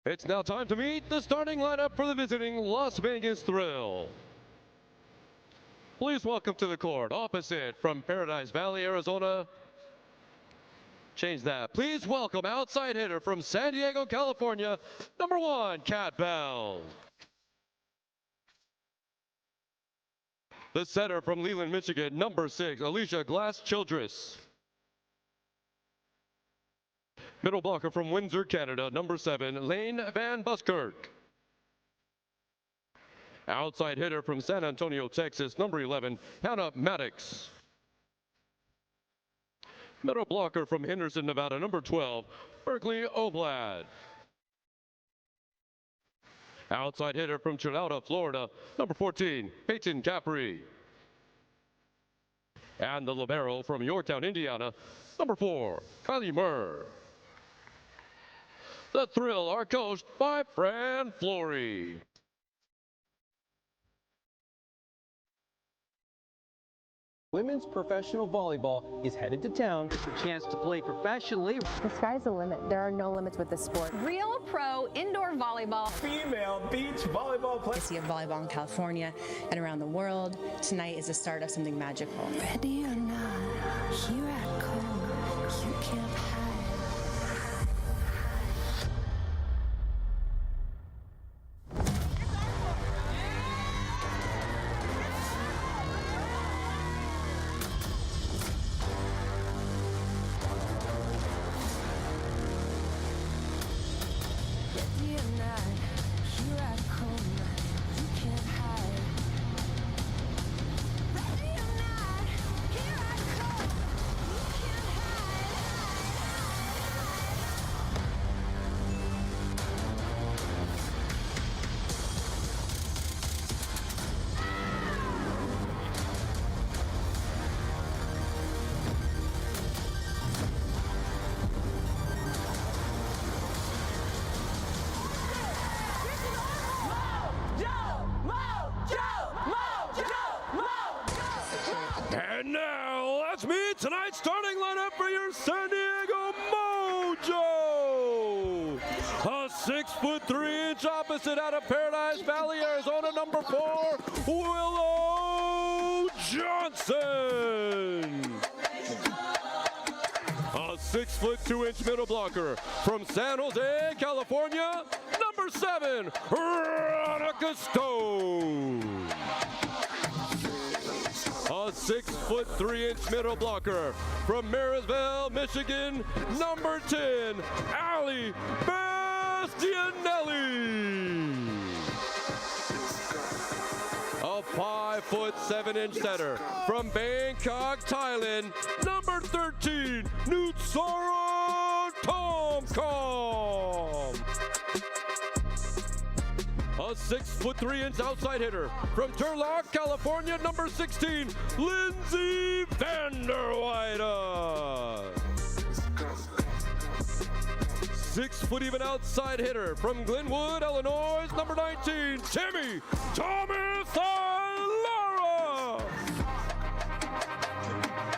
It's now time to meet the starting lineup for the visiting Las Vegas Thrill. Please welcome to the court, opposite from Paradise Valley, Arizona. Change that. Please welcome outside hitter from San Diego, California, number 1, Kat Bell. The setter from Leland, Michigan, number 6, Alicia Glass-Childress. Middle blocker from Windsor, Canada, number 7, Lane Van Buskirk. Outside hitter from San Antonio, Texas, number 11, Hannah Maddox. Middle blocker from Henderson, Nevada, number 12, Berkeley Oblad. Outside hitter from Chilauta, Florida, number 14, Peyton Capri. And the libero from Yorktown, Indiana, number 4, Kylie Murr. The Thrill are coached by Fran Flory. Women's professional volleyball is headed to town. It's a chance to play professionally. The sky's the limit. There are no limits with this sport. Real Pro Indoor Volleyball. Female beach volleyball play. I see a volleyball in California and around the world. Tonight is the start of something magical. Ready or not, here I come. You can't hide. And now, let's meet tonight's starting lineup for your San Diego Mojo. A 6'3" opposite out of Paradise Valley, Arizona, number 4, Willow Johnson. A 6'2" middle blocker from San Jose, California, number 7, Veronica Stone. A 6'3" middle blocker from Marysville, Michigan, number 10, Ali Bastianelli. A 5'7" setter from Bangkok, Thailand, number 13, Nutsara Tomkom. A 6'3" outside hitter from Turlock, California, number 16, Lindsay Vanderweide. 6 foot even outside hitter from Glenwood, Illinois, number 19, Timmy Thomas Lara.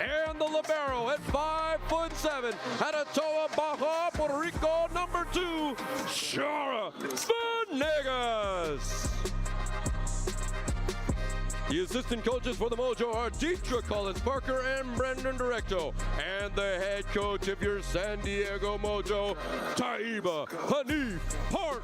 And the libero at 5'7", Atatoa, Baja, Puerto Rico, number 2, Shara Venegas. The assistant coaches for the Mojo are Deetra Collins Parker and Brendan Directo. And the head coach of your San Diego Mojo, Taiba Hanif Park.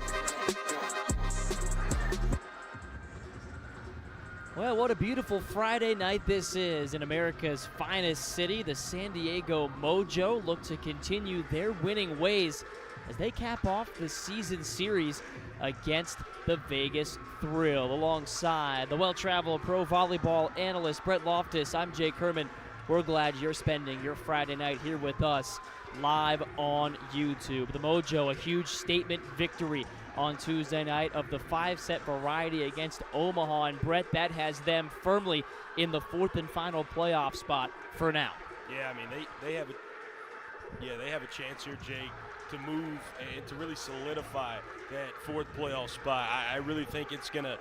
Well, what a beautiful Friday night this is in America's finest city. The San Diego Mojo look to continue their winning ways as they cap off the season series against the Vegas Thrill. Alongside the well-traveled pro volleyball analyst Brett Loftus, I'm Jake Herman. We're glad you're spending your Friday night here with us live on YouTube. The Mojo, a huge statement victory on Tuesday night of the 5-set variety against Omaha. And Brett, that has them firmly in the 4th and final playoff spot for now. Yeah, I mean, they have a chance here, Jake, to move and to really solidify that fourth playoff spot. I really think it's going to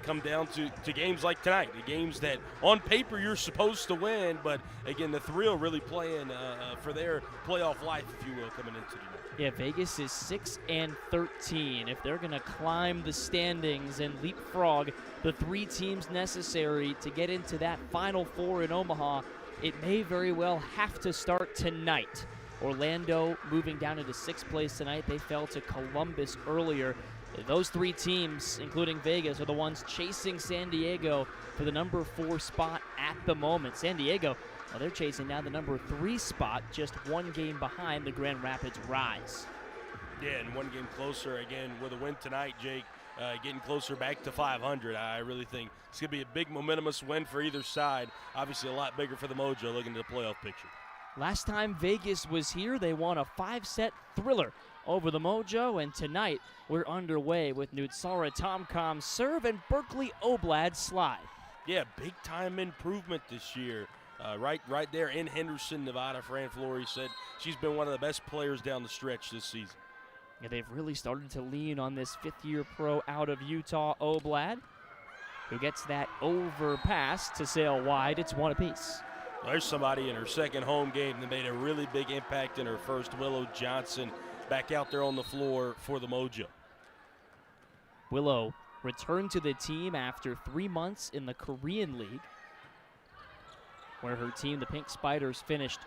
come down to games like tonight, the games that on paper you're supposed to win, but again, the thrill really playing for their playoff life, if you will, coming into tonight. Yeah, Vegas is 6-13. If they're going to climb the standings and leapfrog the 3 teams necessary to get into that Final Four in Omaha, it may very well have to start tonight. Orlando moving down into 6th place tonight. They fell to Columbus earlier. Those 3 teams, including Vegas, are the ones chasing San Diego for the number 4 spot at the moment. San Diego, well, they're chasing now the number 3 spot, just 1 game behind the Grand Rapids Rise. Yeah, and 1 game closer, again, with a win tonight, Jake, getting closer back to 500. I really think it's going to be a big momentous win for either side. Obviously a lot bigger for the Mojo looking at the playoff picture. Last time Vegas was here, they won a 5-set thriller over the Mojo, and tonight we're underway with Nutsara Tomcom's serve and Berkeley Oblad's slide. Yeah, big-time improvement this year. Right there in Henderson, Nevada. Fran Flory said she's been one of the best players down the stretch this season. Yeah, they've really started to lean on this 5th-year pro out of Utah, Oblad, who gets that overpass to sail wide. It's 1 apiece. There's somebody in her second home game that made a really big impact in her first. Willow Johnson back out there on the floor for the Mojo. Willow returned to the team after 3 months in the Korean League, where her team, the Pink Spiders, finished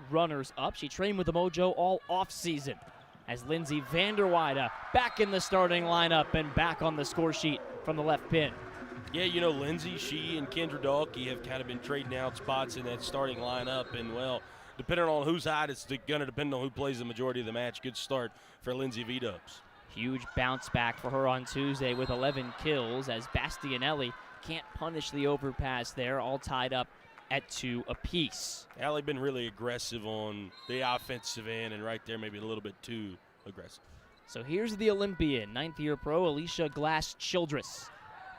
runners-up. She trained with the Mojo all offseason as Lindsay Vanderweide back in the starting lineup and back on the score sheet from the left pin. Yeah, you know, Lindsay, she and Kendra Dalkey have kind of been trading out spots in that starting lineup, and, well, depending on who's hot, it's going to depend on who plays the majority of the match. Good start for Lindsay V-Dubs. Huge bounce back for her on Tuesday with 11 kills as Bastianelli can't punish the overpass there, all tied up at 2 apiece. Allie been really aggressive on the offensive end, and right there maybe a little bit too aggressive. So here's the Olympian, 9th-year pro Alicia Glass-Childress.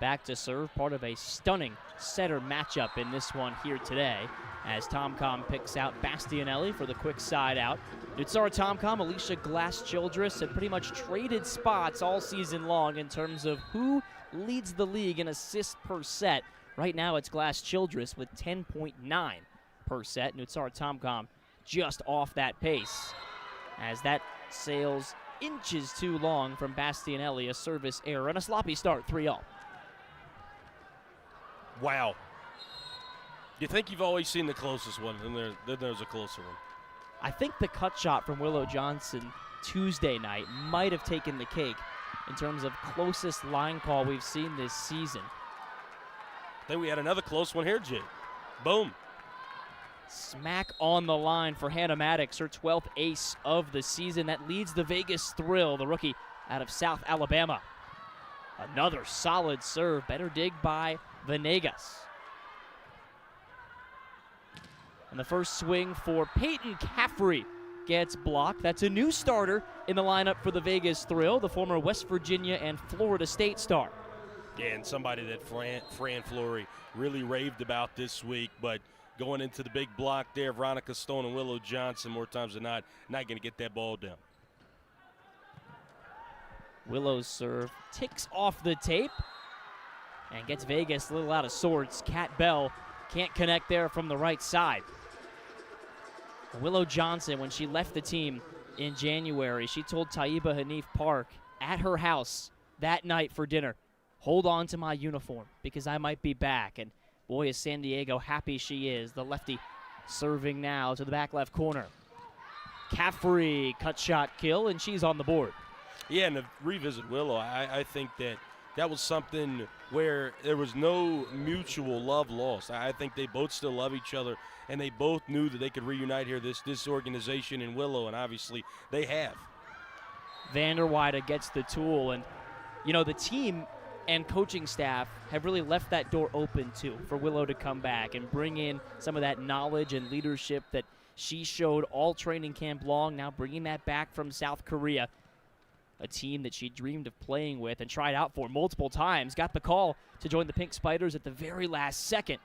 Back to serve, part of a stunning setter matchup in this one here today, as Tomcom picks out Bastianelli for the quick side out. Nutsara Tomcom, Alicia Glass-Childress have pretty much traded spots all season long in terms of who leads the league in assists per set. Right now it's Glass-Childress with 10.9 per set. Nutsara Tomcom just off that pace, as that sails inches too long from Bastianelli, a service error and a sloppy start, 3-0. Wow. You think you've always seen the closest one, and then there's a closer one. I think the cut shot from Willow Johnson Tuesday night might have taken the cake in terms of closest line call we've seen this season. I think we had another close one here, Jake. Boom. Smack on the line for Hannah Maddox, her 12th ace of the season. That leads the Vegas Thrill, the rookie out of South Alabama. Another solid serve, better dig by Venegas. And the first swing for Peyton Caffrey gets blocked. That's a new starter in the lineup for the Vegas Thrill, the former West Virginia and Florida State star. Yeah, and somebody that Fran Flory really raved about this week, but going into the big block there, Veronica Stone and Willow Johnson, more times than not going to get that ball down. Willow's serve ticks off the tape and gets Vegas a little out of sorts. Kat Bell can't connect there from the right side. Willow Johnson, when she left the team in January, she told Taiba Hanif Park at her house that night for dinner, hold on to my uniform because I might be back. And boy, is San Diego happy she is. The lefty serving now to the back left corner. Caffrey, cut shot kill, and she's on the board. Yeah, and to revisit Willow, I think that was something where there was no mutual love lost. I think they both still love each other, and they both knew that they could reunite here, this organization in Willow, and obviously they have. Vanderweide gets the tool, and, you know, the team and coaching staff have really left that door open, too, for Willow to come back and bring in some of that knowledge and leadership that she showed all training camp long, now bringing that back from South Korea. A team that she dreamed of playing with and tried out for multiple times. Got the call to join the Pink Spiders at the very last second.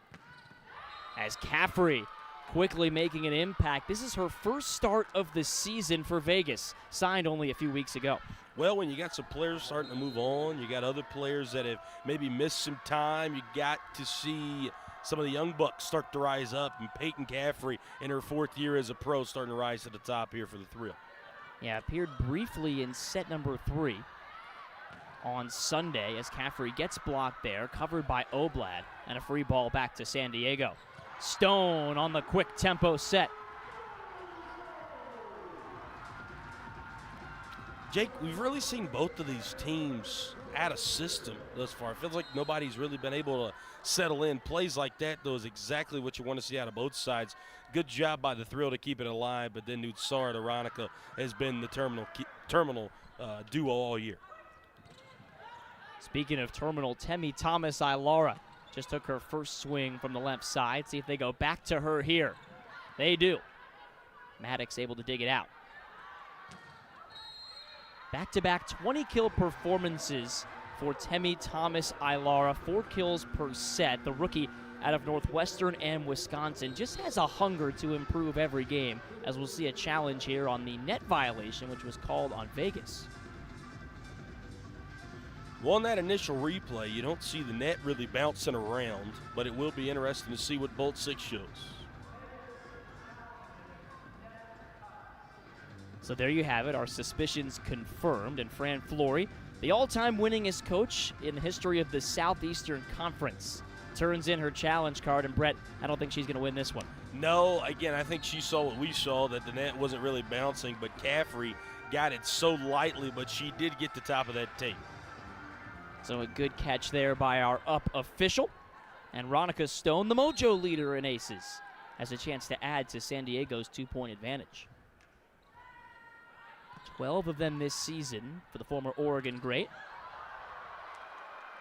As Caffrey quickly making an impact. This is her first start of the season for Vegas, signed only a few weeks ago. Well, when you got some players starting to move on, you got other players that have maybe missed some time, you got to see some of the young bucks start to rise up, and Peyton Caffrey in her 4th year as a pro starting to rise to the top here for the Thrill. Yeah, appeared briefly in set number 3 on Sunday as Caffrey gets blocked there, covered by Oblad, and a free ball back to San Diego. Stone on the quick tempo set. Jake, we've really seen both of these teams add a system thus far. It feels like nobody's really been able to settle in. Plays like that, though, is exactly what you want to see out of both sides. Good job by the Thrill to keep it alive, but then Nutsara to Ronica has been the terminal duo all year. Speaking of terminal, Temi Thomas-Ilara just took her first swing from the left side. See if they go back to her here. They do. Maddox able to dig it out. Back-to-back 20-kill performances for Temi Thomas-Ilara, 4 kills per set. The rookie out of Northwestern and Wisconsin just has a hunger to improve every game, as we'll see a challenge here on the net violation, which was called on Vegas. Well, on that initial replay, you don't see the net really bouncing around, but it will be interesting to see what Bolt 6 shows. So there you have it, our suspicions confirmed, and Fran Flory, the all-time winningest coach in the history of the Southeastern Conference, turns in her challenge card, and Brett, I don't think she's going to win this one. No, again, I think she saw what we saw, that the net wasn't really bouncing, but Caffrey got it so lightly, but she did get the top of that tape. So a good catch there by our up official. And Ronica Stone, the Mojo leader in aces, has a chance to add to San Diego's 2-point advantage. 12 of them this season for the former Oregon great.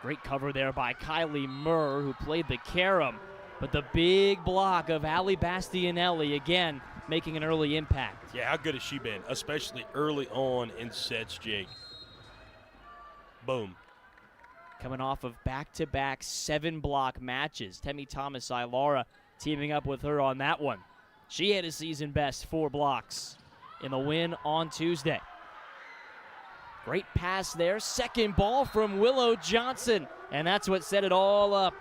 Great cover there by Kylie Murr, who played the carom. But the big block of Ali Bastianelli, again, making an early impact. Yeah, how good has she been, especially early on in sets, Jake? Boom. Coming off of back-to-back 7-block matches. Temi Thomas-Ilara teaming up with her on that one. She had a season best 4 blocks in the win on Tuesday. Great pass there. Second ball from Willow Johnson. And that's what set it all up.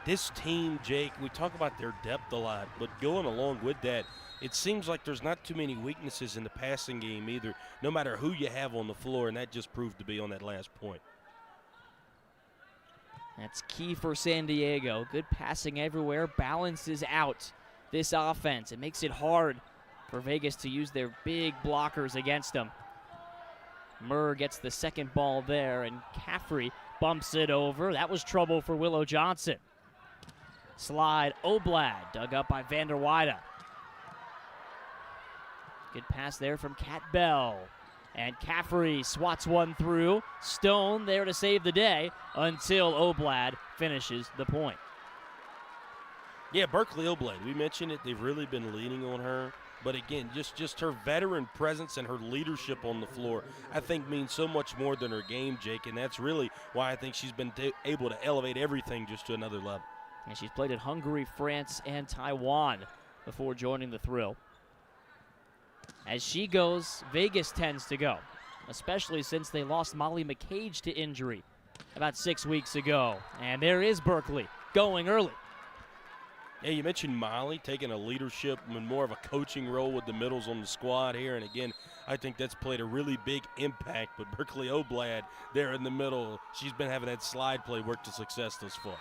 This team, Jake, we talk about their depth a lot, but going along with that, it seems like there's not too many weaknesses in the passing game either, no matter who you have on the floor, and that just proved to be on that last point. That's key for San Diego. Good passing everywhere. Balances out this offense. It makes it hard for Vegas to use their big blockers against them. Murr gets the second ball there, and Caffrey bumps it over. That was trouble for Willow Johnson. Slide Oblad, dug up by Vander Wyde. Good pass there from Kat Bell. And Caffrey swats one through. Stone there to save the day until Oblad finishes the point. Yeah, Berkeley Oblad, we mentioned it. They've really been leaning on her. But again, just her veteran presence and her leadership on the floor, I think means so much more than her game, Jake. And that's really why I think she's been able to elevate everything just to another level. And she's played at Hungary, France, and Taiwan before joining the Thrill. As she goes, Vegas tends to go, especially since they lost Molly McCage to injury about 6 weeks ago. And there is Berkeley going early. Yeah, you mentioned Molly taking a leadership and more of a coaching role with the middles on the squad here. And again, I think that's played a really big impact. But Berkeley Oblad there in the middle, she's been having that slide play work to success thus far.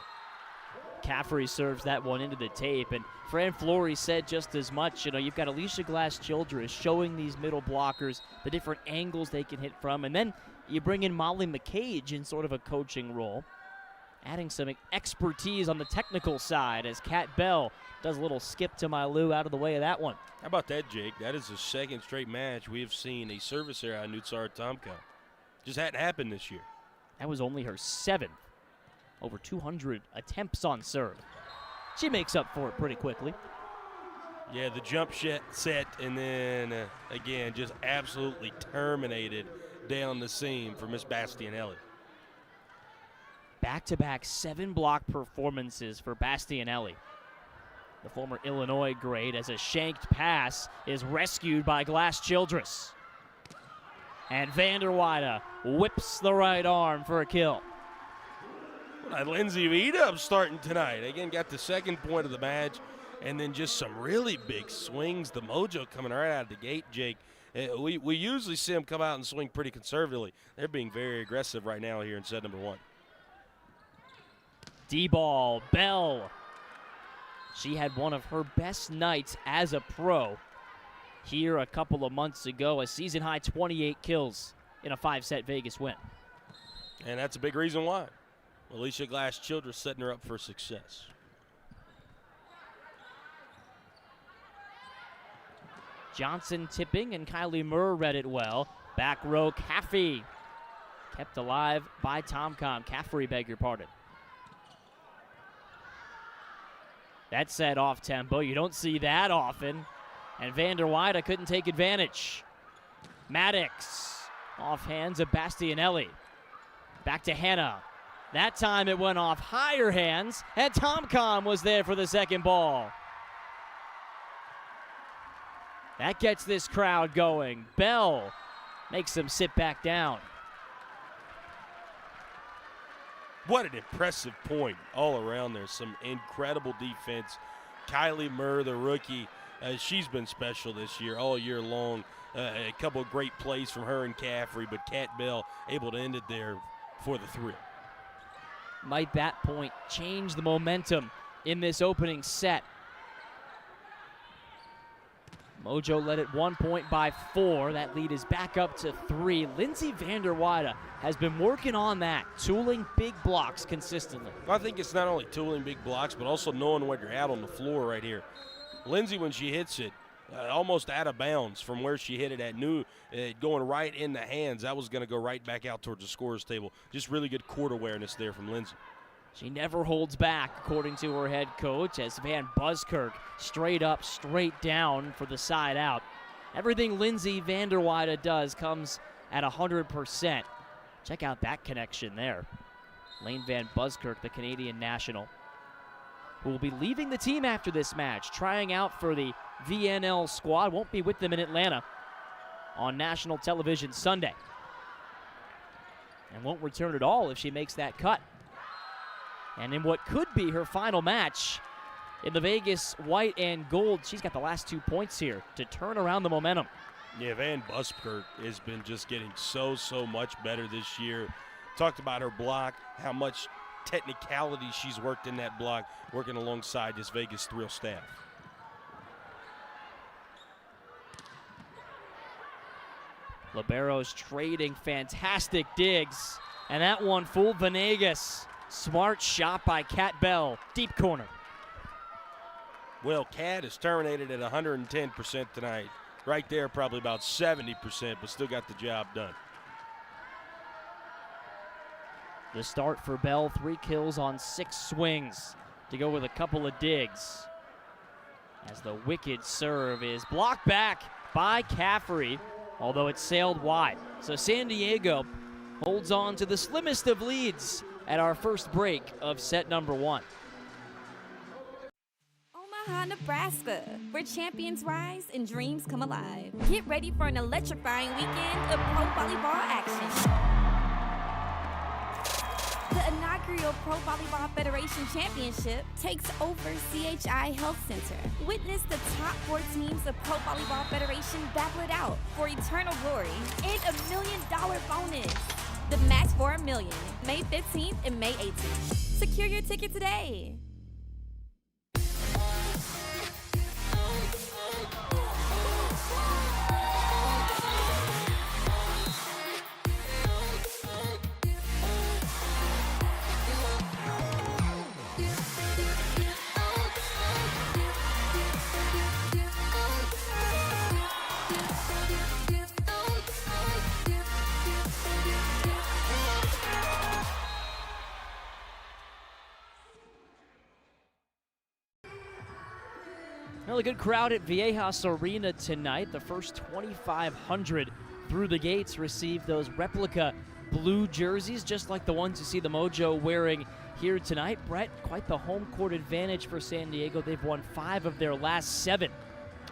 Caffrey serves that one into the tape, and Fran Flory said just as much. You know, you've got Alicia Glass-Childress showing these middle blockers the different angles they can hit from, and then you bring in Molly McCage in sort of a coaching role, adding some expertise on the technical side as Kat Bell does a little skip to Mailou out of the way of that one. How about that, Jake? That is the second straight match we have seen a service error on Nutsara Tomko. Just hadn't happened this year. That was only her 7th. Over 200 attempts on serve. She makes up for it pretty quickly. Yeah, the jump set, and then, again, just absolutely terminated down the seam for Miss Bastianelli. Back-to-back 7-block performances for Bastianelli. the former Illinois great, as a shanked pass is rescued by Glass Childress. And Vanderweide whips the right arm for a kill. Lindsay Vida starting tonight. Again, got the second point of the match, and then just some really big swings. The Mojo coming right out of the gate, Jake. We usually see them come out and swing pretty conservatively. They're being very aggressive right now here in set number 1. D-ball, Bell. She had one of her best nights as a pro here a couple of months ago, a season-high 28 kills in a 5-set Vegas win. And that's a big reason why. Alicia Glass Childress setting her up for success. Johnson tipping, and Kylie Murr read it well. Back row, Caffey. Kept alive by Tomcom. Caffrey, beg your pardon. That set off tempo. You don't see that often. And Vanderweide couldn't take advantage. Maddox off hands of Bastianelli. Back to Hannah. That time it went off higher hands, and Tomcom was there for the second ball. That gets this crowd going. Bell makes them sit back down. What an impressive point all around there. Some incredible defense. Kylie Murr, the rookie, she's been special this year, all year long. A couple of great plays from her and Caffrey, but Kat Bell able to end it there for the thrill. Might that point change the momentum in this opening set? Mojo led at 1 point by 4. That lead is back up to 3. Lindsay Vanderweide has been working on that, tooling big blocks consistently. I think it's not only tooling big blocks, but also knowing what you're at on the floor right here. Lindsay, when she hits it, almost out of bounds from where she hit it at, knew going right in the hands, that was going to go right back out towards the scorer's table. Just really good court awareness there from Lindsay. She never holds back, according to her head coach, as Van Buskirk straight up, straight down for the side out. Everything Lindsay Vanderweide does comes at 100%. Check out that connection there. Lane Van Buskirk, the Canadian national, who will be leaving the team after this match, trying out for the VNL squad. Won't be with them in Atlanta on national television Sunday. And won't return at all if she makes that cut. And in what could be her final match in the Vegas white and gold, she's got the last 2 points here to turn around the momentum. Yeah, Van Buskirk has been just getting so much better this year. Talked about her block, how much technicality she's worked in that block, working alongside this Vegas Thrill staff. Liberos trading fantastic digs, and that one fooled Venegas. Smart shot by Kat Bell, deep corner. Well, Kat is terminated at 110% tonight. Right there, probably about 70%, but still got the job done. The start for Bell, 3 kills on 6 swings to go with a couple of digs. As the wicked serve is blocked back by Caffrey, although it sailed wide. So San Diego holds on to the slimmest of leads at our first break of set number 1. Omaha, Nebraska, where champions rise and dreams come alive. Get ready for an electrifying weekend of pro volleyball action. The inaugural Pro Volleyball Federation Championship takes over CHI Health Center. Witness the top 4 teams of Pro Volleyball Federation battle it out for eternal glory and a $1 million bonus. The match for $1 million, May 15th and May 18th. Secure your ticket today. Really good crowd at Viejas Arena tonight. The first 2,500 through the gates received those replica blue jerseys, just like the ones you see the Mojo wearing here tonight. Brett, quite the home court advantage for San Diego. They've won 5 of their last 7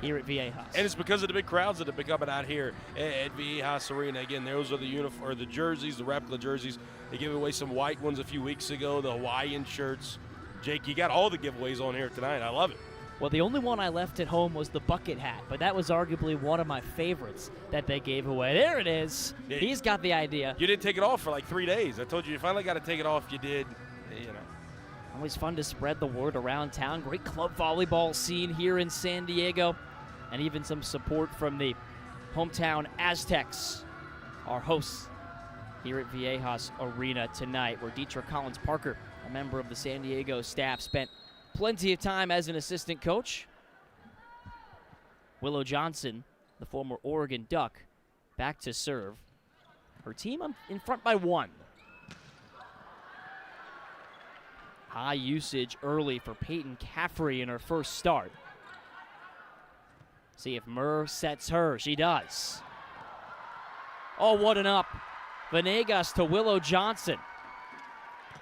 here at Viejas. And it's because of the big crowds that have been coming out here at Viejas Arena. Again, those are the jerseys, the replica jerseys. They gave away some white ones a few weeks ago, the Hawaiian shirts. Jake, you got all the giveaways on here tonight. I love it. Well, the only one I left at home was the bucket hat, but that was arguably one of my favorites that they gave away. There it is. Yeah. He's got the idea. You didn't take it off for like 3 days. I told you finally got to take it off. You did, you know. Always fun to spread the word around town. Great club volleyball scene here in San Diego, and even some support from the hometown Aztecs, our hosts here at Viejas Arena tonight, where Dietrich Collins-Parker, a member of the San Diego staff, spent plenty of time as an assistant coach. Willow Johnson, the former Oregon Duck, back to serve. Her team in front by 1. High usage early for Peyton Caffrey in her first start. See if Murr sets her. She does. Oh, what an up. Venegas to Willow Johnson.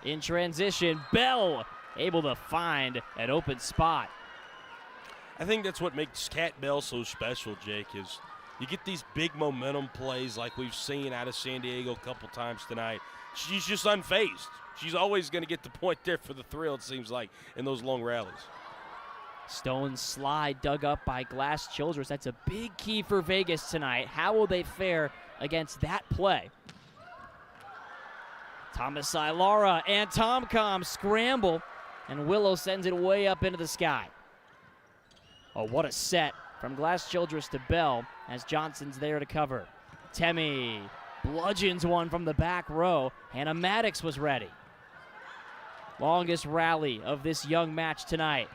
In transition, Bell able to find an open spot. I think that's what makes Kat Bell so special, Jake, is you get these big momentum plays like we've seen out of San Diego a couple times tonight. She's just unfazed. She's always going to get the point there for the thrill, it seems like, in those long rallies. Stone slide dug up by Glass Childress. That's a big key for Vegas tonight. How will they fare against that play? Thomas Ilara and Tomcom scramble, and Willow sends it way up into the sky. Oh, what a set from Glass Childress to Bell as Johnson's there to cover. Temi bludgeons one from the back row. Hannah Maddox was ready. Longest rally of this young match tonight.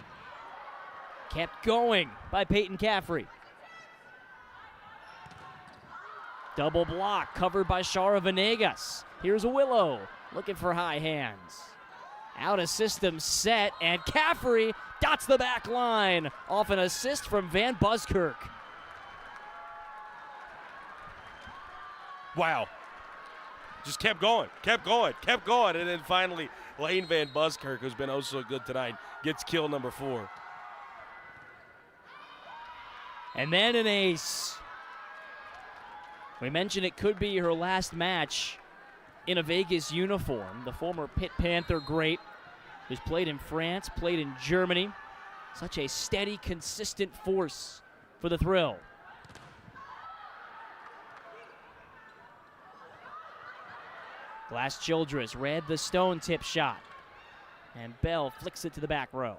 Kept going by Peyton Caffrey. Double block covered by Shara Venegas. Here's Willow looking for high hands. Out of system set, and Caffrey dots the back line off an assist from Van Buskirk. Wow. Just kept going, and then finally Lane Van Buskirk, who's been oh so good tonight, gets kill number 4. And then an ace. We mentioned it could be her last match in a Vegas uniform. The former Pitt Panther great, who's played in France, played in Germany. Such a steady, consistent force for the Thrill. Glass Childress read the stone tip shot, and Bell flicks it to the back row.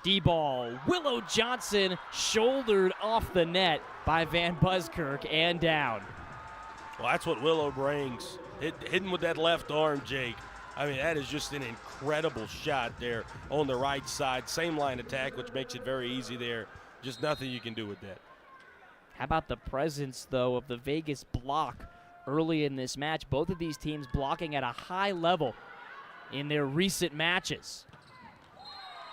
D-ball, Willow Johnson shouldered off the net by Van Buskirk and down. Well, that's what Willow brings. Hitting with that left arm, Jake. I mean, that is just an incredible shot there on the right side. Same line attack, which makes it very easy there. Just nothing you can do with that. How about the presence, though, of the Vegas block early in this match? Both of these teams blocking at a high level in their recent matches.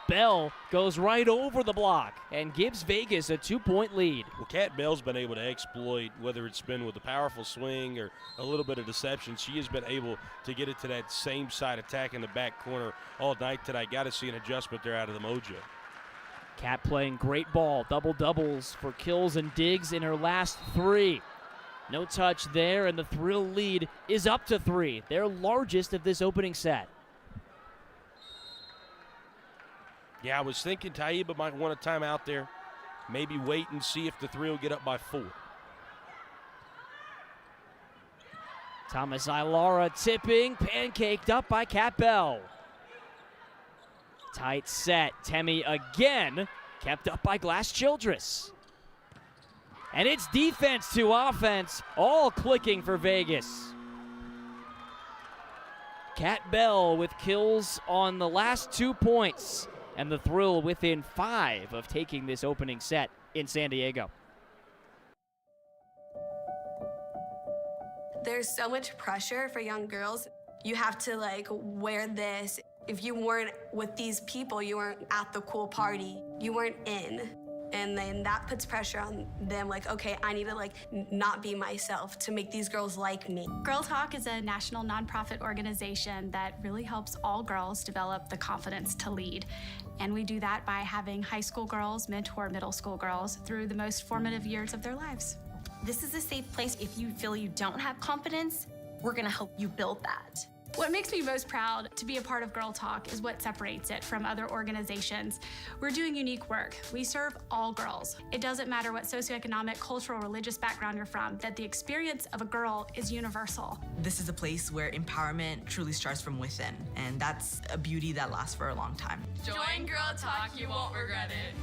Bell goes right over the block and gives Vegas a 2-point lead. Well, Kat Bell's been able to exploit, whether it's been with a powerful swing or a little bit of deception, she has been able to get it to that same side attack in the back corner all night tonight. Got to see an adjustment there out of the Mojo. Kat playing great ball, double-doubles for kills and digs in her last 3. No touch there, and the Thrill lead is up to 3, their largest of this opening set. Yeah, I was thinking Taiba might want a timeout there. Maybe wait and see if the Thrill get up by 4. Thomas Ilara tipping, pancaked up by Kat Bell. Tight set, Temi again, kept up by Glass Childress. And it's defense to offense, all clicking for Vegas. Kat Bell with kills on the last 2 points, and the Thrill within 5 of taking this opening set in San Diego. There's so much pressure for young girls. You have to wear this. If you weren't with these people, you weren't at the cool party. You weren't in. And then that puts pressure on them, like, okay, I need to like not be myself to make these girls like me. Girl Talk is a national nonprofit organization that really helps all girls develop the confidence to lead. And we do that by having high school girls mentor middle school girls through the most formative years of their lives. This is a safe place. If you feel you don't have confidence, we're gonna help you build that. What makes me most proud to be a part of Girl Talk is what separates it from other organizations. We're doing unique work. We serve all girls. It doesn't matter what socioeconomic, cultural, religious background you're from, that the experience of a girl is universal. This is a place where empowerment truly starts from within, and that's a beauty that lasts for a long time. Join Girl Talk, you won't regret it.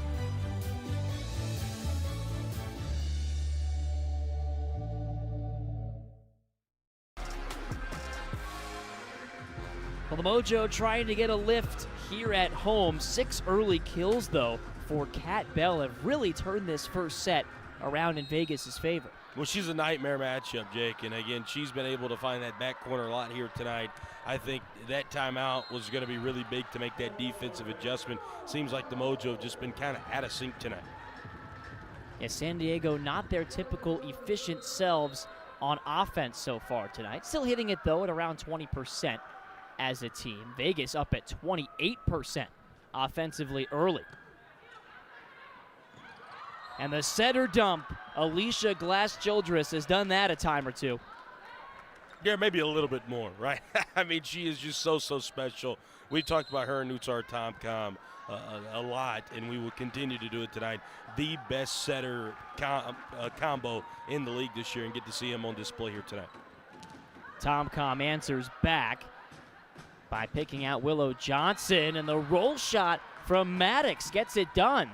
Well, the Mojo trying to get a lift here at home. 6 early kills, though, for Kat Bell have really turned this first set around in Vegas' favor. Well, she's a nightmare matchup, Jake, and again, she's been able to find that back corner a lot here tonight. I think that timeout was going to be really big to make that defensive adjustment. Seems like the Mojo have just been kind of out of sync tonight. Yeah, San Diego not their typical efficient selves on offense so far tonight. Still hitting it, though, at around 20%. As a team. Vegas up at 28% offensively early. And the setter dump, Alicia Glass-Childress has done that a time or two. Yeah, maybe a little bit more, right? I mean, she is just so special. We talked about her and Nutsar Tomcom a lot, and we will continue to do it tonight. The best setter combo in the league this year, and get to see him on display here tonight. Tomcom answers back by picking out Willow Johnson, and the roll shot from Maddox gets it done.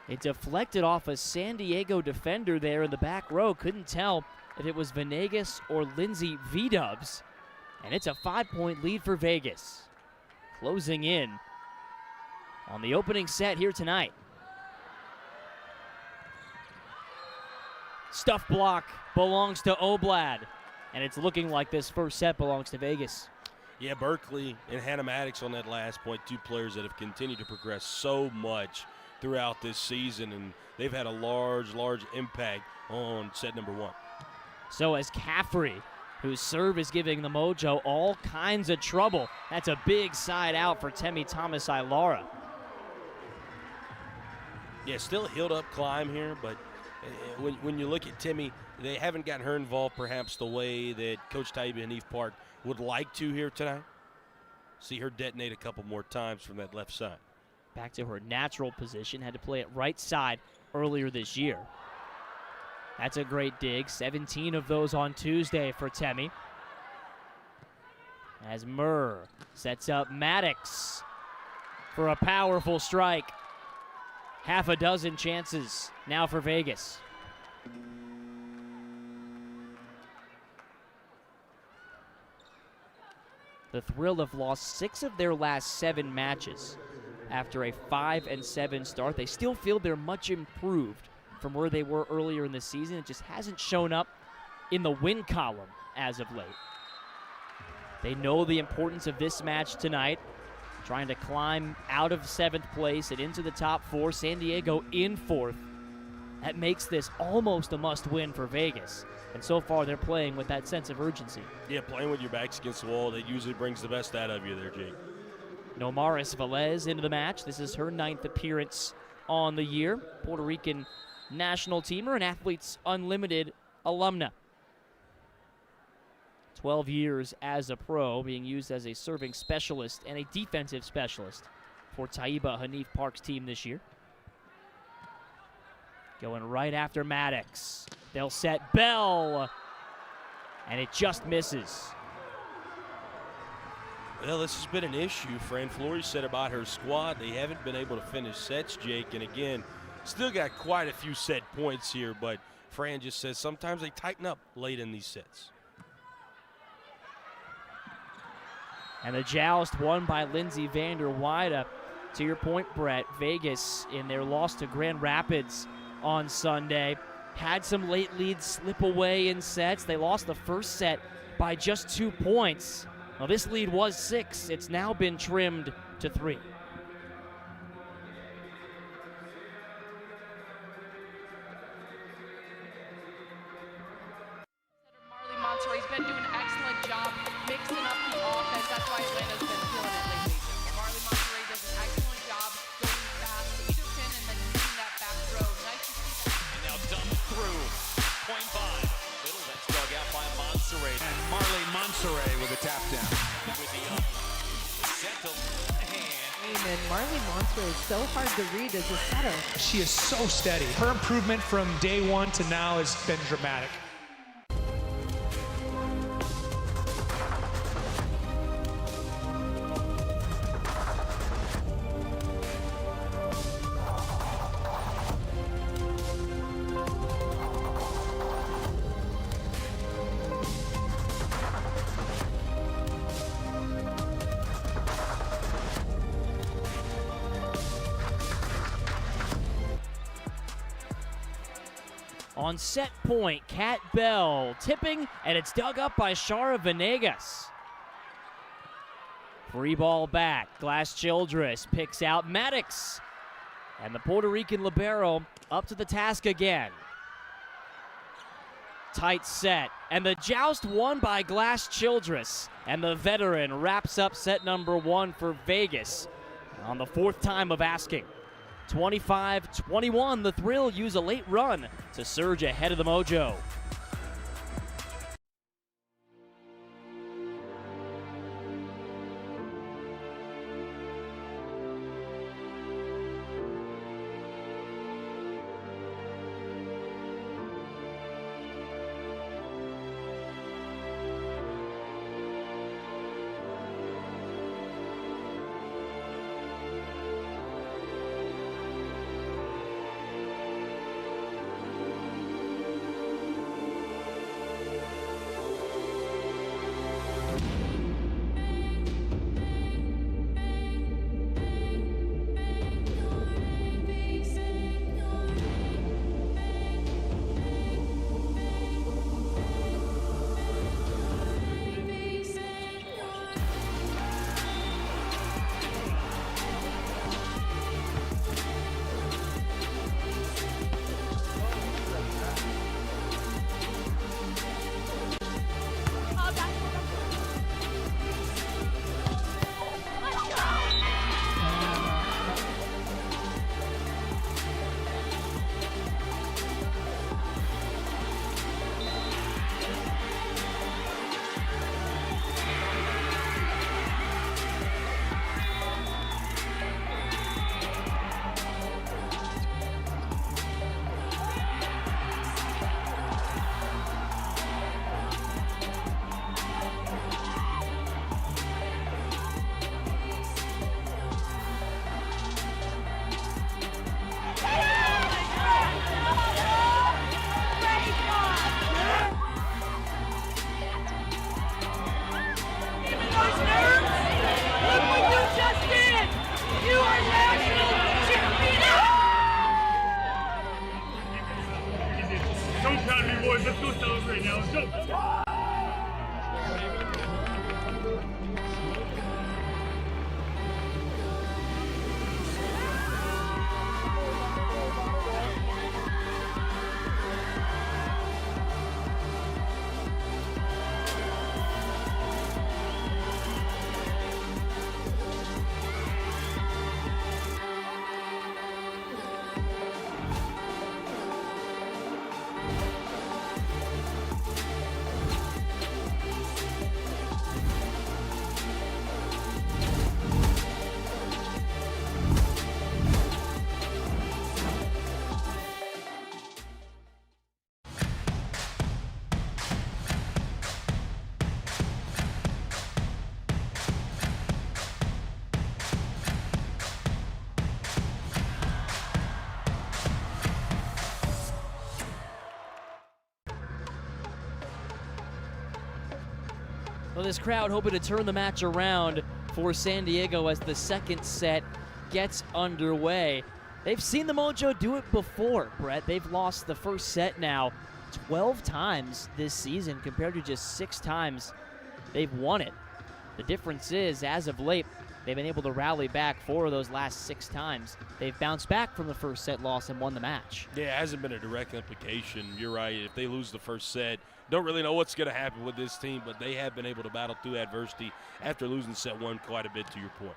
It deflected off a San Diego defender there in the back row. Couldn't tell if it was Venegas or Lindsay V-Dubs. And it's a 5-point lead for Vegas. Closing in on the opening set here tonight. Stuff block belongs to Oblad. And it's looking like this first set belongs to Vegas. Yeah, Berkeley and Hannah Maddox on that last point, 2 players that have continued to progress so much throughout this season, and they've had a large impact on set number 1. So as Caffrey, whose serve is giving the Mojo all kinds of trouble. That's a big side out for Temi Thomas-Ilara. Yeah, still a heeled-up climb here, but when you look at Timmy, they haven't gotten her involved perhaps the way that Coach Taiba Hanif Park would like to here tonight. See her detonate a couple more times from that left side. Back to her natural position. Had to play it right side earlier this year. That's a great dig. 17 of those on Tuesday for Temi. As Murr sets up Maddox for a powerful strike. Half a dozen chances now for Vegas. The Thrill have lost 6 of their last 7 matches. After a 5-7 start, they still feel they're much improved from where they were earlier in the season. It just hasn't shown up in the win column as of late. They know the importance of this match tonight, trying to climb out of 7th place and into the top 4. San Diego in 4th. That makes this almost a must-win for Vegas. And so far, they're playing with that sense of urgency. Yeah, playing with your backs against the wall, that usually brings the best out of you there, Jake. Nomaris Velez into the match. This is her 9th appearance on the year. Puerto Rican national teamer and Athletes Unlimited alumna. 12 years as a pro, being used as a serving specialist and a defensive specialist for Taiba Hanif Park's team this year. Going right after Maddox. They'll set Bell, and it just misses. Well, this has been an issue. Fran Flory said about her squad, they haven't been able to finish sets, Jake. And again, still got quite a few set points here, but Fran just says sometimes they tighten up late in these sets. And the joust won by Lindsay Vander Weide. To your point, Brett, Vegas in their loss to Grand Rapids on Sunday had some late leads slip away in sets. They lost the first set by just 2 points. Now this lead was 6. It's now been trimmed to 3. Monterey's been doing an excellent job mixing up the offense. That's why Atlanta's been feeling it lately. Marley Monterey does an excellent job going fast to either pin and then using that back throw. Nice to see that. And now dumped through. Point five. Little that's dug out by Monterey. And Marley Monterey with a tap down. With the set to hand. And Marley Monterey is so hard to read as a setter. She is so steady. Her improvement from day one to now has been dramatic. On set point, Kat Bell tipping, and it's dug up by Shara Venegas. Free ball back. Glass Childress picks out Maddox. And the Puerto Rican libero up to the task again. Tight set. And the joust won by Glass Childress. And the veteran wraps up set number one for Vegas on the fourth time of asking. 25-21, the Thrill use a late run to surge ahead of the Mojo. boys. Let's go celebrate now. Let's go. Well, this crowd hoping to turn the match around for San Diego as the second set gets underway. They've seen the Mojo do it before, Brett. They've lost the first set now 12 times this season compared to just 6 times they've won it. The difference is, as of late, they've been able to rally back 4 of those last 6 times. They've bounced back from the first set loss and won the match. Yeah, it hasn't been a direct implication. You're right. If they lose the first set, don't really know what's going to happen with this team, but they have been able to battle through adversity after losing set 1 quite a bit, to your point.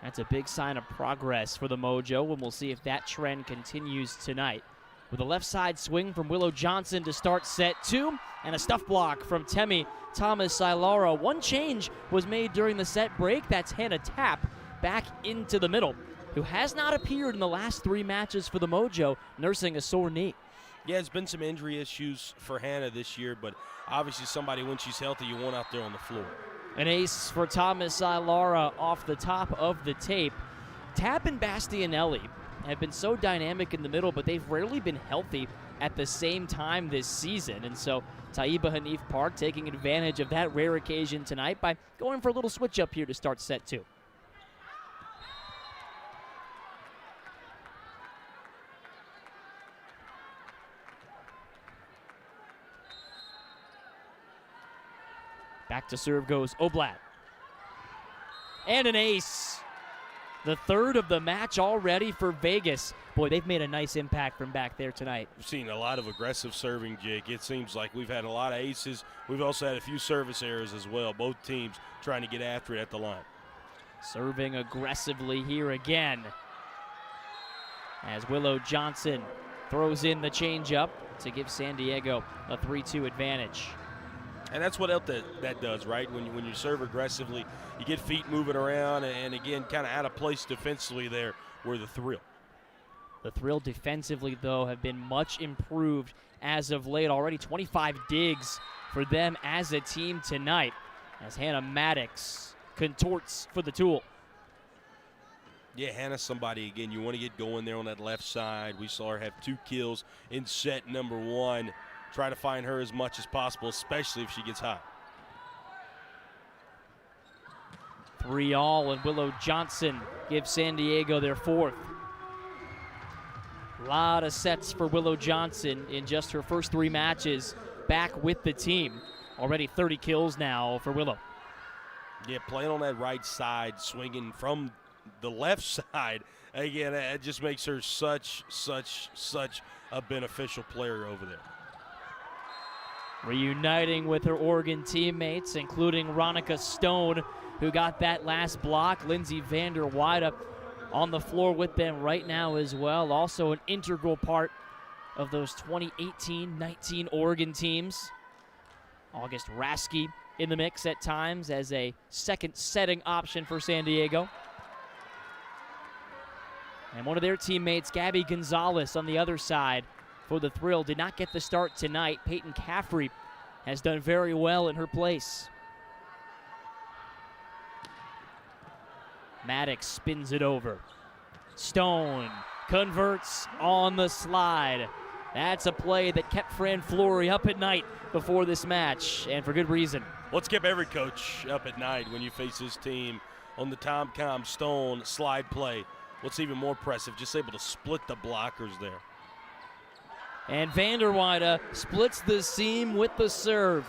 That's a big sign of progress for the Mojo, and we'll see if that trend continues tonight. With a left side swing from Willow Johnson to start set 2, and a stuff block from Temi Thomas-Sailara. One change was made during the set break. That's Hannah Tapp back into the middle, who has not appeared in the last 3 matches for the Mojo, nursing a sore knee. Yeah, there's been some injury issues for Hannah this year, but obviously somebody, when she's healthy, you want out there on the floor. An ace for Thomas-Sailara off the top of the tape. Tapp and Bastianelli have been so dynamic in the middle, but they've rarely been healthy at the same time this season. And so Taiba Hanif Park taking advantage of that rare occasion tonight by going for a little switch up here to start set 2. Back to serve goes Oblat. And an ace. The 3rd of the match already for Vegas. Boy, they've made a nice impact from back there tonight. We've seen a lot of aggressive serving, Jake. It seems like we've had a lot of aces. We've also had a few service errors as well. Both teams trying to get after it at the line. Serving aggressively here again, as Willow Johnson throws in the changeup to give San Diego a 3-2 advantage. And that's what else that does, right? When you serve aggressively, you get feet moving around, and again, kind of out of place defensively there were the Thrill. The Thrill defensively, though, have been much improved as of late. Already 25 digs for them as a team tonight, as Hannah Maddox contorts for the tool. Yeah, Hannah's somebody, again, you want to get going there on that left side. We saw her have 2 kills in set number 1. Try to find her as much as possible, especially if she gets hot. 3-all, and Willow Johnson gives San Diego their 4th. A lot of sets for Willow Johnson in just her first 3 matches back with the team. Already 30 kills now for Willow. Yeah, playing on that right side, swinging from the left side. Again, it just makes her such a beneficial player over there. Reuniting with her Oregon teammates, including Ronica Stone, who got that last block. Lindsay Vander Weide on the floor with them right now as well. Also an integral part of those 2018-19 Oregon teams. August Raskey in the mix at times as a second setting option for San Diego. And one of their teammates, Gabby Gonzalez, on the other side for the Thrill, did not get the start tonight. Peyton Caffrey has done very well in her place. Maddox spins it over. Stone converts on the slide. That's a play that kept Fran Flory up at night before this match, and for good reason. Well, it's kept every coach up at night when you face this team on the Tom-Com Stone slide play. What's even more impressive, just able to split the blockers there. And Vander Weide splits the seam with the serve.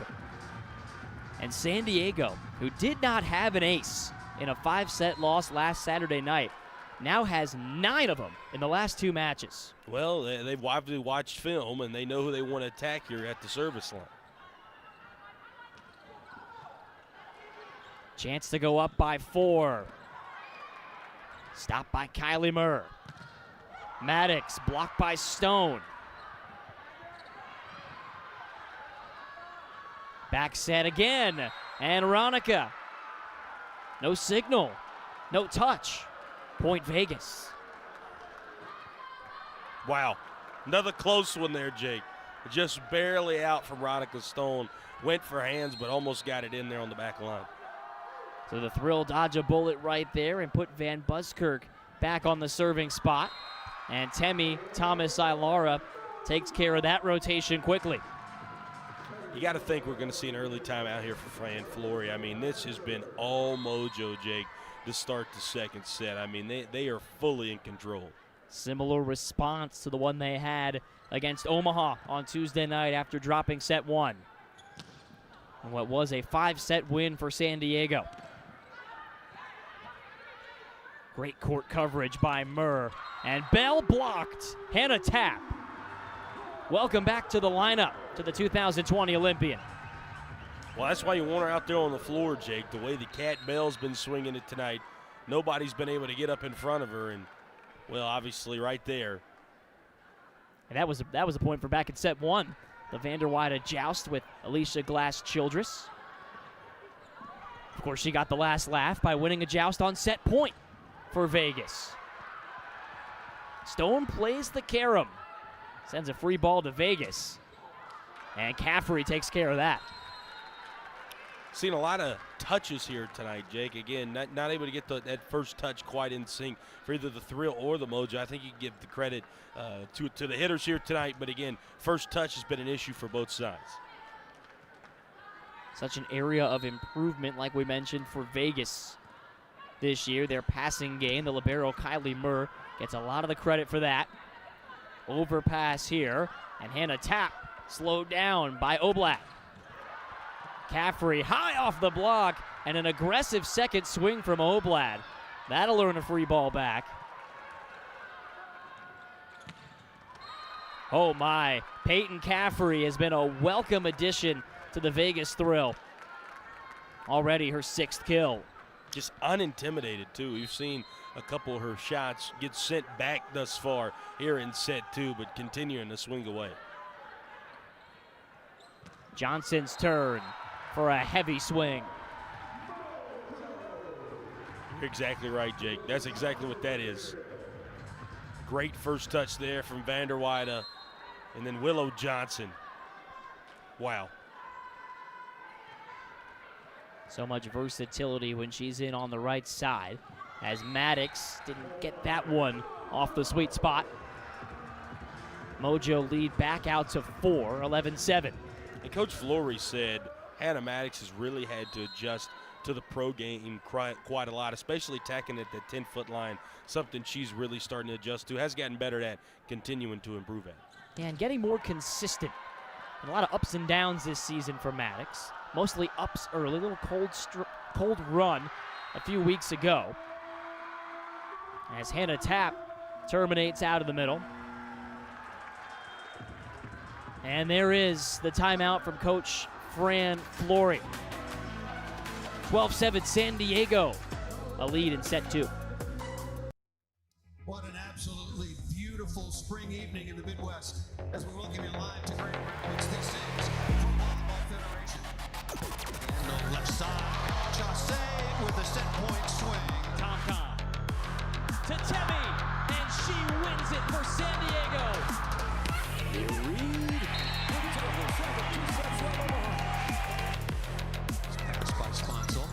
And San Diego, who did not have an ace in a 5-set loss last Saturday night, now has 9 of them in the last 2 matches. Well, they've obviously watched film, and they know who they want to attack here at the service line. Chance to go up by 4. Stopped by Kylie Murr. Maddox blocked by Stone. Back set again, and Ronica. No signal, no touch. Point Vegas. Wow, another close one there, Jake. Just barely out from Ronica Stone. Went for hands, but almost got it in there on the back line. So the Thrill dodge a bullet right there and put Van Buskirk back on the serving spot. And Temi Thomas-Sailara takes care of that rotation quickly. You got to think we're going to see an early timeout here for Fran Flory. I mean, this has been all mojo, Jake, to start the second set. I mean, they are fully in control. Similar response to the one they had against Omaha on Tuesday night after dropping set 1. And what was a 5-set win for San Diego. Great court coverage by Murr. And Bell blocked. Hannah Tapp. Welcome back to the lineup, to the 2020 Olympian. Well, that's why you want her out there on the floor, Jake. The way the Cat Bell's been swinging it tonight, nobody's been able to get up in front of her, and, well, obviously right there. And that was a point for back in set one. The Vanderweide joust with Alicia Glass-Childress. Of course, she got the last laugh by winning a joust on set point for Vegas. Stone plays the carom. Sends a free ball to Vegas. And Caffrey takes care of that. Seen a lot of touches here tonight, Jake. Again, not able to get that first touch quite in sync for either the Thrill or the Mojo. I think you can give the credit to the hitters here tonight. But again, first touch has been an issue for both sides. Such an area of improvement, like we mentioned, for Vegas this year. Their passing game, the libero Kylie Murr gets a lot of the credit for that. Overpass here, and Hannah Tapp slowed down by Oblak. Caffrey high off the block, and an aggressive second swing from Oblad. That'll earn a free ball back. Oh my, Peyton Caffrey has been a welcome addition to the Vegas Thrill. Already her 6th kill. Just unintimidated, too. We've seen a couple of her shots get sent back thus far here in set 2, but continuing to swing away. Johnson's turn for a heavy swing. You're exactly right, Jake. That's exactly what that is. Great first touch there from Vanderweide, and then Willow Johnson. Wow. So much versatility when she's in on the right side, as Maddox didn't get that one off the sweet spot. Mojo lead back out to 4, 11-7. And Coach Flory said Hannah Maddox has really had to adjust to the pro game quite a lot, especially attacking at that 10-foot line, something she's really starting to adjust to, has gotten better at, continuing to improve at. Yeah, and getting more consistent. And a lot of ups and downs this season for Maddox. Mostly ups early, a little cold run a few weeks ago. As Hannah Tapp terminates out of the middle. And there is the timeout from Coach Fran Flory. 12-7 San Diego, a lead in set 2. What an absolutely beautiful spring evening in the Midwest as we welcome you live to Grand Rapids. This is Pro Volleyball Federation. And on the left side, Chasse with a set point swing. Tom to Temi, and she wins it for San Diego. Passed by Sponsel.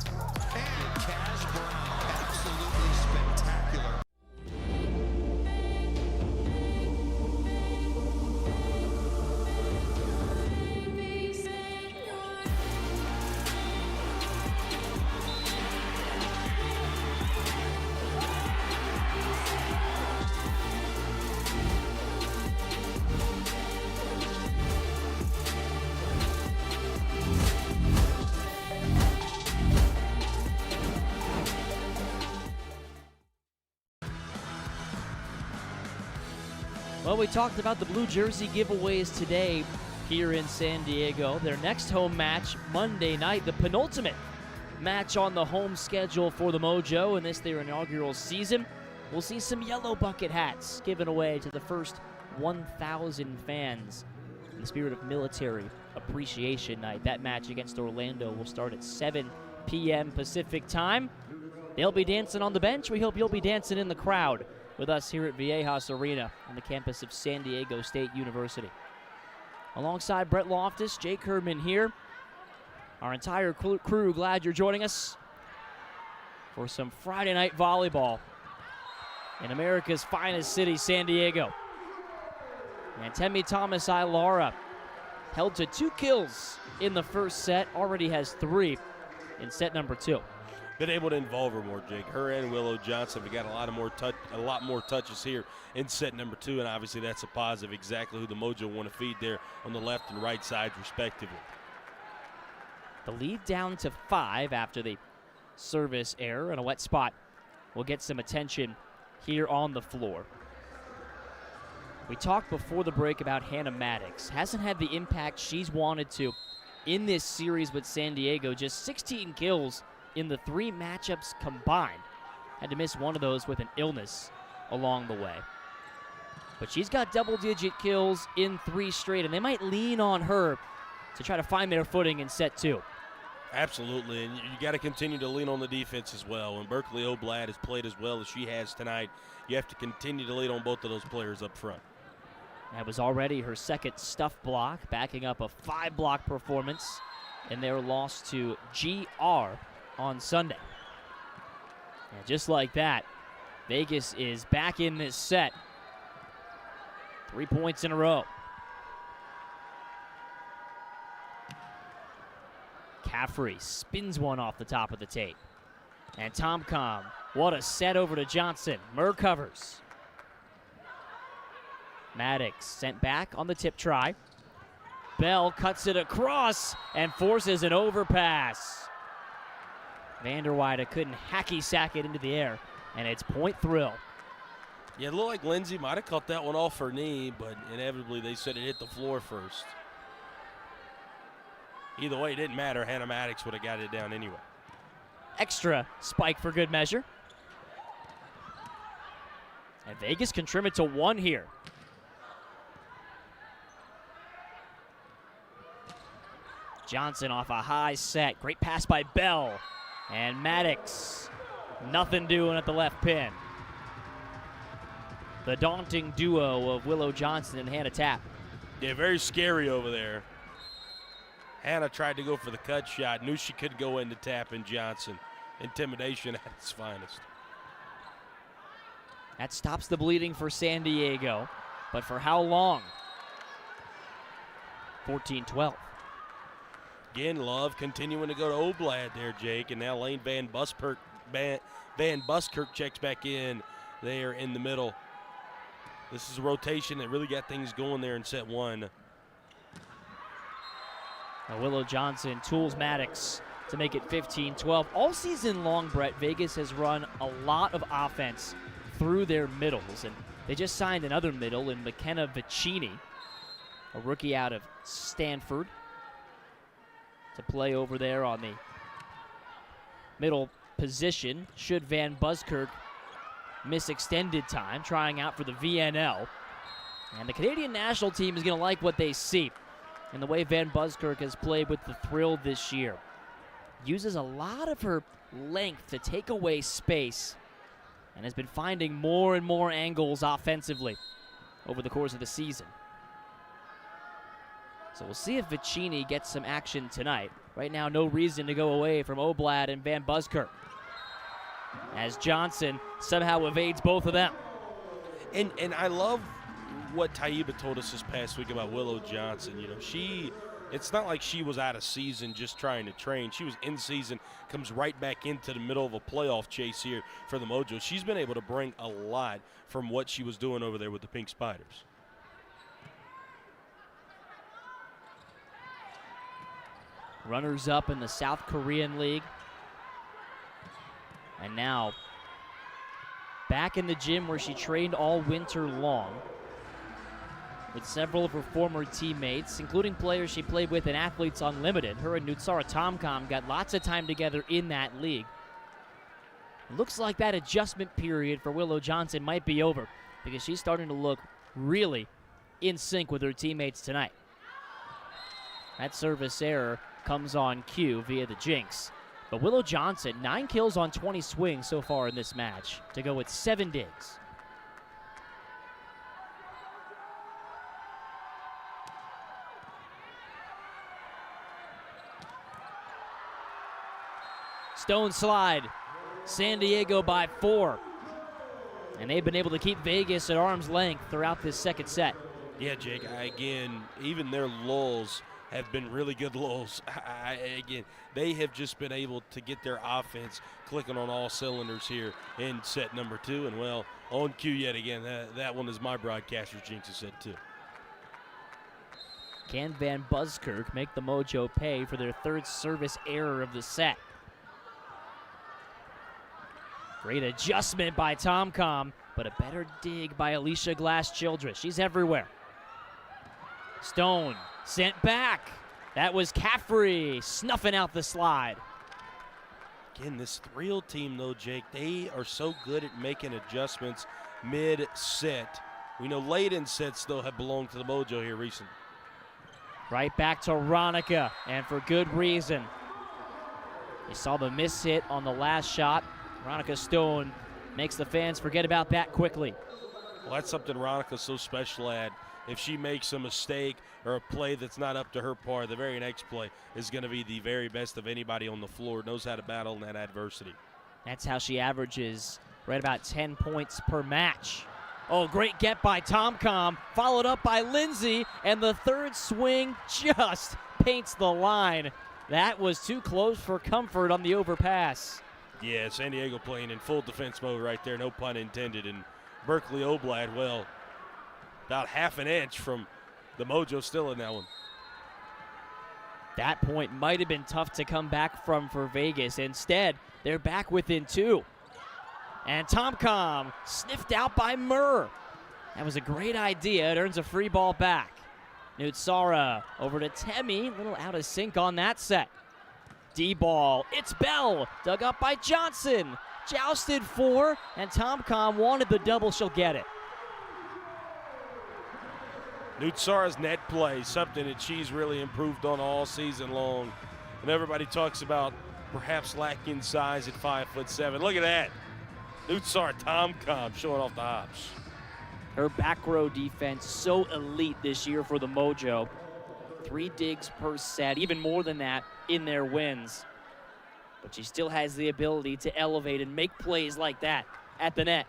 And Cash Brown, absolutely spectacular. Well, we talked about the blue jersey giveaways today here in San Diego. Their next home match Monday night, the penultimate match on the home schedule for the Mojo in this their inaugural season. We'll see some yellow bucket hats given away to the first 1,000 fans in the spirit of Military Appreciation Night. That match against Orlando will start at 7 p.m. Pacific time. They'll be dancing on the bench. We hope you'll be dancing in the crowd with us here at Viejas Arena on the campus of San Diego State University. Alongside Brett Loftus, Jake Herdman here. Our entire crew, glad you're joining us for some Friday night volleyball in America's finest city, San Diego. And Temi Thomas-Ilara held to 2 kills in the first set, already has 3 in set number 2. Been able to involve her more, Jake. Her and Willow Johnson have got a lot more touches here in set number 2, and obviously that's a positive. Exactly who the Mojo want to feed there on the left and right sides, respectively. The lead down to 5 after the service error and a wet spot will get some attention here on the floor. We talked before the break about Hannah Maddox. Hasn't had the impact she's wanted to in this series with San Diego. Just 16 kills in the 3 matchups combined. Had to miss one of those with an illness along the way. But she's got double-digit kills in 3 straight, and they might lean on her to try to find their footing in set 2. Absolutely, and you got to continue to lean on the defense as well. When Berkeley Oblad has played as well as she has tonight, you have to continue to lean on both of those players up front. That was already her second stuff block, backing up a 5-block performance in their loss to GR on Sunday. And just like that, Vegas is back in this set. 3 points in a row. Caffrey spins one off the top of the tape. And Tomcom, what a set over to Johnson. Murr covers. Maddox sent back on the tip try. Bell cuts it across and forces an overpass. Vanderweide couldn't hacky sack it into the air, and it's point thrill. Yeah, it looked like Lindsay might have caught that one off her knee, but inevitably they said it hit the floor first. Either way, it didn't matter. Hannah Maddox would have got it down anyway. Extra spike for good measure. And Vegas can trim it to 1 here. Johnson off a high set. Great pass by Bell. And Maddox, nothing doing at the left pin. The daunting duo of Willow Johnson and Hannah Tapp. Yeah, very scary over there. Hannah tried to go for the cut shot, knew she could go into Tapp and Johnson. Intimidation at its finest. That stops the bleeding for San Diego, but for how long? 14-12. Again, Love continuing to go to Oblad there, Jake, and now Lane Van Buskirk checks back in there in the middle. This is a rotation that really got things going there in set 1. Now Willow Johnson tools Maddox to make it 15-12. All season long, Brett, Vegas has run a lot of offense through their middles, and they just signed another middle in McKenna Vicini, a rookie out of Stanford, to play over there on the middle position should Van Buskirk miss extended time, trying out for the VNL. And the Canadian national team is going to like what they see in the way Van Buskirk has played with the Thrill this year. Uses a lot of her length to take away space and has been finding more and more angles offensively over the course of the season. So we'll see if Vicini gets some action tonight. Right now, no reason to go away from Oblad and Van Buskirk, as Johnson somehow evades both of them. And I love what Taiba told us this past week about Willow Johnson. You know, it's not like she was out of season just trying to train. She was in season, comes right back into the middle of a playoff chase here for the Mojo. She's been able to bring a lot from what she was doing over there with the Pink Spiders. Runners up in the South Korean League. And now back in the gym where she trained all winter long with several of her former teammates, including players she played with in Athletes Unlimited. Her and Nutsara Tomcom got lots of time together in that league. It looks like that adjustment period for Willow Johnson might be over, because she's starting to look really in sync with her teammates tonight. That service error comes on cue via the jinx. But Willow Johnson, 9 kills on 20 swings so far in this match to go with 7 digs. Stone slide, San Diego by 4. And they've been able to keep Vegas at arm's length throughout this second set. Yeah, Jake, again, even their lulls have been really good lulls. Again, they have just been able to get their offense clicking on all cylinders here in set number 2. And, well, on cue yet again, that one is my broadcaster's jinx of set 2. Can Van Buskirk make the Mojo pay for their third service error of the set? Great adjustment by Tom-Com, but a better dig by Alicia Glass-Childress. She's everywhere. Stone sent back. That was Caffrey snuffing out the slide. Again, this Thrill team, though, Jake, they are so good at making adjustments mid-set. We know late in sets, though, have belonged to the Mojo here recently. Right back to Ronica, and for good reason. They saw the miss hit on the last shot. Ronica Stone makes the fans forget about that quickly. Well, that's something Ronica's so special at. If she makes a mistake or a play that's not up to her par, the very next play is going to be the very best of anybody on the floor, knows how to battle in that adversity. That's how she averages right about 10 points per match. Oh, great get by Tom-Com, followed up by Lindsay, and the third swing just paints the line. That was too close for comfort on the overpass. Yeah, San Diego playing in full defense mode right there, no pun intended. And Berkeley Oblad, well, about half an inch from the Mojo still in that one. That point might have been tough to come back from for Vegas. Instead, they're back within 2. And Tom-Com sniffed out by Murr. That was a great idea. It earns a free ball back. Nutsara over to Temi. A little out of sync on that set. D-ball. It's Bell. Dug up by Johnson. Jousted for, and Tom-Com wanted the double. She'll get it. Nutsara's net play, something that she's really improved on all season long. And everybody talks about perhaps lacking size at 5'7". Look at that. Nutsara Tom-Com showing off the hops. Her back row defense so elite this year for the Mojo. 3 digs per set, even more than that in their wins. But she still has the ability to elevate and make plays like that at the net.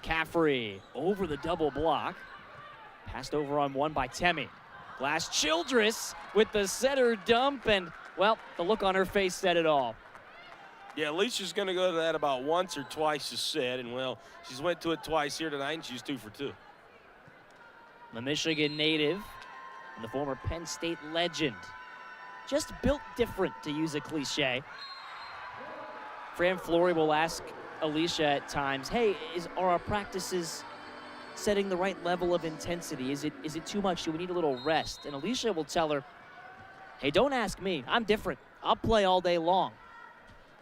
Caffrey over the double block. Passed over on one by Temi. Glass-Childress with the setter dump, and, well, the look on her face said it all. Yeah, Alicia's going to go to that about once or twice a set, and, well, she's went to it twice here tonight, and she's 2 for 2. The Michigan native and the former Penn State legend. Just built different, to use a cliche. Fran Flory will ask Alicia at times, hey, are our practices setting the right level of intensity? Is it too much? Do we need a little rest? And Alicia will tell her, hey, don't ask me. I'm different. I'll play all day long.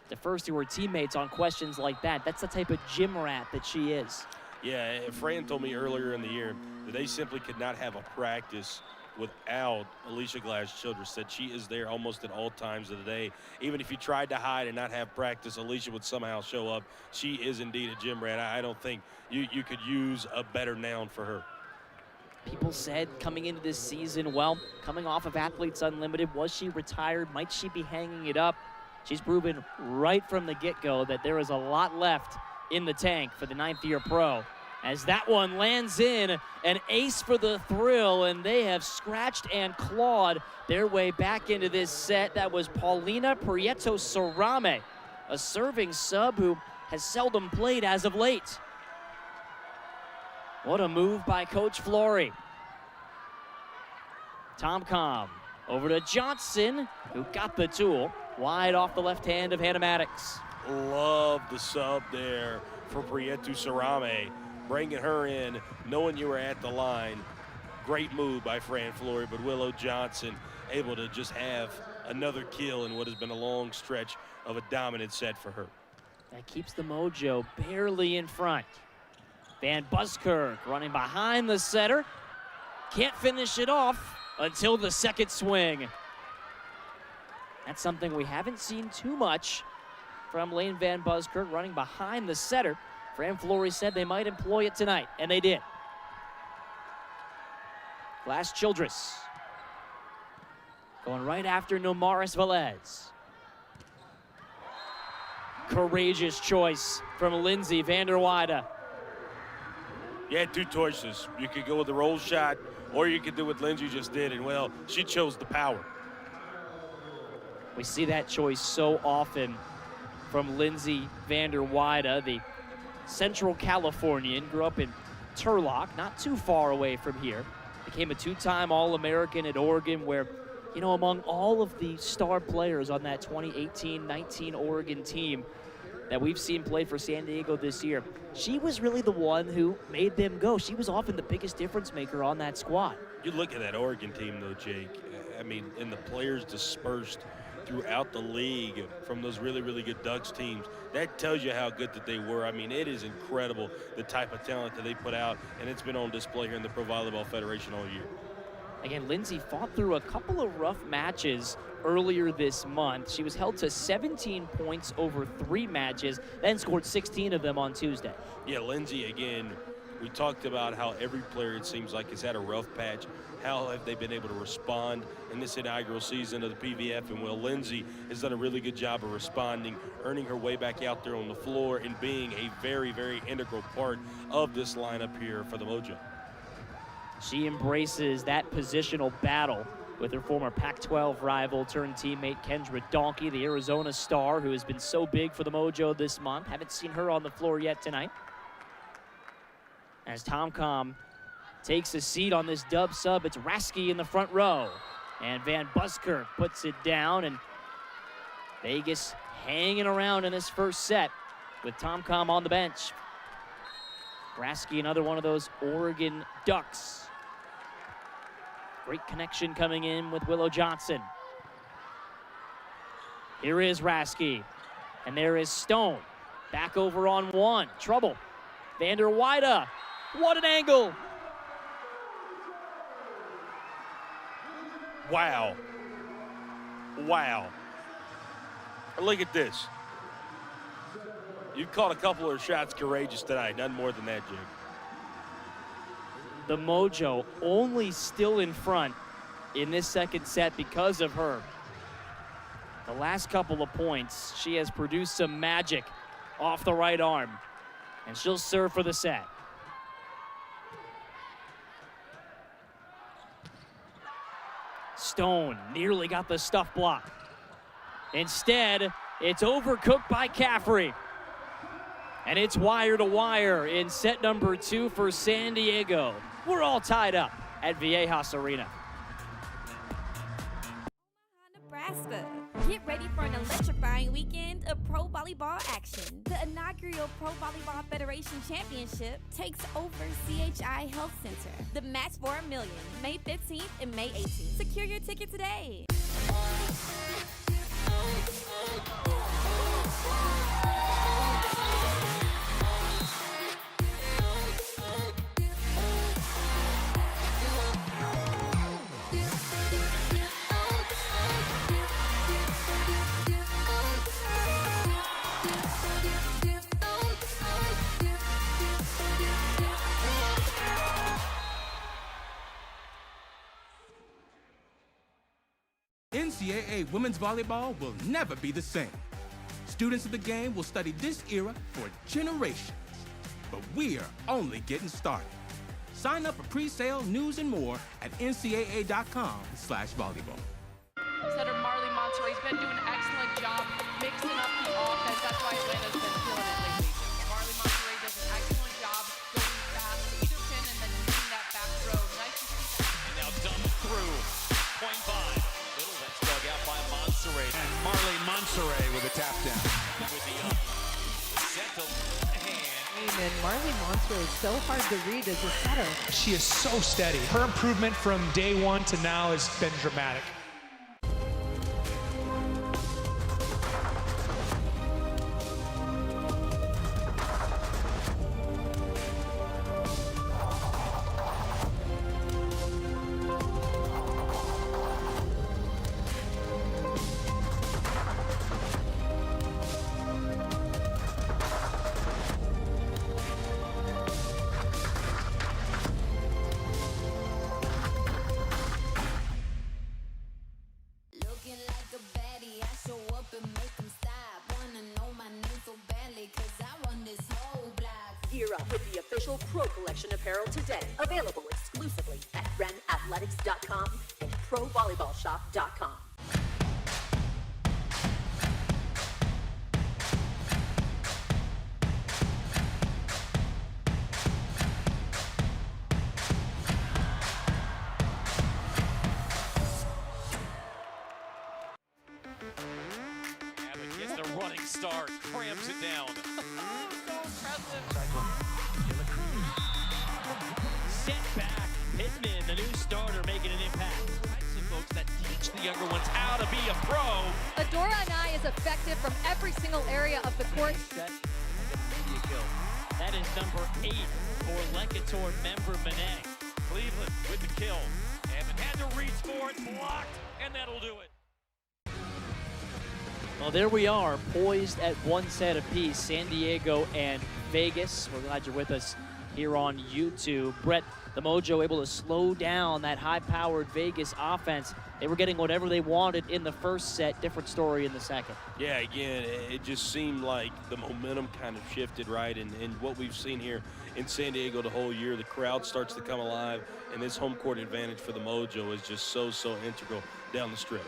Defers to her teammates on questions like that. That's the type of gym rat that she is. Yeah, Fran told me earlier in the year that they simply could not have a practice without Alicia Glass-Childress. Said she is there almost at all times of the day. Even if you tried to hide and not have practice, Alicia would somehow show up. She is indeed a gym rat. I don't think you could use a better noun for her. People said coming into this season, well, coming off of Athletes Unlimited, was she retired? Might she be hanging it up? She's proven right from the get-go that there is a lot left in the tank for the 9th-year pro. As that one lands in, an ace for the Thrill, and they have scratched and clawed their way back into this set. That was Paulina Prieto-Sarame, a serving sub who has seldom played as of late. What a move by Coach Flory. Tom-Com over to Johnson, who got the tool. Wide off the left hand of Hannah Maddox. Love the sub there for Prieto-Sarame. Bringing her in, knowing you were at the line. Great move by Fran Flory, but Willow Johnson able to just have another kill in what has been a long stretch of a dominant set for her. That keeps the Mojo barely in front. Van Buskirk running behind the setter. Can't finish it off until the second swing. That's something we haven't seen too much from Lane Van Buskirk, running behind the setter. Fran Flory said they might employ it tonight, and they did. Glass-Childress going right after Nomaris Velez. Courageous choice from Lindsay van der Weide. You had 2 choices. You could go with the roll shot, or you could do what Lindsay just did, and, well, she chose the power. We see that choice so often from Lindsay van der Weide, the Central Californian, grew up in Turlock, not too far away from here. Became a 2-time All-American at Oregon, where, you know, among all of the star players on that 2018-19 Oregon team, that we've seen play for San Diego this year, she was really the one who made them go. She was often the biggest difference maker on that squad. You look at that Oregon team, though, Jake. I mean, and the players dispersed throughout the league from those really, really good Ducks teams. That tells you how good that they were. I mean, it is incredible the type of talent that they put out, and it's been on display here in the Pro Volleyball Federation all year. Again, Lindsay fought through a couple of rough matches earlier this month. She was held to 17 points over 3 matches, then scored 16 of them on Tuesday. Yeah, Lindsay, again, we talked about how every player, it seems like, has had a rough patch. How have they been able to respond in this inaugural season of the PVF? And, well, Lindsay has done a really good job of responding, earning her way back out there on the floor, and being a very, very integral part of this lineup here for the Mojo. She embraces that positional battle with her former Pac-12 rival turned teammate Kendra Donkey, the Arizona star who has been so big for the Mojo this month. Haven't seen her on the floor yet tonight. As Tomcom takes a seat on this dub sub, it's Rasky in the front row. And Van Buskirk puts it down, and Vegas hanging around in this first set with Tomcom on the bench. Rasky, another one of those Oregon Ducks. Great connection coming in with Willow Johnson. Here is Rasky, and there is Stone. Back over on one, trouble. Vander Weide, what an angle. Wow. Wow. Look at this. You've caught a couple of shots courageous tonight, none more than that, Jake. The Mojo only still in front in this second set because of her. The last couple of points, she has produced some magic off the right arm, and she'll serve for the set. Stone nearly got the stuff block. Instead, it's overcooked by Caffrey. And it's wire to wire in set number 2 for San Diego. We're all tied up at Viejas Arena. Nebraska. Get ready for an electrifying weekend of pro volleyball action. The inaugural Pro Volleyball Federation Championship takes over CHI Health Center. The match for $1 million, May 15th and May 18th. Secure your ticket today. NCAA women's volleyball will never be the same. Students of the game will study this era for generations. But we're only getting started. Sign up for pre-sale, news, and more at ncaa.com/volleyball. Setter Marley Monterey's been doing an excellent job mixing up the offense. That's why Atlanta's been killing it lately. Marley Monterey does an excellent job going fast, either pin and then using that back throw. Nice to see that. And now dumped through. Point 5. Little that's dug out by Monterey. And Marley Monterey with a tap down. With the gentle hand. And Marley Monterey is so hard to read as a setter. She is so steady. Her improvement from day 1 to now has been dramatic. Gear up with the official Pro Collection apparel today. Available exclusively at renathletics.com and provolleyballshop.com. Abbott gets the running start, crams it down. Pittman, the new starter, making an impact. Some folks that teach the younger ones how to be a pro. Adora Anai is effective from every single area of the court. That is number 8 for Lenkator member Monet. Cleveland with the kill. Evan had to reach for it, blocked, and that'll do it. Well, there we are, poised at one set apiece, San Diego and Vegas. We're glad you're with us here on YouTube. Brett, the Mojo able to slow down that high-powered Vegas offense. They were getting whatever they wanted in the first set. Different story in the second. Yeah, again, it just seemed like the momentum kind of shifted, right? And what we've seen here in San Diego the whole year, the crowd starts to come alive, and this home court advantage for the Mojo is just so integral down the stretch.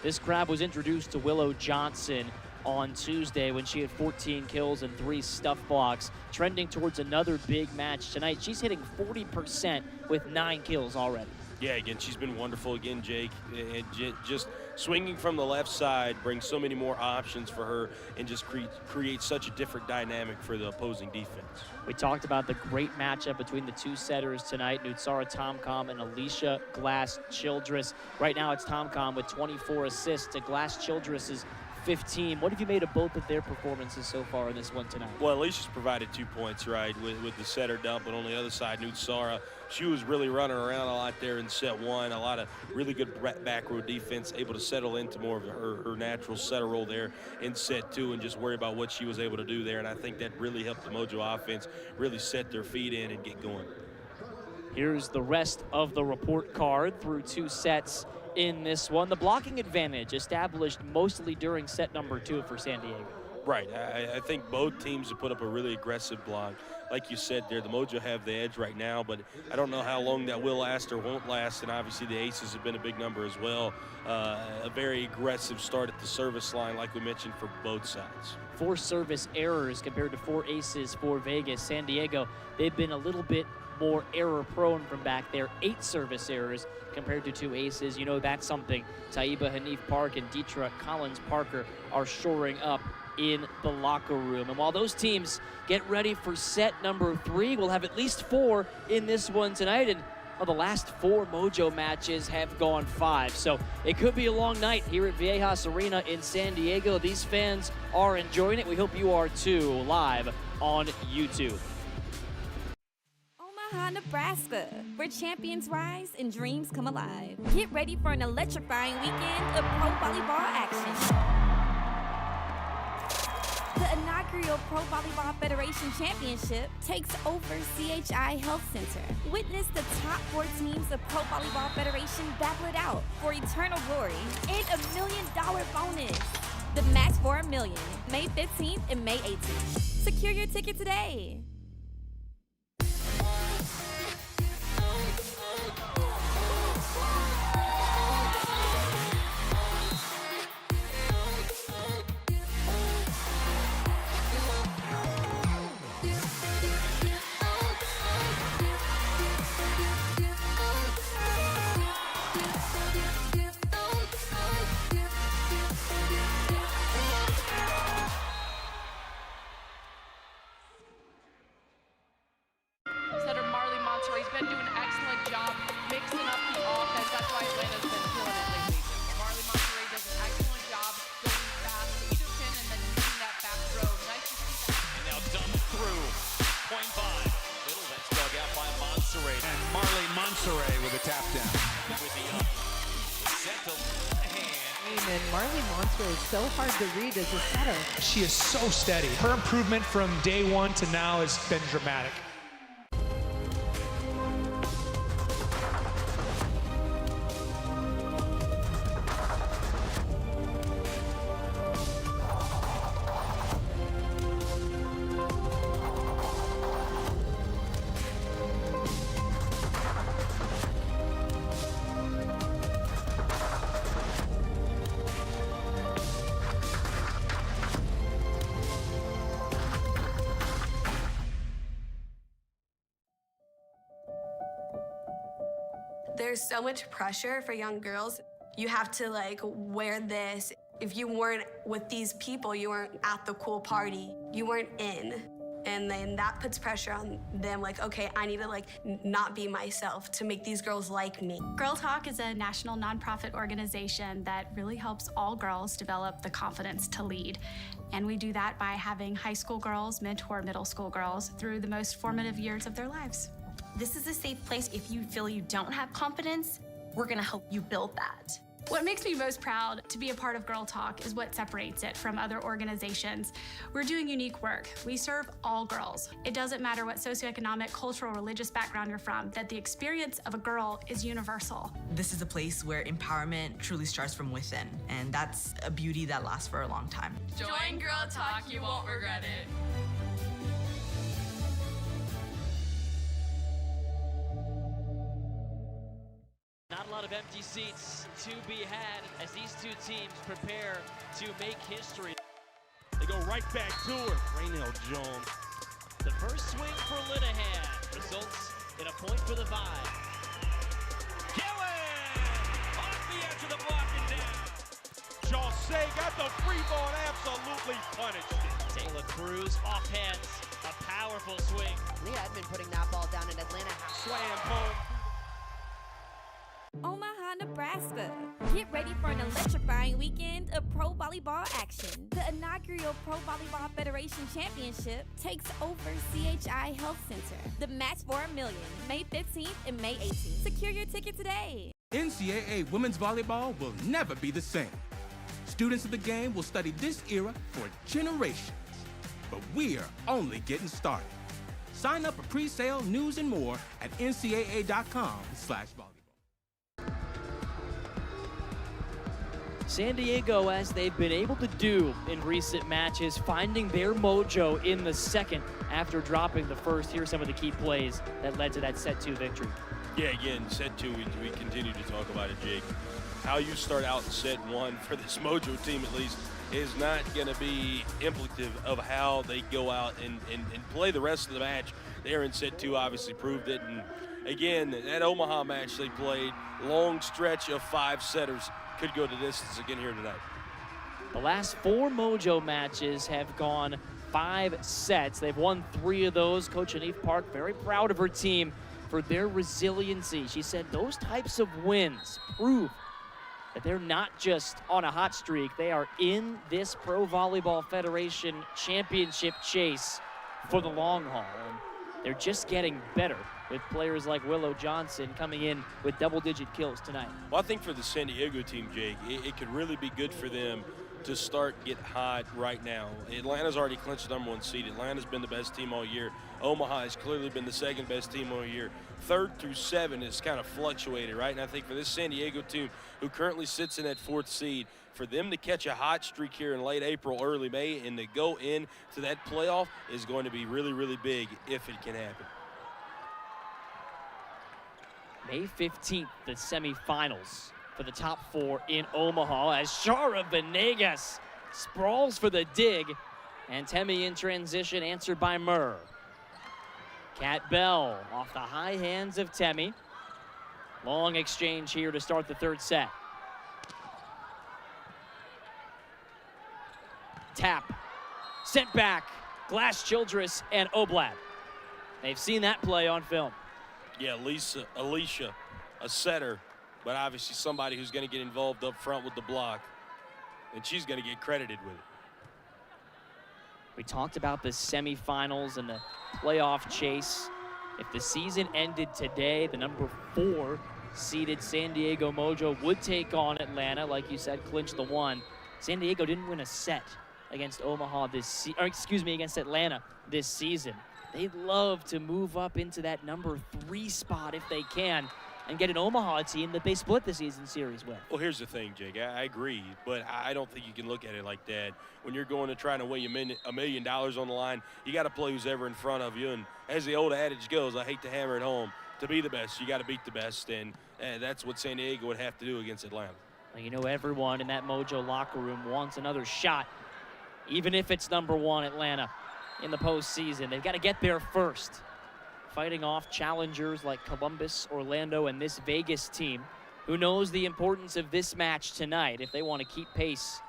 This crowd was introduced to Willow Johnson on Tuesday when she had 14 kills and 3 stuff blocks, trending towards another big match tonight. She's hitting 40% with 9 kills already. Yeah, again, she's been wonderful again, Jake. And just swinging from the left side brings so many more options for her and just creates such a different dynamic for the opposing defense. We talked about the great matchup between the two setters tonight, Nutsara Tomcom and Alicia Glass-Childress. Right now it's Tomcom with 24 assists to Glass-Childress's 15. What have you made of both of their performances so far in this one tonight? Well, Alicia's provided 2 points, right, with the setter dump, but on the other side, Nutsara, she was really running around a lot there in set 1. A lot of really good back row defense, able to settle into more of her natural setter role there in set 2 and just worry about what she was able to do there. And I think that really helped the Mojo offense really set their feet in and get going. Here's the rest of the report card through 2 sets in this one. The blocking advantage established mostly during set number 2 for San Diego. Right, I think both teams have put up a really aggressive block. Like you said there, the Mojo have the edge right now, but I don't know how long that will last or won't last, and obviously the aces have been a big number as well. A very aggressive start at the service line, like we mentioned, for both sides. 4 service errors compared to 4 aces for Vegas. San Diego, they've been a little bit more error prone from back there. 8 service errors compared to 2 aces. You know, that's something Taiba Hanif Park and Dietra Collins Parker are shoring up in the locker room. And while those teams get ready for set number 3, we'll have at least 4 in this one tonight. And well, the last 4 Mojo matches have gone 5. So it could be a long night here at Viejas Arena in San Diego. These fans are enjoying it. We hope you are too, live on YouTube. Omaha, Nebraska, where champions rise and dreams come alive. Get ready for an electrifying weekend of pro volleyball action. The inaugural Pro Volleyball Federation Championship takes over CHI Health Center. Witness the top 4 teams of Pro Volleyball Federation battle it out for eternal glory and a $1 million bonus. The match for $1 million, May 15th and May 18th. Secure your ticket today. He's been doing an excellent job mixing up the offense. That's why Atlanta's been killing it lately. Marley Monterey does an excellent job going fast to either pin and then using that fast throw. Nice to see that. And now dumped through. Point 5. Middle, that's dug out by Monterey. And Marley Monterey with a tap down. With the set to hand. And Marley Monterey is so hard to read as a setter. She is so steady. Her improvement from day 1 to now has been dramatic. There's so much pressure for young girls. You have to like wear this. If you weren't with these people, you weren't at the cool party. You weren't in. And then that puts pressure on them, like, okay, I need to like not be myself to make these girls like me. Girl Talk is a national nonprofit organization that really helps all girls develop the confidence to lead. And we do that by having high school girls mentor middle school girls through the most formative years of their lives. This is a safe place. If you feel you don't have confidence, we're gonna help you build that. What makes me most proud to be a part of Girl Talk is what separates it from other organizations. We're doing unique work. We serve all girls. It doesn't matter what socioeconomic, cultural, religious background you're from, that the experience of a girl is universal. This is a place where empowerment truly starts from within, and that's a beauty that lasts for a long time. Join Girl Talk, you won't regret it. Not a lot of empty seats to be had as these two teams prepare to make history. They go right back to her. Raynell Jones. The first swing for Linehan results in a point for the Vibe. Killing! Off the edge of the block and down. Jose got the free ball and absolutely punished it. Taylor Cruz off hands, a powerful swing. Leah had been putting that ball down in Atlanta. Slam home. Omaha, Nebraska. Get ready for an electrifying weekend of pro volleyball action. The inaugural Pro Volleyball Federation Championship takes over CHI Health Center. The match for $1 million, May 15th and May 18th. Secure your ticket today. NCAA women's volleyball will never be the same. Students of the game will study this era for generations. But we're only getting started. Sign up for pre-sale, news, and more at ncaa.com/volleyball. San Diego, as they've been able to do in recent matches, finding their mojo in the second after dropping the first. Here's some of the key plays that led to that set 2 victory. Yeah, again, set 2, we continue to talk about it, Jake. How you start out in set 1 for this Mojo team, at least, is not going to be implicative of how they go out and play the rest of the match. There in set 2 obviously proved it. And again, that Omaha match they played, long stretch of 5 setters, could go the distance again here tonight. The last 4 Mojo matches have gone 5 sets. They've won 3 of those. Coach Anif Park very proud of her team for their resiliency. She said those types of wins prove that they're not just on a hot streak. They are in this Pro Volleyball Federation championship chase for the long haul. And they're just getting better with players like Willow Johnson coming in with double-digit kills tonight. Well, I think for the San Diego team, Jake, it could really be good for them to start get hot right now. Atlanta's already clinched the #1 seed. Atlanta's been the best team all year. Omaha has clearly been the second best team all year. 3rd through 7 has kind of fluctuated, right? And I think for this San Diego team, who currently sits in that 4th seed, for them to catch a hot streak here in late April, early May, and to go in to that playoff is going to be really, really big if it can happen. May 15th, the semifinals for the top 4 in Omaha as Shara Venegas sprawls for the dig, and Temi in transition answered by Murr. Kat Bell off the high hands of Temi. Long exchange here to start the 3rd set. Tap, sent back, Glass Childress and Oblad. They've seen that play on film. Yeah, Alicia, a setter, but obviously somebody who's going to get involved up front with the block, and she's going to get credited with it. We talked about the semifinals and the playoff chase. If the season ended today, the #4 seeded San Diego Mojo would take on Atlanta, like you said, clinch the 1. San Diego didn't win a set against against Atlanta this season. They'd love to move up into that #3 spot if they can and get an Omaha team that they split the season series with. Well, here's the thing, Jake. I agree, but I don't think you can look at it like that. When you're going to try to win $1 million on the line, you got to play who's ever in front of you. And as the old adage goes, I hate to hammer it home, to be the best, you got to beat the best. And that's what San Diego would have to do against Atlanta. Well, you know, everyone in that Mojo locker room wants another shot, even if it's #1 Atlanta in the postseason. They've got to get there first, fighting off challengers like Columbus, Orlando, and this Vegas team, who knows the importance of this match tonight if they want to keep pace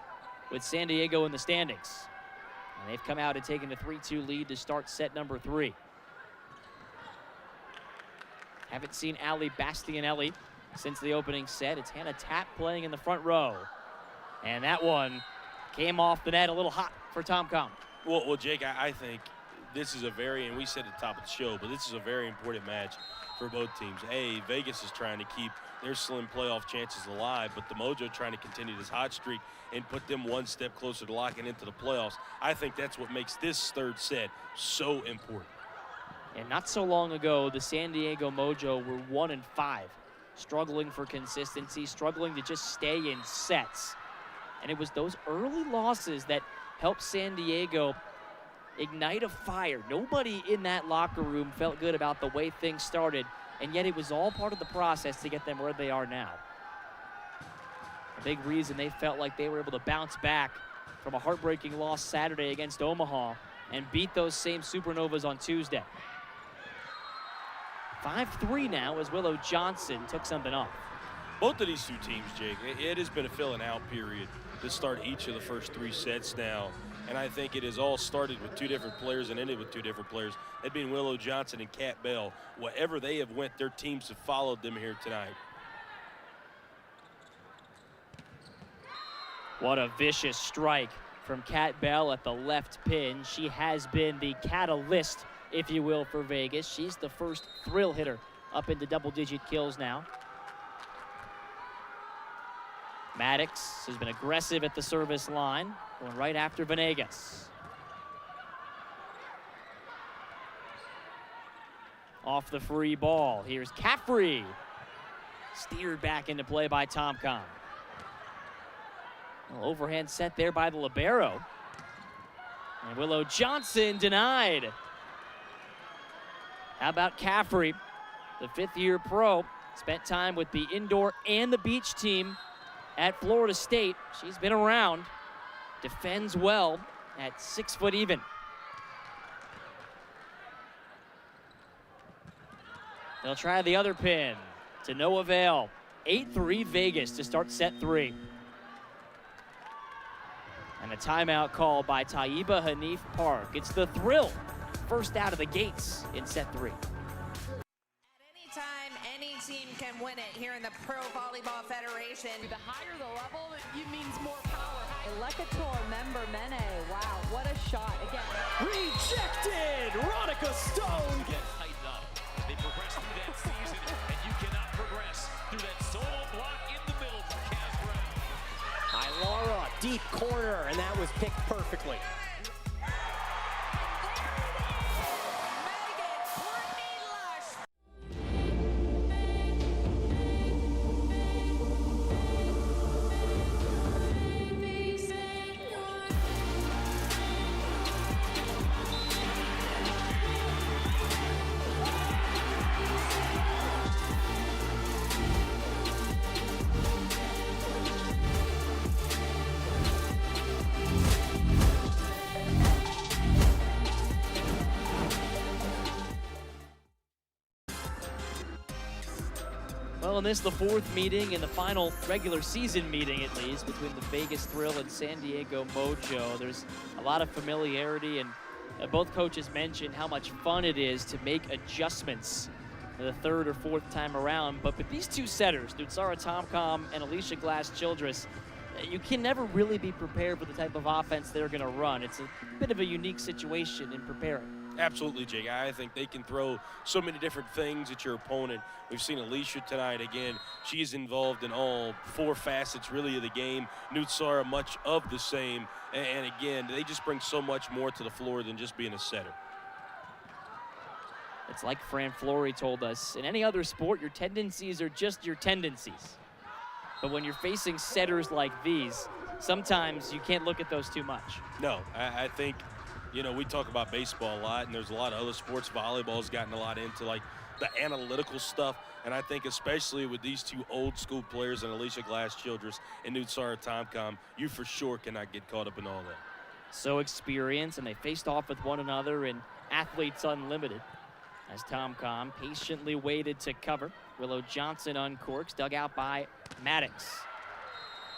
with San Diego in the standings. And they've come out and taken a 3-2 lead to start set number 3. Haven't seen Ali Bastianelli since the opening set. It's Hannah Tapp playing in the front row. And that one came off the net a little hot for TomCom. Well, Jake, I think this is a very, and we said at the top of the show, but this is a very important match for both teams. Vegas is trying to keep their slim playoff chances alive, but the Mojo trying to continue this hot streak and put them one step closer to locking into the playoffs. I think that's what makes this third set so important. And not so long ago, the San Diego Mojo were 1-5, struggling for consistency, struggling to just stay in sets. And it was those early losses that helped San Diego ignite a fire. Nobody in that locker room felt good about the way things started, and yet it was all part of the process to get them where they are now. A big reason they felt like they were able to bounce back from a heartbreaking loss Saturday against Omaha and beat those same Supernovas on Tuesday. 5-3 now as Willow Johnson took something off. Both of these two teams, Jake, it has been a filling out period to start each of the first 3 sets now. And I think it has all started with 2 different players and ended with 2 different players, that being Willow Johnson and Kat Bell. Wherever they have went, their teams have followed them here tonight. What a vicious strike from Kat Bell at the left pin. She has been the catalyst, if you will, for Vegas. She's the first thrill hitter up into double-digit kills now. Maddox has been aggressive at the service line, going right after Venegas. Off the free ball, here's Caffrey. Steered back into play by TomCom. Overhand set there by the libero. And Willow Johnson denied. How about Caffrey, the 5th-year pro, spent time with the indoor and the beach team at Florida State. She's been around, defends well at 6 foot even. They'll try the other pin to no avail. 8-3 Vegas to start set 3. And a timeout call by Taiba Hanif Park. It's the thrill, first out of the gates in set 3. Anytime any team can win it here in the Pro Volleyball Federation. The higher the level, it means more power. Lekator member Mene. Wow, what a shot again. Rejected! Ronica Stone! Get tightened up. They progress through that season, and you cannot progress through that solo block in the middle for Kaz Brown. Laura, deep corner, and that was picked perfectly. Well, and this is the 4th meeting and the final regular season meeting, at least, between the Vegas Thrill and San Diego Mojo. There's a lot of familiarity, and both coaches mentioned how much fun it is to make adjustments the 3rd or 4th time around. But with these 2 setters, Nutsara TomCom and Alicia Glass-Childress, you can never really be prepared for the type of offense they're going to run. It's a bit of a unique situation in preparing. Absolutely, Jake. I think they can throw so many different things at your opponent. We've seen Alicia tonight. Again, she's involved in all 4 facets, really, of the game. Nutsara, much of the same. And again, they just bring so much more to the floor than just being a setter. It's like Fran Flory told us, in any other sport, your tendencies are just your tendencies. But when you're facing setters like these, sometimes you can't look at those too much. No, I think, you know, we talk about baseball a lot, and there's a lot of other sports. Volleyball's gotten a lot into, like, the analytical stuff. And I think especially with these 2 old-school players, and Alicia Glass-Childress and Nutsara TomCom, you for sure cannot get caught up in all that. So experienced, and they faced off with one another in Athletes Unlimited. As TomCom patiently waited to cover. Willow Johnson uncorks, dug out by Maddox.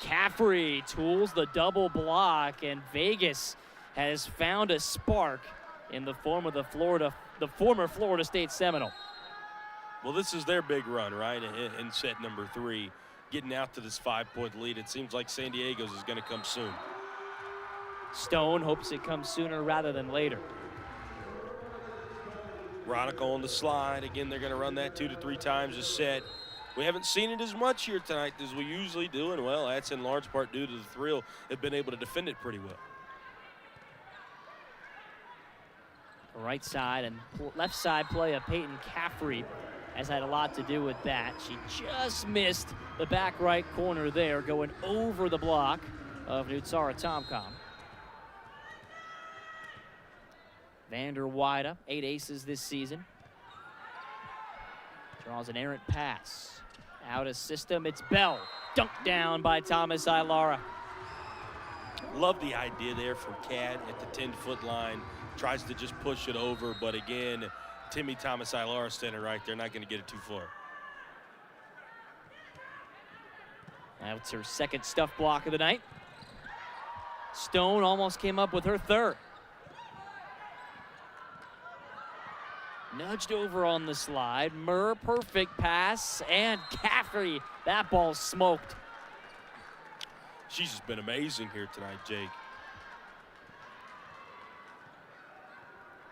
Caffrey tools the double block, and Vegas has found a spark in the form of the former Florida State Seminole. Well, this is their big run, right, in set number 3, getting out to this 5-point lead. It seems like San Diego's is going to come soon. Stone hopes it comes sooner rather than later. Veronica on the slide. Again, they're going to run that 2 to 3 times a set. We haven't seen it as much here tonight as we usually do, and well, that's in large part due to the thrill. They've been able to defend it pretty well. Right side and left side play of Peyton Caffrey has had a lot to do with that. She just missed the back right corner there, going over the block of Nutsara Tomcom. Vander Wyda, 8 aces this season. Draws an errant pass. Out of system, it's Bell. Dunked down by Thomas Ilara. Love the idea there from Cad at the 10-foot line. Tries to just push it over, but again, Timmy Thomas Ilara standing right there, not going to get it too far. That's her second stuff block of the night. Stone almost came up with her third. Nudged over on the slide. Murr, perfect pass, and Caffrey, that ball smoked. She's just been amazing here tonight, Jake.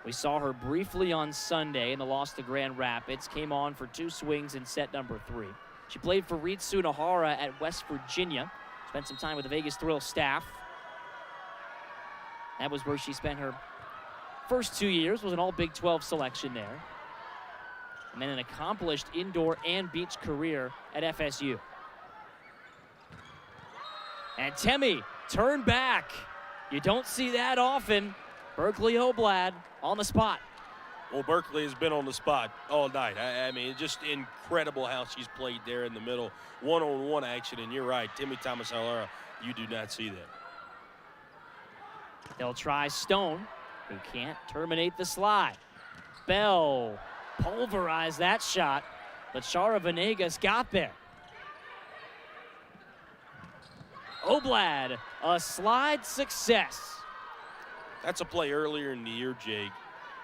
We saw her briefly on Sunday in the loss to Grand Rapids. Came on for 2 swings in set number 3. She played for Reed Sunahara at West Virginia. Spent some time with the Vegas Thrill staff. That was where she spent her first 2 years, was an all Big 12 selection there. And then an accomplished indoor and beach career at FSU. And Temi turned back. You don't see that often. Berkeley Oblad on the spot. Well, Berkeley has been on the spot all night. I mean, it's just incredible how she's played there in the middle. One-on-one action, and you're right, Timmy Thomas Ilara, you do not see that. They'll try Stone, who can't terminate the slide. Bell pulverized that shot, but Shara Venegas got there. Oblad, a slide success. That's a play earlier in the year, Jake.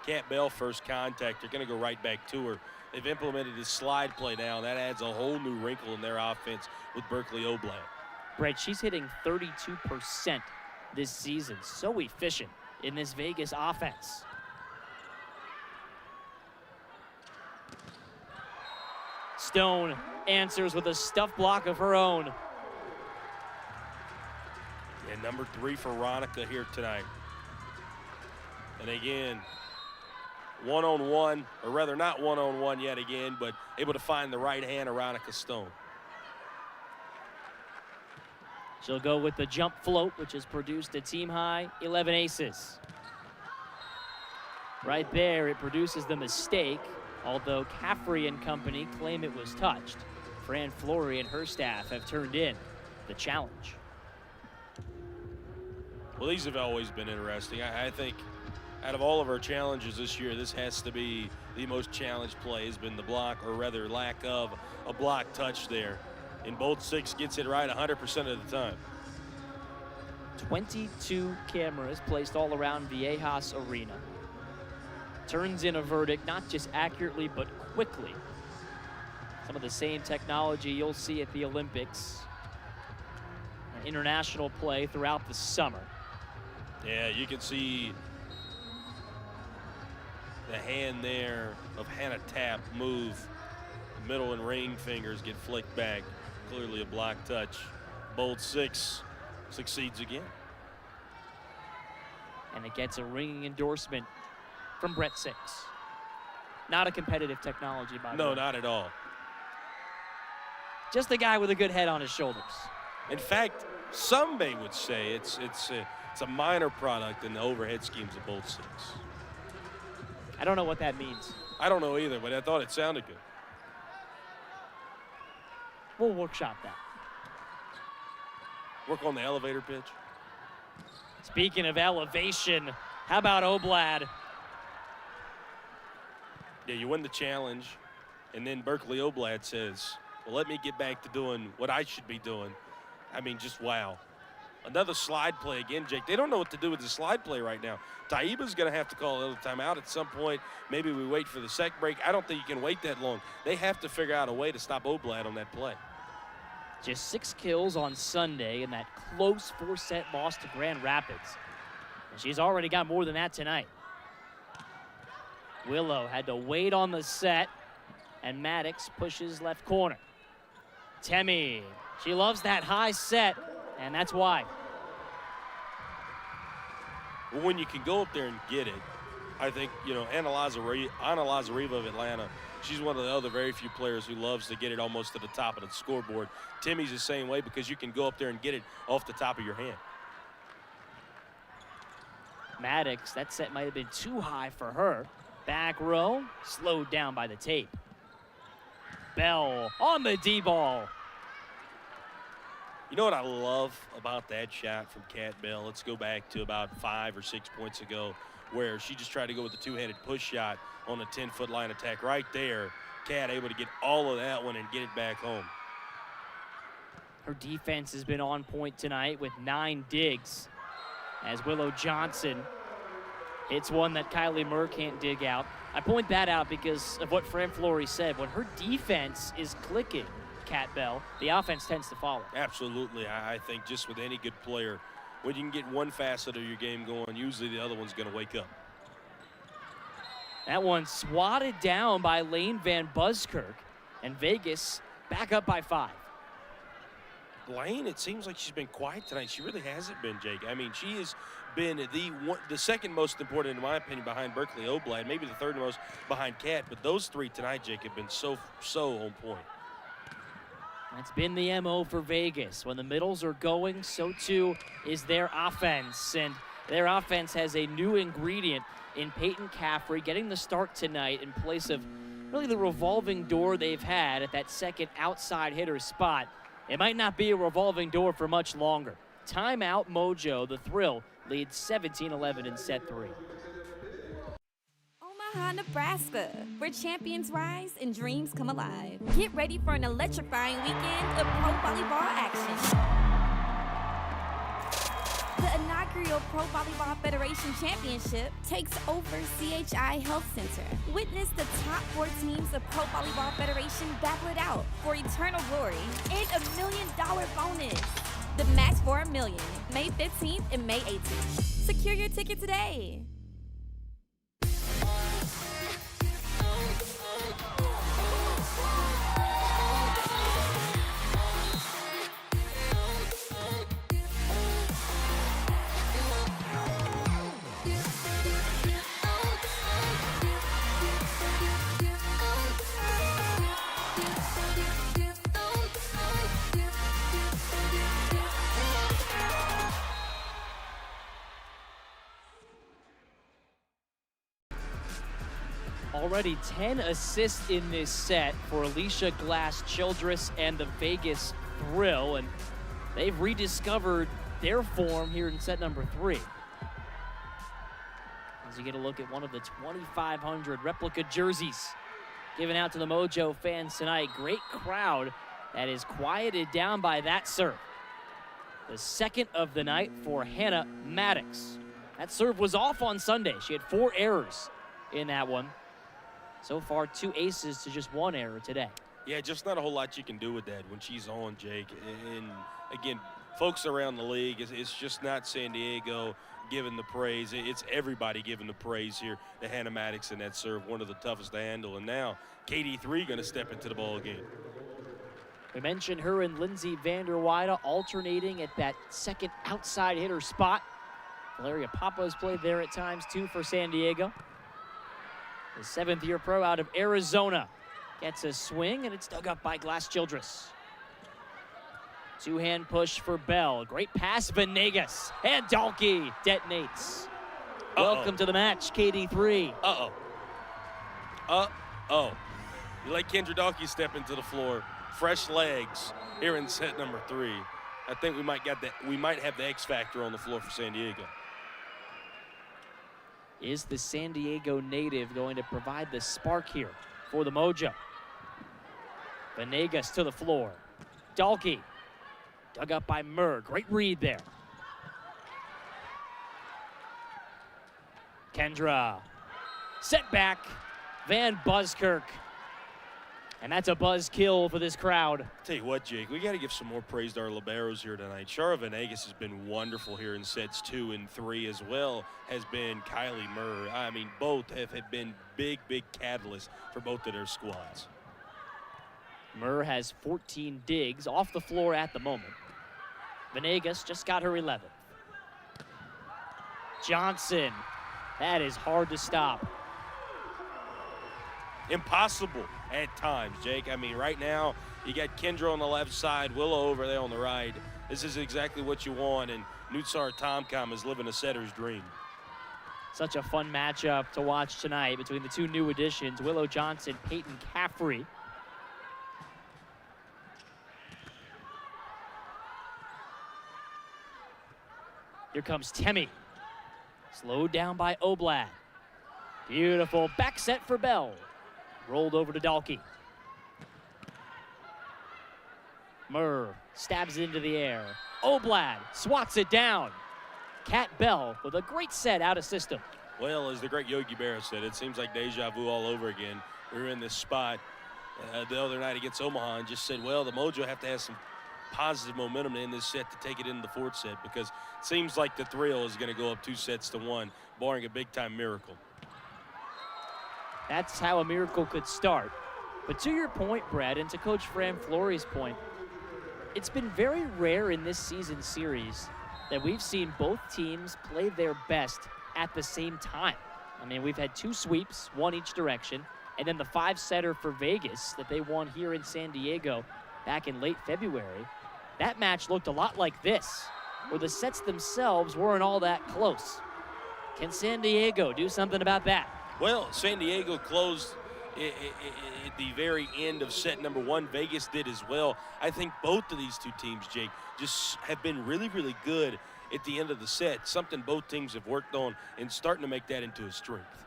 Cat Bell first contact. They're going to go right back to her. They've implemented this slide play now, and that adds a whole new wrinkle in their offense with Berkeley Oblad. Brett, she's hitting 32% this season. So efficient in this Vegas offense. Stone answers with a stuff block of her own. And number 3 for Veronica here tonight. And again, one-on-one, or rather not one-on-one yet again, but able to find the right hand of Veronica Stone. She'll go with the jump float, which has produced a team-high 11 aces. Right there, it produces the mistake, although Caffrey and company claim it was touched. Fran Flory and her staff have turned in the challenge. Well, these have always been interesting. I think out of all of our challenges this year, this has to be the most challenged play, has been the block, or rather lack of a block touch there. And Bolt 6 gets it right 100% of the time. 22 cameras placed all around Viejas Arena. Turns in a verdict, not just accurately, but quickly. Some of the same technology you'll see at the Olympics. An international play throughout the summer. Yeah, you can see the hand there of Hannah Tapp move. The middle and ring fingers get flicked back. Clearly a block touch. Bold 6 succeeds again. And it gets a ringing endorsement from Brett 6. Not a competitive technology, by the way. No, not at all. Just a guy with a good head on his shoulders. In fact, some may would say it's a minor product in the overhead schemes of Bolt 6. I don't know what that means. I don't know either, but I thought it sounded good. We'll workshop that. Work on the elevator pitch. Speaking of elevation, how about Oblad? Yeah, you win the challenge, and then Berkeley Oblad says, well, let me get back to doing what I should be doing. I mean, just wow. Another slide play again, Jake. They don't know what to do with the slide play right now. Taiba's going to have to call another timeout at some point. Maybe we wait for the sec break. I don't think you can wait that long. They have to figure out a way to stop Oblad on that play. Just 6 kills on Sunday in that close 4-set loss to Grand Rapids. And she's already got more than that tonight. Willow had to wait on the set, and Maddox pushes left corner. Temi, she loves that high set, and that's why. Well, when you can go up there and get it, I think, you know, Anna Lazareva of Atlanta, she's one of the other very few players who loves to get it almost to the top of the scoreboard. Timmy's the same way because you can go up there and get it off the top of your hand. Maddox, that set might have been too high for her. Back row, slowed down by the tape. Bell on the D-ball. You know what I love about that shot from Kat Bell? Let's go back to about 5 or 6 points ago where she just tried to go with the two-handed push shot on a 10-foot line attack. Right there, Kat able to get all of that one and get it back home. Her defense has been on point tonight with 9 digs as Willow Johnson hits one that Kylie Murr can't dig out. I point that out because of what Fran Flory said. When her defense is clicking, Kat Bell, the offense tends to follow. Absolutely. I think just with any good player, when you can get one facet of your game going, usually the other one's going to wake up. That one swatted down by Lane Van Buskirk, and Vegas back up by 5. Lane, it seems like she's been quiet tonight. She really hasn't been, Jake. I mean, she has been the second most important, in my opinion, behind Berkeley Oblad, maybe the third most behind Kat, but those 3 tonight, Jake, have been so on point. That's been the MO for Vegas. When the middles are going, so too is their offense. And their offense has a new ingredient in Peyton Caffrey getting the start tonight in place of really the revolving door they've had at that second outside hitter spot. It might not be a revolving door for much longer. Timeout Mojo, the Thrill, leads 17-11 in set 3. Omaha, Nebraska, where champions rise and dreams come alive. Get ready for an electrifying weekend of pro volleyball action. The inaugural Pro Volleyball Federation Championship takes over CHI Health Center. Witness the top 4 teams of Pro Volleyball Federation battle it out for eternal glory and a $1 million bonus. The match for $1 million, May 15th and May 18th. Secure your ticket today. Already 10 assists in this set for Alicia Glass-Childress and the Vegas Thrill, and they've rediscovered their form here in set number 3. As you get a look at one of the 2,500 replica jerseys given out to the Mojo fans tonight. Great crowd that is quieted down by that serve. The second of the night for Hannah Maddox. That serve was off on Sunday. She had 4 errors in that one. So far, 2 aces to just 1 error today. Yeah, just not a whole lot you can do with that when she's on, Jake. And again, folks around the league, it's just not San Diego giving the praise. It's everybody giving the praise here to Hannah Maddox in that serve, one of the toughest to handle. And now, KD3 going to step into the ball game. We mentioned her and Lindsay Vanderweide alternating at that second outside hitter spot. Valeria Papa has played there at times, too, for San Diego. The 7th-year pro out of Arizona gets a swing, and it's dug up by Glass-Childress. 2-hand push for Bell. Great pass, Venegas. And Dalkey detonates. Welcome to the match, KD3. You let Kendra Dalkey step into the floor. Fresh legs here in set number 3. I think we might have the X factor on the floor for San Diego. Is the San Diego native going to provide the spark here for the Mojo? Venegas to the floor. Dalkey dug up by Murr. Great read there. Kendra. Set back. Van Buskirk. And that's a buzz kill for this crowd. Tell you what, Jake, we got to give some more praise to our liberos here tonight. Shara Venegas has been wonderful here in sets 2 and 3, as well has been Kylie Murr. I mean, both have been big catalysts for both of their squads. Murr has 14 digs off the floor at the moment. Venegas just got her 11th. Johnson, that is hard to stop. Impossible at times, Jake. I mean, right now, you got Kendra on the left side, Willow over there on the right. This is exactly what you want, and Nutsar Tomcom is living a setter's dream. Such a fun matchup to watch tonight between the two new additions, Willow Johnson, Peyton Caffrey. Here comes Temi. Slowed down by Oblad. Beautiful back set for Bell. Rolled over to Dalkey. Murr stabs it into the air. Oblad swats it down. Kat Bell with a great set out of system. Well, as the great Yogi Berra said, it seems like deja vu all over again. We were in this spot the other night against Omaha and just said, well, the Mojo have to have some positive momentum in this set to take it into the fourth set, because it seems like the thrill is going to go up 2-1, barring a big-time miracle. That's how a miracle could start. But to your point, Brad, and to Coach Fran Flori's point, it's been very rare in this season series that we've seen both teams play their best at the same time. I mean, we've had 2 sweeps, one each direction, and then the 5-setter for Vegas that they won here in San Diego back in late February. That match looked a lot like this, where the sets themselves weren't all that close. Can San Diego do something about that? Well, San Diego closed at the very end of set number 1. Vegas did as well. I think both of these two teams, Jake, just have been really good at the end of the set, something both teams have worked on and starting to make that into a strength.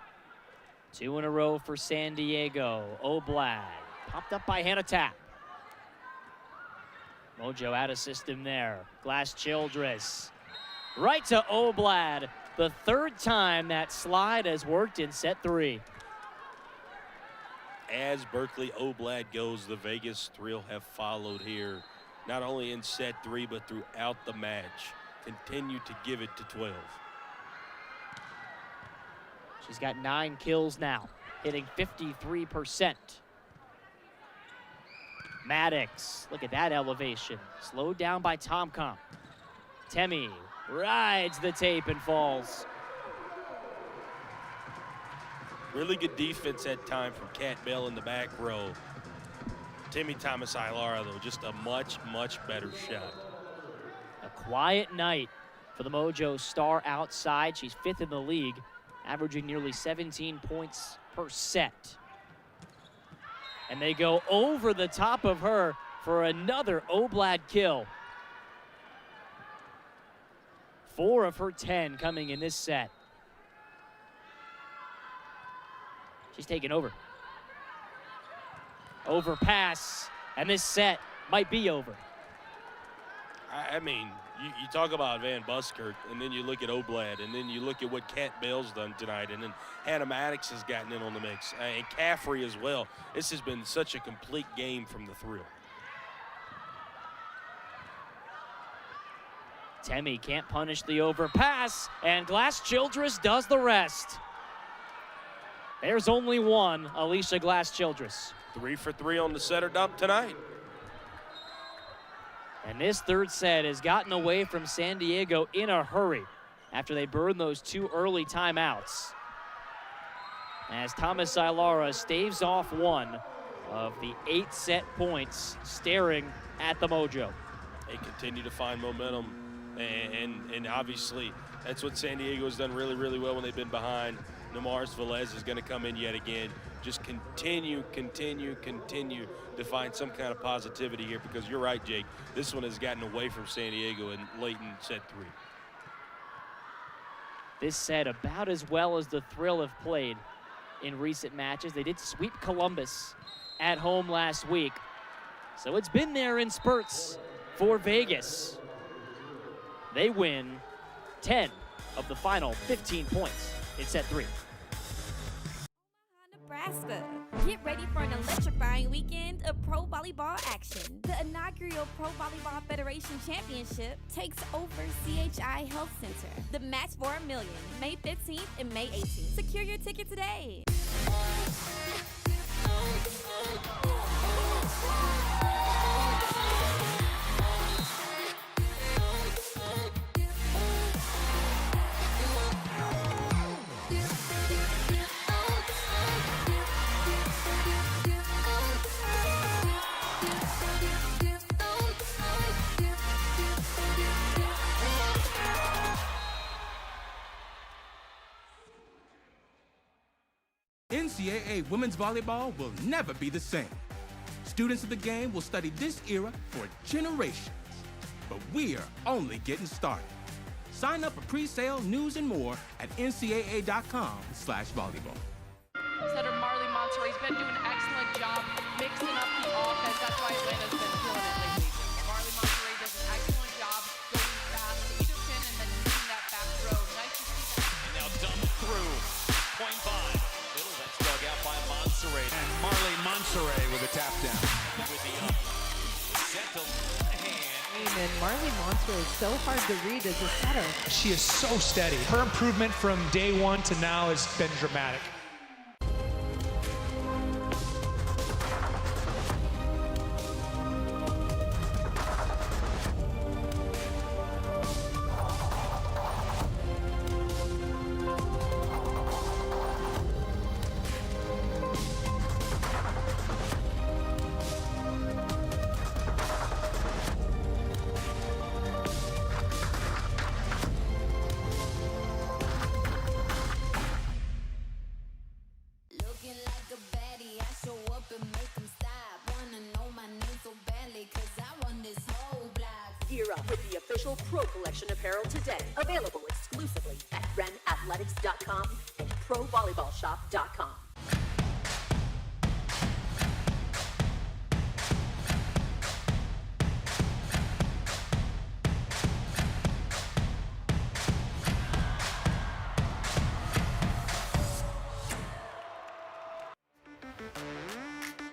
2 in a row for San Diego. Oblad popped up by Hannah Tapp. Mojo out of system there. Glass Childress right to Oblad. The 3rd time that slide has worked in set 3. As Berkeley Oblad goes, the Vegas thrill have followed here, not only in set 3, but throughout the match. Continue to give it to 12. She's got 9 kills now, hitting 53%. Maddox, look at that elevation. Slowed down by Tomcom. Temi rides the tape and falls. Really good defense at time from Kat Bell in the back row. Temi Thomas-Ilara, though, just a much better shot. A quiet night for the Mojo star outside. She's 5th in the league, averaging nearly 17 points per set. And they go over the top of her for another Oblad kill. 4 of her 10 coming in this set. She's taking over. Overpass, and this set might be over. I mean, you talk about Van Buskirk, and then you look at Oblad, and then you look at what Kat Bell's done tonight, and then Hannah Maddox has gotten in on the mix, and Caffrey as well. This has been such a complete game from the thrill. Temi can't punish the overpass, and Glass Childress does the rest. There's only one, Alicia Glass Childress. 3 for 3 on the setter dump tonight. And this 3rd set has gotten away from San Diego in a hurry after they burned those 2 early timeouts. As Thomas-Ilara staves off one of the 8 set points staring at the Mojo. They continue to find momentum, and obviously that's what San Diego has done really well when they've been behind. Namaris Velez is going to come in yet again. Just continue to find some kind of positivity here, because you're right, Jake. This one has gotten away from San Diego in late in set 3. This set about as well as the Thrill have played in recent matches. They did sweep Columbus at home last week. So it's been there in spurts for Vegas. They win 10 of the final 15 points. in set 3. Nebraska. Get ready for an electrifying weekend of pro volleyball action. The inaugural Pro Volleyball Federation Championship takes over CHI Health Center. The match for $1 million, May 15th and May 18th. Secure your ticket today. NCAA women's volleyball will never be the same. Students of the game will study this era for generations. But we're only getting started. Sign up for pre-sale, news, and more at ncaa.com/volleyball. Setter Marley Monterey's been doing an excellent job mixing up the offense. That's why Atlanta's been killing it lately. Marley Monterey does an excellent job going fast to either pin and then using that back row. Nice to see that. And now dumped through. Point 5. Middle, that's dug out by Monterey. And Marley Monterey with a tap down. With the up. Set to hand. And Marley Monterey is so hard to read as a setter. She is so steady. Her improvement from day one to now has been dramatic. Gear up with the official Pro Collection apparel today. Available exclusively at realprovb.com and provolleyballshop.com.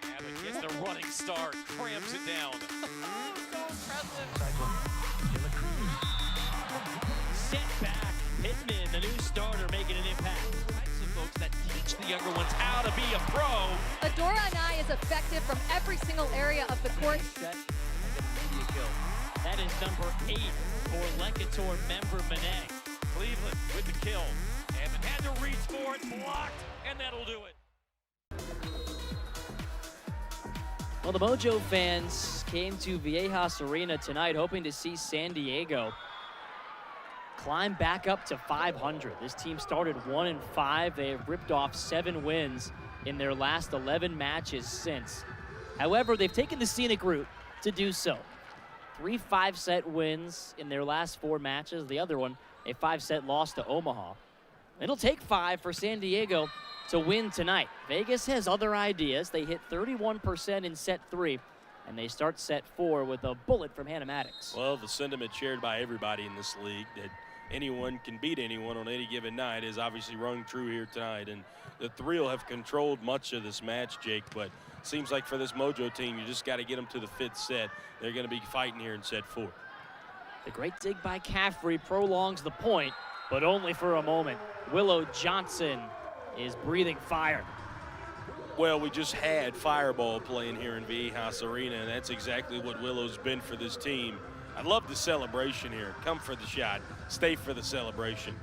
Abbott gets the running start, crams it down. Set back. Pittman, the new starter, making an impact. Some folks that teach the younger ones how to be a pro. Adora Anai is effective from every single area of the court. That is number 8 for Lecator member Monet. Cleveland with the kill. And had to reach for it, blocked, and that'll do it. Well, the Mojo fans came to Viejas Arena tonight hoping to see San Diego climb back up to 500. This team started 1-5. They have ripped off 7 wins in their last 11 matches since. However, they've taken the scenic route to do so. 3 5-set wins in their last 4 matches. The other one, a 5-set loss to Omaha. It'll take 5 for San Diego to win tonight. Vegas has other ideas. They hit 31% in set 3, and they start set 4 with a bullet from Hannah Maddox. Well, the sentiment shared by everybody in this league that anyone can beat anyone on any given night is obviously rung true here tonight. And the thrill have controlled much of this match, Jake, but seems like for this Mojo team, you just got to get them to the 5th set. They're going to be fighting here in set 4. The great dig by Caffrey prolongs the point, but only for a moment. Willow Johnson is breathing fire. Well, we just had Fireball playing here in Viejas Arena, and that's exactly what Willow's been for this team. I love the celebration here. Come for the shot, stay for the celebration.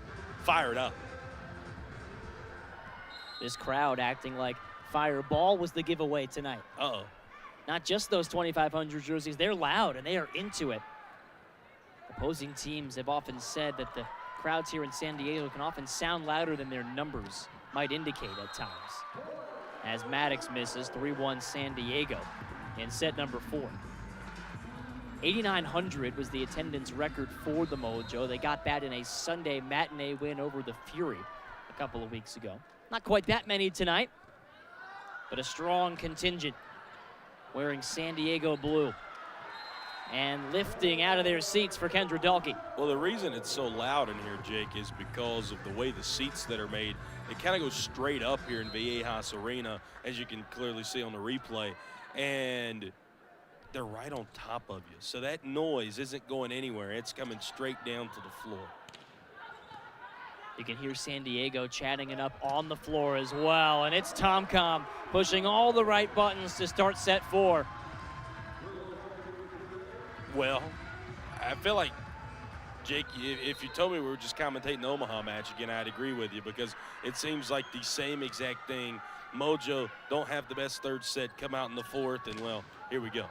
Fire it up. This crowd acting like Fireball was the giveaway tonight. Uh-oh. Not just those 2,500 jerseys, they're loud and they are into it. Opposing teams have often said that the crowds here in San Diego can often sound louder than their numbers might indicate at times. As Maddox misses 3-1 San Diego in set number 4. 8,900 was the attendance record for the Mojo. They got that in a Sunday matinee win over the Fury a couple of weeks ago. Not quite that many tonight, but a strong contingent wearing San Diego blue. and lifting out of their seats for Kendra Dalkey. Well, the reason it's so loud in here, Jake, is because of the way the seats that are made. It kind of goes straight up here in Viejas Arena, as you can clearly see on the replay, and they're right on top of you. So that noise isn't going anywhere. It's coming straight down to the floor. You can hear San Diego chatting it up on the floor as well, and it's TomCom pushing all the right buttons to start set 4. Well, I feel like, Jake, if you told me we were just commentating the Omaha match again, I'd agree with you, because it seems like the same exact thing. Mojo don't have the best third set, come out in the 4th, and, well, here we go.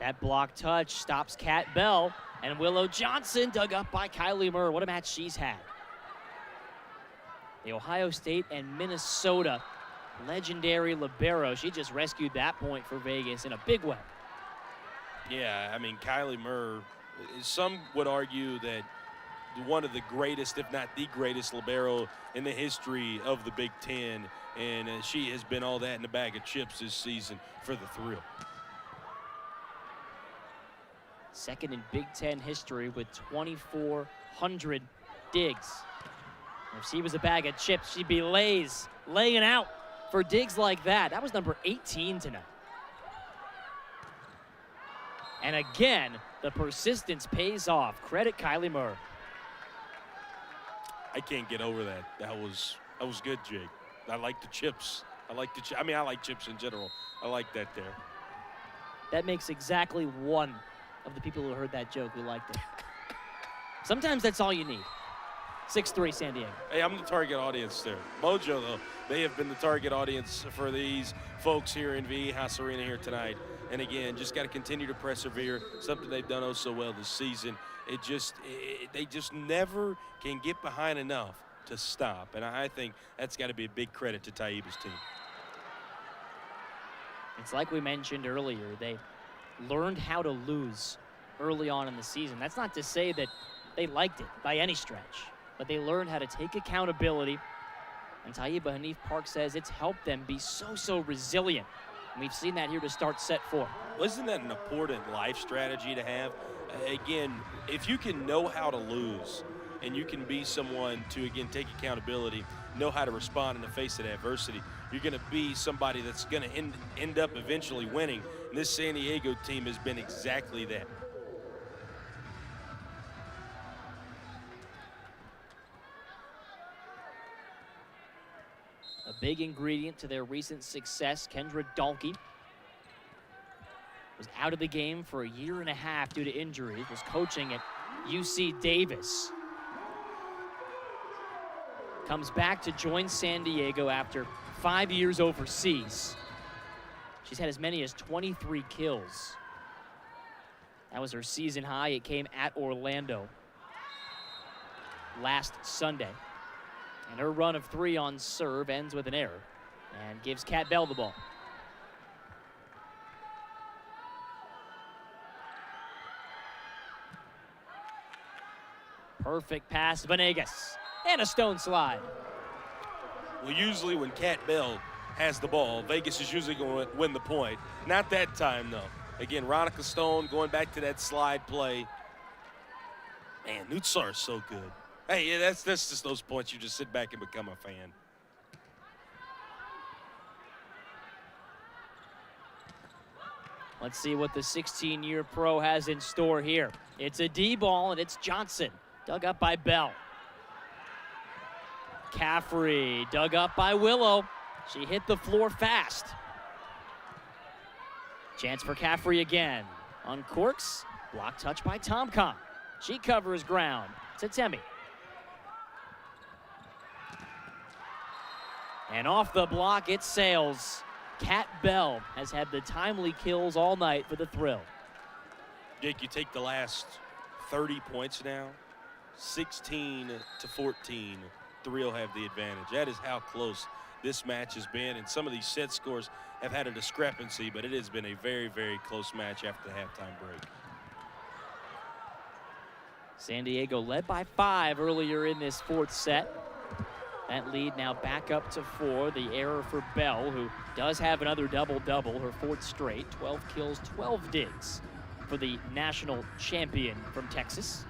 That block touch stops Kat Bell, and Willow Johnson dug up by Kylie Murr. What a match she's had. The Ohio State and Minnesota legendary libero. She just rescued that point for Vegas in a big way. Yeah, I mean, Kylie Murr, some would argue that one of the greatest, if not the greatest libero in the history of the Big Ten, and she has been all that in a bag of chips this season for the thrill. Second in Big Ten history with 2,400 digs. If she was a bag of chips, she'd be laying out for digs like that. That was number 18 tonight. And again, the persistence pays off. Credit Kylie Murr. I can't get over that. That was good, Jake. I like the chips. I like chips in general. I like that there. That makes exactly one of the people who heard that joke who liked it. Sometimes that's all you need. 6-3 San Diego. Hey, I'm the target audience there. Mojo, though, they have been the target audience for these folks here in Viejas Arena here tonight. And again, just got to continue to persevere, something they've done oh so well this season. They just never can get behind enough to stop. And I think that's got to be a big credit to Taiba's team. It's like we mentioned earlier, they learned how to lose early on in the season. That's not to say that they liked it by any stretch, but they learned how to take accountability. And Taiba Hanif Park says it's helped them be so resilient. And we've seen that here to start set 4. Well, isn't that an important life strategy to have? Again, if you can know how to lose and you can be someone to, again, take accountability, know how to respond in the face of adversity, you're going to be somebody that's going to end up eventually winning. And this San Diego team has been exactly that. A big ingredient to their recent success, Kendra Dalkey was out of the game for a year and a half due to injuries, was coaching at UC Davis. Comes back to join San Diego after 5 years overseas. She's had as many as 23 kills. That was her season high. It came at Orlando last Sunday. And her run of 3 on serve ends with an error and gives Kat Bell the ball. Perfect pass, Venegas, and a stone slide. Well, usually when Kat Bell has the ball, Vegas is usually going to win the point. Not that time, though. Again, Ronica Stone going back to that slide play. Man, Nutsar is so good. Hey, yeah, that's just those points you just sit back and become a fan. Let's see what the 16-year pro has in store here. It's a D ball, and it's Johnson, dug up by Bell. Caffrey, dug up by Willow. She hit the floor fast. Chance for Caffrey again. Uncorks, block touch by TomCom. She covers ground. It's Temi. And off the block, it sails. Kat Bell has had the timely kills all night for the Thrill. Jake, you take the last 30 points now, 16-14. Thrill have the advantage. That is how close this match has been. And some of these set scores have had a discrepancy, but it has been a very close match after the halftime break. San Diego led by 5 earlier in this 4th set. That lead now back up to 4. The error for Bell, who does have another double-double, her 4th straight. 12 kills, 12 digs for the national champion from Texas.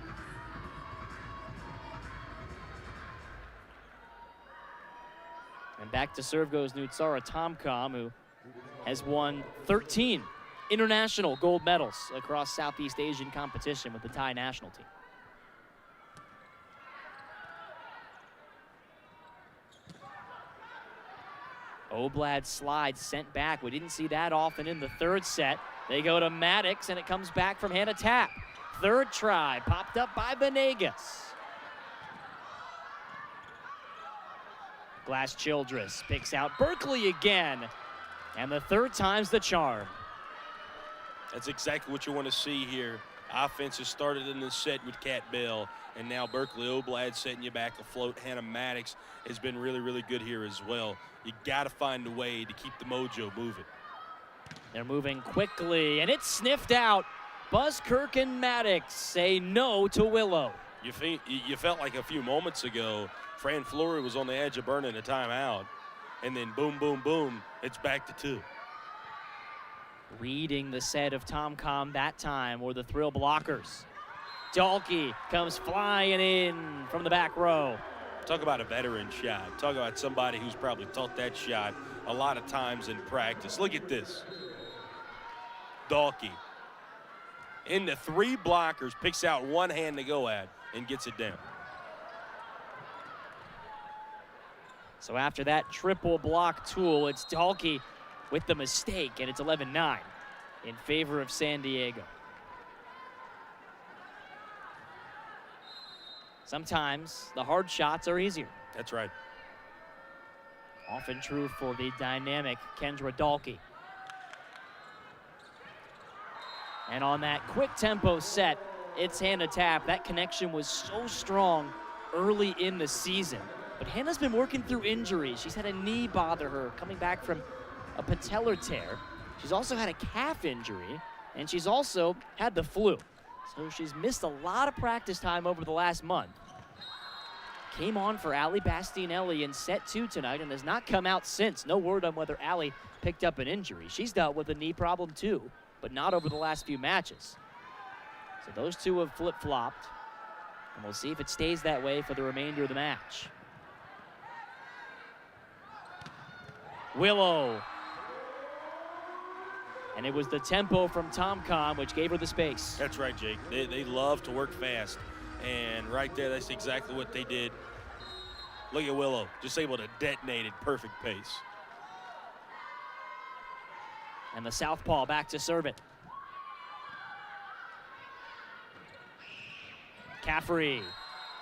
And back to serve goes Nutsara Tomcom, who has won 13 international gold medals across Southeast Asian competition with the Thai national team. Oblad slides sent back. We didn't see that often in the third set. They go to Maddox, and it comes back from Hannah Tapp. Third try, popped up by Venegas. Glass Childress picks out Berkeley again. And the third time's the charm. That's exactly what you want to see here. Offense has started in this set with Kat Bell, and now Berkeley Oblad setting you back afloat. Hannah Maddox has been really, really good here as well. You got to find a way to keep the mojo moving. They're moving quickly, and it's sniffed out. Buskirk and Maddox say no to Willow. You felt like a few moments ago, Fran Flory was on the edge of burning a timeout, and then boom, boom, boom, it's back to 2. Reading the set of Tomcom that time were the Thrill blockers. Dalkey comes flying in from the back row. Talk about a veteran shot. Talk about somebody who's probably taught that shot a lot of times in practice. Look at this. Dalkey into 3 blockers, picks out one hand to go at, and gets it down. So after that triple block tool, it's Dalkey with the mistake, and it's 11-9 in favor of San Diego. Sometimes the hard shots are easier. That's right. Often true for the dynamic Kendra Dalkey. And on that quick tempo set, it's Hannah Tapp. That connection was so strong early in the season. But Hannah's been working through injuries. She's had a knee bother her coming back from a patellar tear. She's also had a calf injury, and she's also had the flu. So she's missed a lot of practice time over the last month. Came on for Allie Bastianelli in set 2 tonight and has not come out since. No word on whether Allie picked up an injury. She's dealt with a knee problem too, but not over the last few matches. So those two have flip-flopped, and we'll see if it stays that way for the remainder of the match. Willow. And it was the tempo from Tomcom which gave her the space. That's right, Jake. They love to work fast. And right there, that's exactly what they did. Look at Willow, just able to detonate at perfect pace. And the southpaw back to serve it. Caffrey,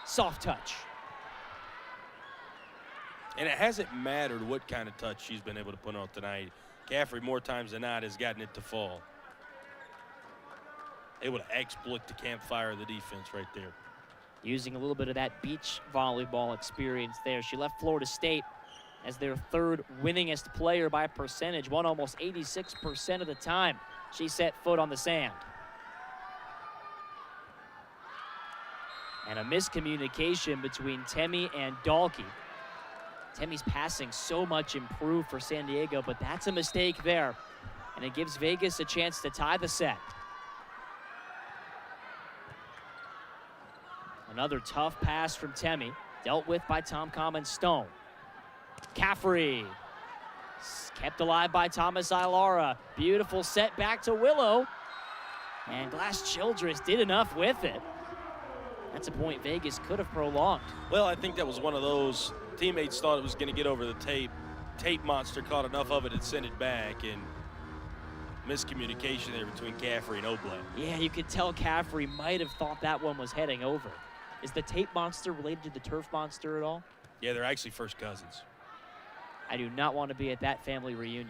soft touch. And it hasn't mattered what kind of touch she's been able to put on tonight. Caffrey, more times than not, has gotten it to fall. Able to exploit the campfire of the defense right there. Using a little bit of that beach volleyball experience there. She left Florida State as their 3rd winningest player by percentage, won almost 86% of the time she set foot on the sand. And a miscommunication between Temi and Dalkey. Temi's passing so much improved for San Diego, but that's a mistake there. And it gives Vegas a chance to tie the set. Another tough pass from Temi, dealt with by Tomcom and Stone. Caffrey, kept alive by Thomas Ilara. Beautiful set back to Willow. And Glass Childress did enough with it. That's a point Vegas could have prolonged. Well, I think that was one of those teammates thought it was going to get over the tape. Tape monster caught enough of it and sent it back, and miscommunication there between Caffrey and Oblad. Yeah, you could tell Caffrey might have thought that one was heading over. Is the tape monster related to the turf monster at all? Yeah, they're actually first cousins. I do not want to be at that family reunion.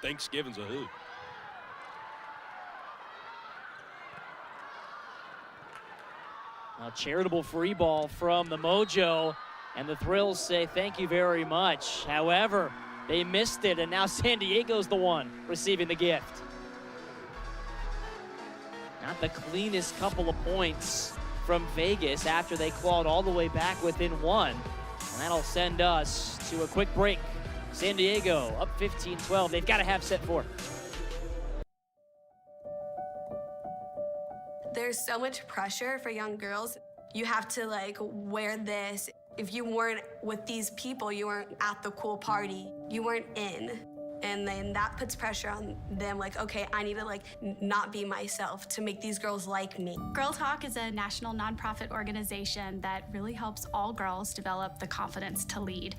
Thanksgiving's a hoot. A charitable free ball from the Mojo, and the Thrills say thank you very much. However, they missed it, and now San Diego's the one receiving the gift. Not the cleanest couple of points from Vegas after they clawed all the way back within 1. And that'll send us to a quick break. San Diego up 15-12. They've got to have set 4. There's so much pressure for young girls. You have to like wear this. If you weren't with these people, you weren't at the cool party, you weren't in. And then that puts pressure on them, like, okay, I need to like not be myself to make these girls like me. Girl Talk is a national nonprofit organization that really helps all girls develop the confidence to lead.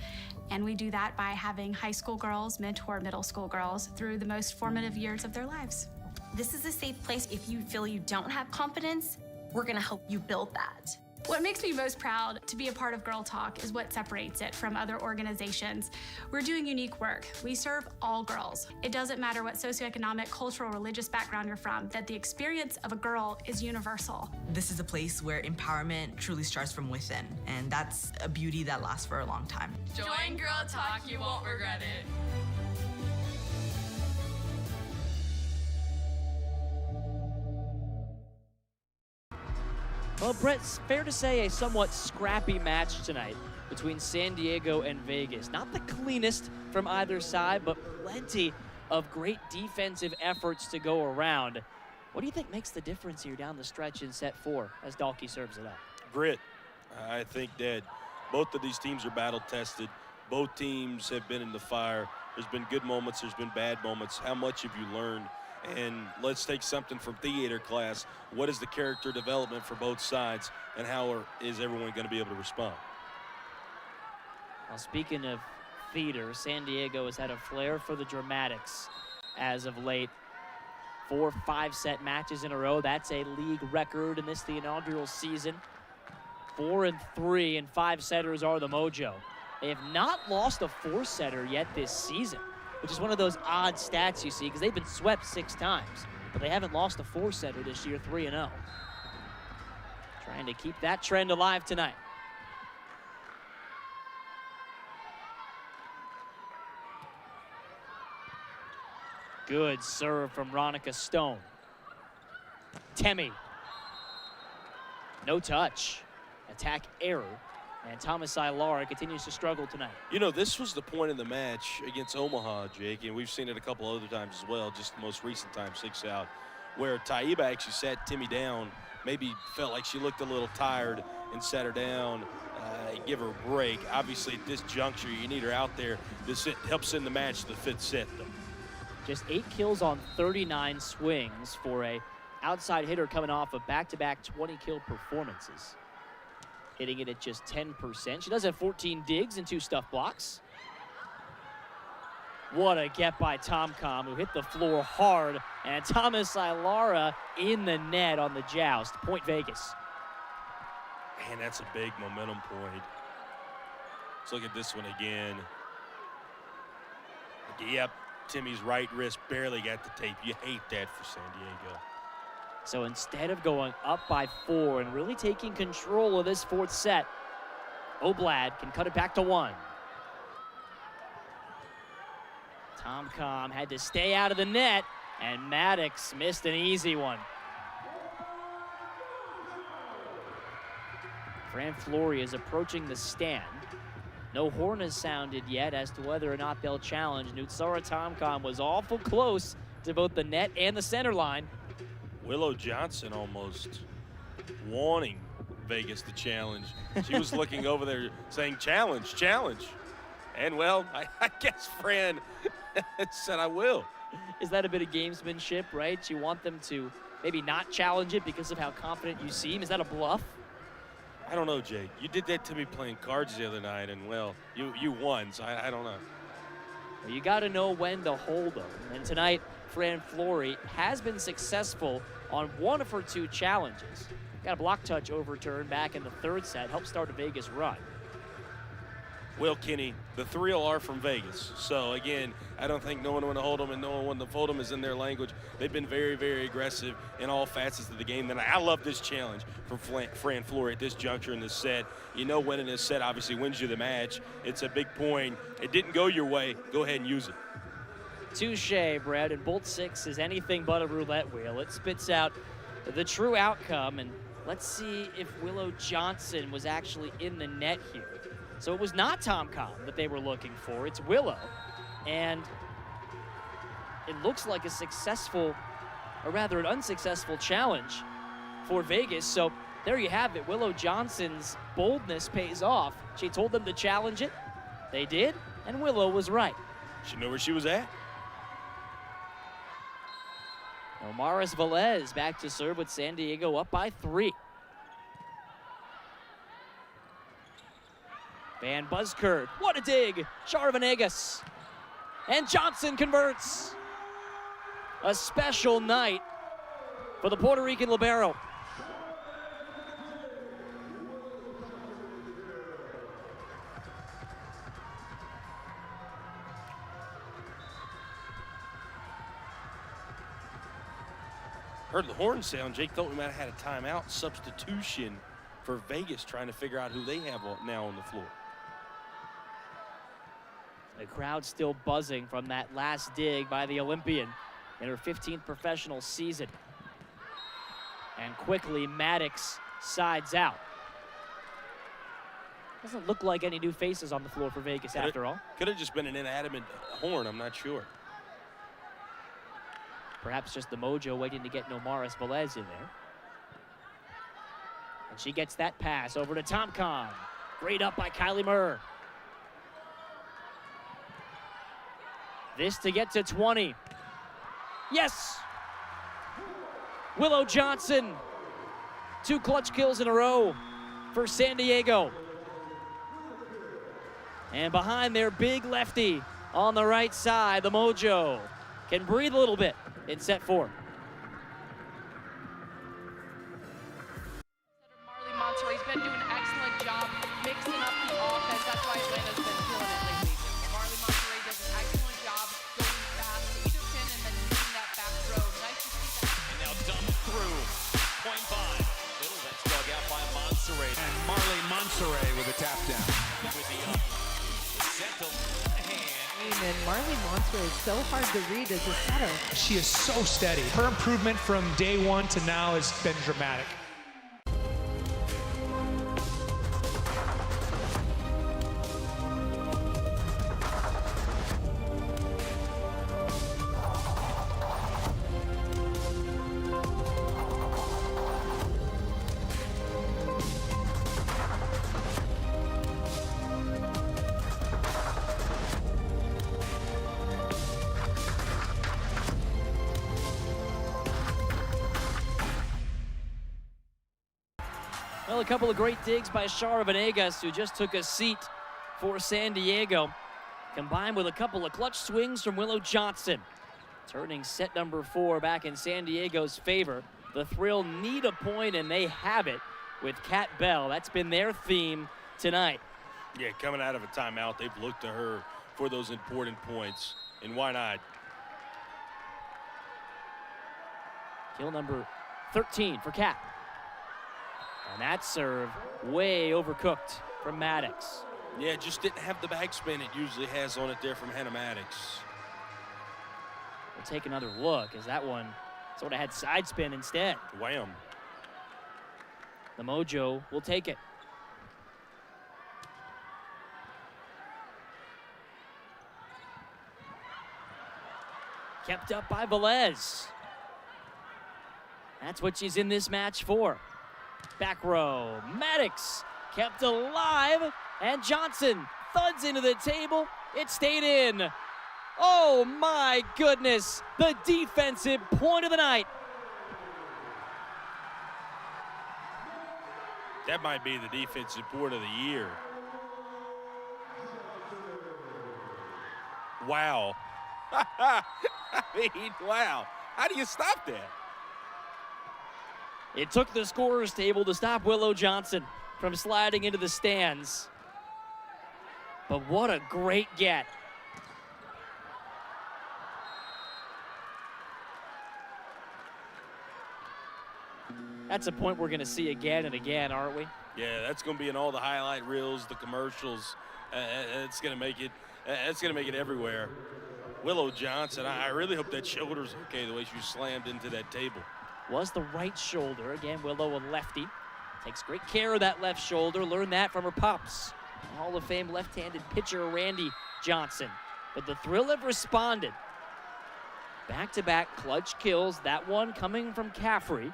And we do that by having high school girls mentor middle school girls through the most formative years of their lives. This is a safe place. If you feel you don't have confidence, we're gonna help you build that. What makes me most proud to be a part of Girl Talk is what separates it from other organizations. We're doing unique work. We serve all girls. It doesn't matter what socioeconomic, cultural, religious background you're from, that the experience of a girl is universal. This is a place where empowerment truly starts from within, and that's a beauty that lasts for a long time. Join Girl Talk, you won't regret it. Well, Brett, it's fair to say a somewhat scrappy match tonight between San Diego and Vegas. Not the cleanest from either side, but plenty of great defensive efforts to go around. What do you think makes the difference here down the stretch in set 4 as Dalkey serves it up? Grit. I think that both of these teams are battle-tested. Both teams have been in the fire. There's been good moments, there's been bad moments. How much have you learned? And let's take something from theater class. What is the character development for both sides, and how is everyone going to be able to respond? Well, speaking of theater, San Diego has had a flair for the dramatics as of late. 4 5-set matches in a row. That's a league record in the inaugural season. 4-3 and 5-setters are the Mojo. They have not lost a 4-setter yet this season, which is one of those odd stats you see because they've been swept 6 times, but they haven't lost a 4-setter this year, 3-0. Trying to keep that trend alive tonight. Good serve from Ronica Stone. Temi. No touch. Attack error. And Thomas Ilara continues to struggle tonight. You know, this was the point of the match against Omaha, Jake, and we've seen it a couple other times as well, just the most recent time, 6 out, where Taiba actually sat Timmy down, maybe felt like she looked a little tired and sat her down, give her a break. Obviously, at this juncture, you need her out there to help send the match to the 5th set, though. Just 8 kills on 39 swings for a outside hitter coming off of back-to-back 20-kill performances. Hitting it at just 10%. She does have 14 digs and 2 stuff blocks. What a get by Tomcom, who hit the floor hard, and Thomas Ilara in the net on the joust. Point Vegas. Man, that's a big momentum point. Let's look at this one again. Yep, Timmy's right wrist barely got the tape. You hate that for San Diego. So instead of going up by 4 and really taking control of this 4th set, Oblad can cut it back to 1. Tomcom had to stay out of the net, and Maddox missed an easy one. Fran Flory is approaching the stand. No horn has sounded yet as to whether or not they'll challenge. Nutsara Tomcom was awful close to both the net and the center line. Willow Johnson almost wanting Vegas to challenge. She was looking over there saying, challenge, challenge. And, well, I guess Fran said, I will. Is that a bit of gamesmanship, right? You want them to maybe not challenge it because of how confident you seem? Is that a bluff? I don't know, Jake. You did that to me playing cards the other night, and, well, you won, so I don't know. Well, you got to know when to hold them. And tonight, Fran Flory has been successful on 1 of her 2 challenges. Got a block touch overturned back in the 3rd set, helped start a Vegas run. Well, Kenny, the thrill are from Vegas. So, again, I don't think knowing when to hold them and knowing when to fold them is in their language. They've been very, very aggressive in all facets of the game. And I love this challenge from Fran Flory at this juncture in this set. You know, winning this set obviously wins you the match. It's a big point. It didn't go your way. Go ahead and use it. Touche, Brad, and Bolt 6 is anything but a roulette wheel. It spits out the true outcome, and let's see if Willow Johnson was actually in the net here. So it was not Tomcom that they were looking for. It's Willow, and it looks like a successful, or rather an unsuccessful challenge for Vegas. So there you have it. Willow Johnson's boldness pays off. She told them to challenge it. They did, and Willow was right. She knew where she was at. Omaris Velez back to serve with San Diego up by 3. Van Buskirk, what a dig! Char-Venegas. And Johnson converts. A special night for the Puerto Rican libero. Heard the horn sound. Jake thought we might have had a timeout substitution for Vegas, trying to figure out who they have now on the floor. The crowd still buzzing from that last dig by the Olympian in her 15th professional season. And quickly, Maddox sides out. Doesn't look like any new faces on the floor for Vegas after all. Could have just been an inanimate horn, I'm not sure. Perhaps just the Mojo waiting to get Omaris Velez in there. And she gets that pass over to Tomcon. Great up by Kylie Murr. This to get to 20. Yes! Willow Johnson. 2 clutch kills in a row for San Diego. And behind their big lefty on the right side, the Mojo can breathe a little bit in set 4. Marley Monterey's been doing an excellent job mixing up the offense. That's why Atlanta's been killing it lately. Marley Monterey does an excellent job going fast to either pin and then using that back row. Nice to see that. And now dumped through. Point 5. Middle, that's dug out by Monterey. And Marley Monterey with a tap down. With the gentle hand. And Marley Monterey is so hard to read as a setter. She is so steady. Her improvement from day one to now has been dramatic. Well, a couple of great digs by Char-Venegas, who just took a seat for San Diego, combined with a couple of clutch swings from Willow Johnson, turning set number 4 back in San Diego's favor. The Thrill need a point, and they have it with Kat Bell. That's been their theme tonight. Yeah, coming out of a timeout, they've looked to her for those important points, and why not? Kill number 13 for Kat. And that serve way overcooked from Maddox. Yeah, just didn't have the backspin it usually has on it there from Hannah Maddox. We'll take another look as that one sort of had side spin instead. Wham. The Mojo will take it. Kept up by Velez. That's what she's in this match for. Back row, Maddox kept alive, and Johnson thuds into the table. It stayed in. Oh my goodness, the defensive point of the night. That might be the defensive point of the year. Wow. I mean, wow. How do you stop that? It took the scorer's table to stop Willow Johnson from sliding into the stands. But what a great get. That's a point we're going to see again and again, aren't we? Yeah, that's going to be in all the highlight reels, the commercials. It's going to make it. It's going to make it everywhere. Willow Johnson. I really hope that shoulder's okay the way she slammed into that table. Was the right shoulder. Again, Willow, a lefty. Takes great care of that left shoulder. Learned that from her pops. Hall of Fame left-handed pitcher Randy Johnson. But the Thrill have responded. Back-to-back clutch kills. That one coming from Caffrey.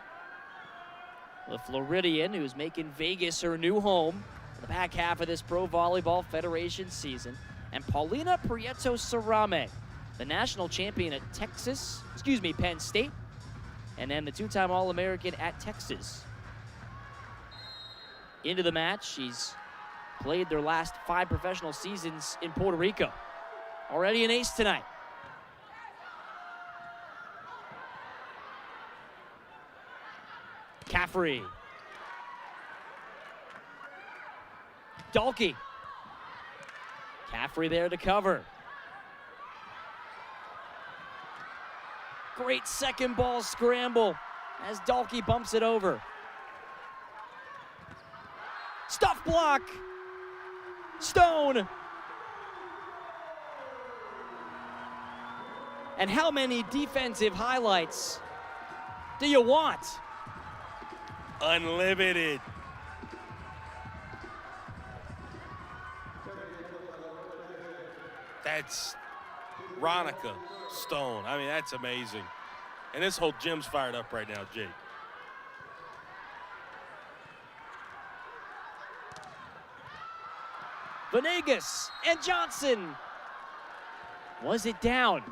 The Floridian, who's making Vegas her new home for the back half of this Pro Volleyball Federation season. And Paulina Prieto-Cerame, the national champion at Penn State, and then the two-time All-American at Texas. Into the match, she's played their last 5 professional seasons in Puerto Rico. Already an ace tonight. Caffrey. Dalkey. Caffrey there to cover. Great second ball scramble as Dalkey bumps it over. Stuff block. Stone. And how many defensive highlights do you want? Unlimited. That's Ronica Stone. I mean, that's amazing. And this whole gym's fired up right now, Jake. Venegas and Johnson. Was it down?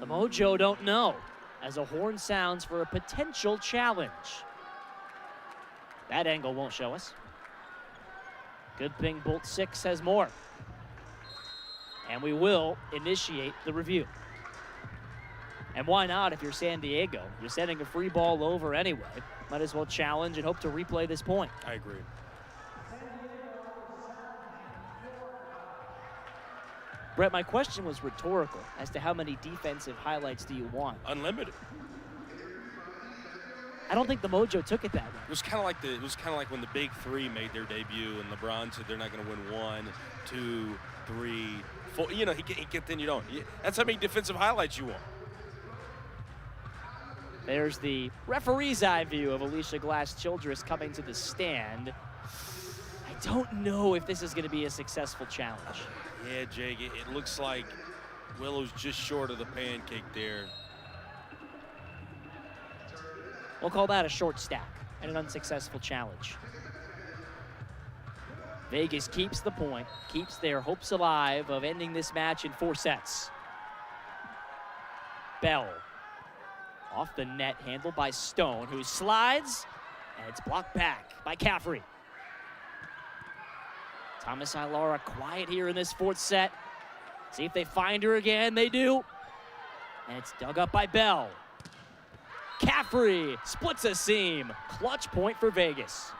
The Mojo don't know, as a horn sounds for a potential challenge. That angle won't show us. Good thing Bolt 6 has more. And we will initiate the review. And why not if you're San Diego? You're sending a free ball over anyway. Might as well challenge and hope to replay this point. I agree. Brett, my question was rhetorical as to how many defensive highlights do you want? Unlimited. I don't think the Mojo took it that way. It was kind of like when the Big Three made their debut, and LeBron said they're not going to win 1, 2, 3, 4. You know, then you don't. That's how many defensive highlights you want. There's the referee's eye view of Alicia Glass-Childress coming to the stand. I don't know if this is going to be a successful challenge. Yeah, Jake, it looks like Willow's just short of the pancake there. We'll call that a short stack and an unsuccessful challenge. Vegas keeps the point, keeps their hopes alive of ending this match in 4 sets. Bell. Off the net, handled by Stone, who slides, and it's blocked back by Caffrey. Thomas Ilara quiet here in this 4th set. See if they find her again. They do. And it's dug up by Bell. Caffrey splits a seam. Clutch point for Vegas.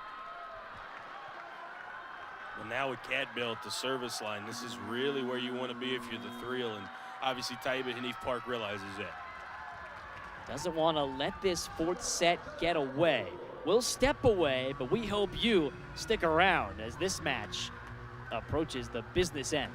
Well, now with Cadbell at the service line, this is really where you want to be if you're the Thrill, and obviously Taiba Hanif Park realizes that. Doesn't want to let this 4th set get away. We'll step away, but we hope you stick around as this match approaches the business end.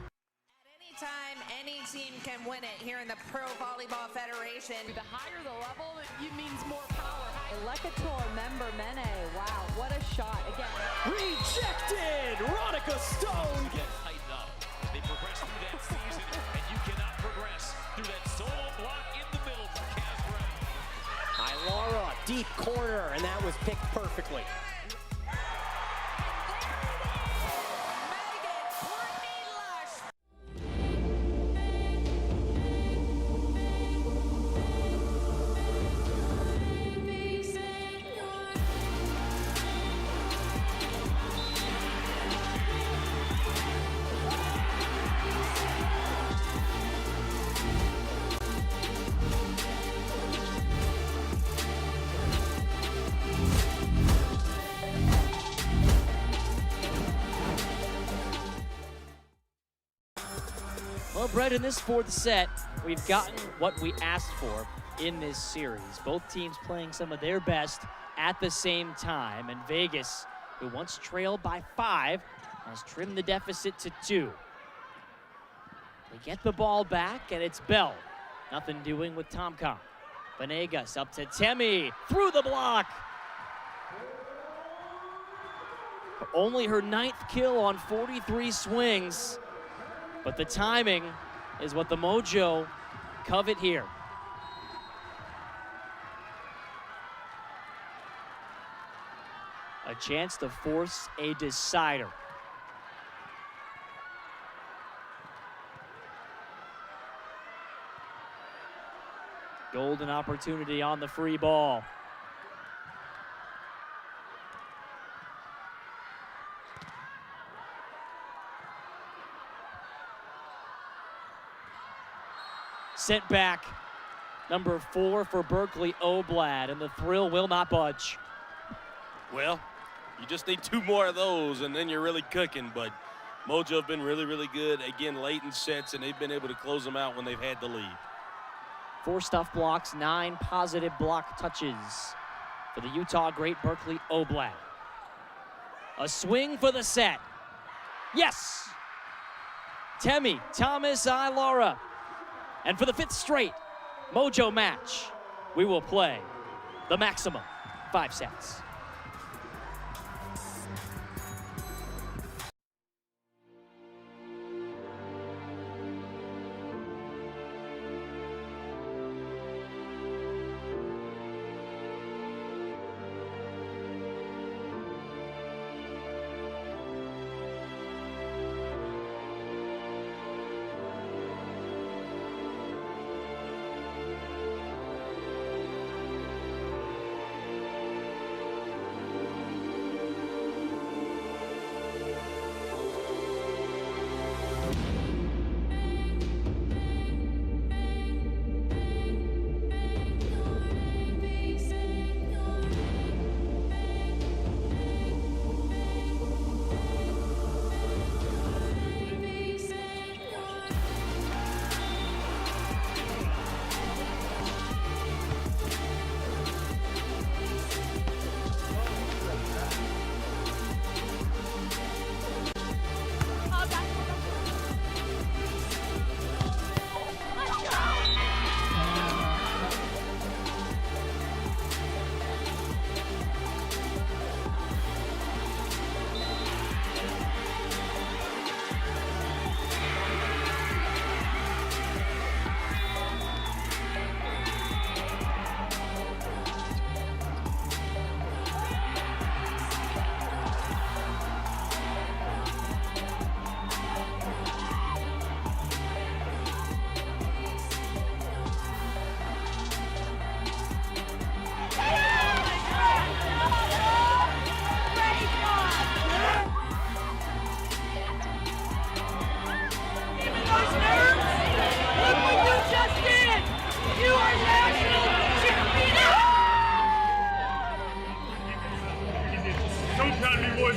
At any time, any team can win it here in the Pro Volleyball Federation. The higher the level, it means more power. Elecator member Mene. Wow, what a shot. Again. Rejected! Ronica Stone Get tightened up. They progress through that season, and you cannot progress through that solo block in the middle from Kaz Brown. Ilara, deep corner, and that was picked perfectly. Well, Brett, in this 4th set, we've gotten what we asked for in this series. Both teams playing some of their best at the same time, and Vegas, who once trailed by 5, has trimmed the deficit to 2. They get the ball back, and it's Bell. Nothing doing with Tomcom. Venegas up to Temi, through the block. Only her 9th kill on 43 swings. But the timing is what the Mojo covet here. A chance to force a decider. Golden opportunity on the free ball. Sent back. Number 4 for Berkeley Oblad, and the Thrill will not budge. Well, you just need 2 more of those, and then you're really cooking. But Mojo have been really, really good, again, late in sets, and they've been able to close them out when they've had the lead. 4 stuff blocks, 9 positive block touches for the Utah great Berkeley Oblad. A swing for the set. Yes! Temi Thomas Ilara. And for the 5th straight Mojo match, we will play the maximum 5 sets.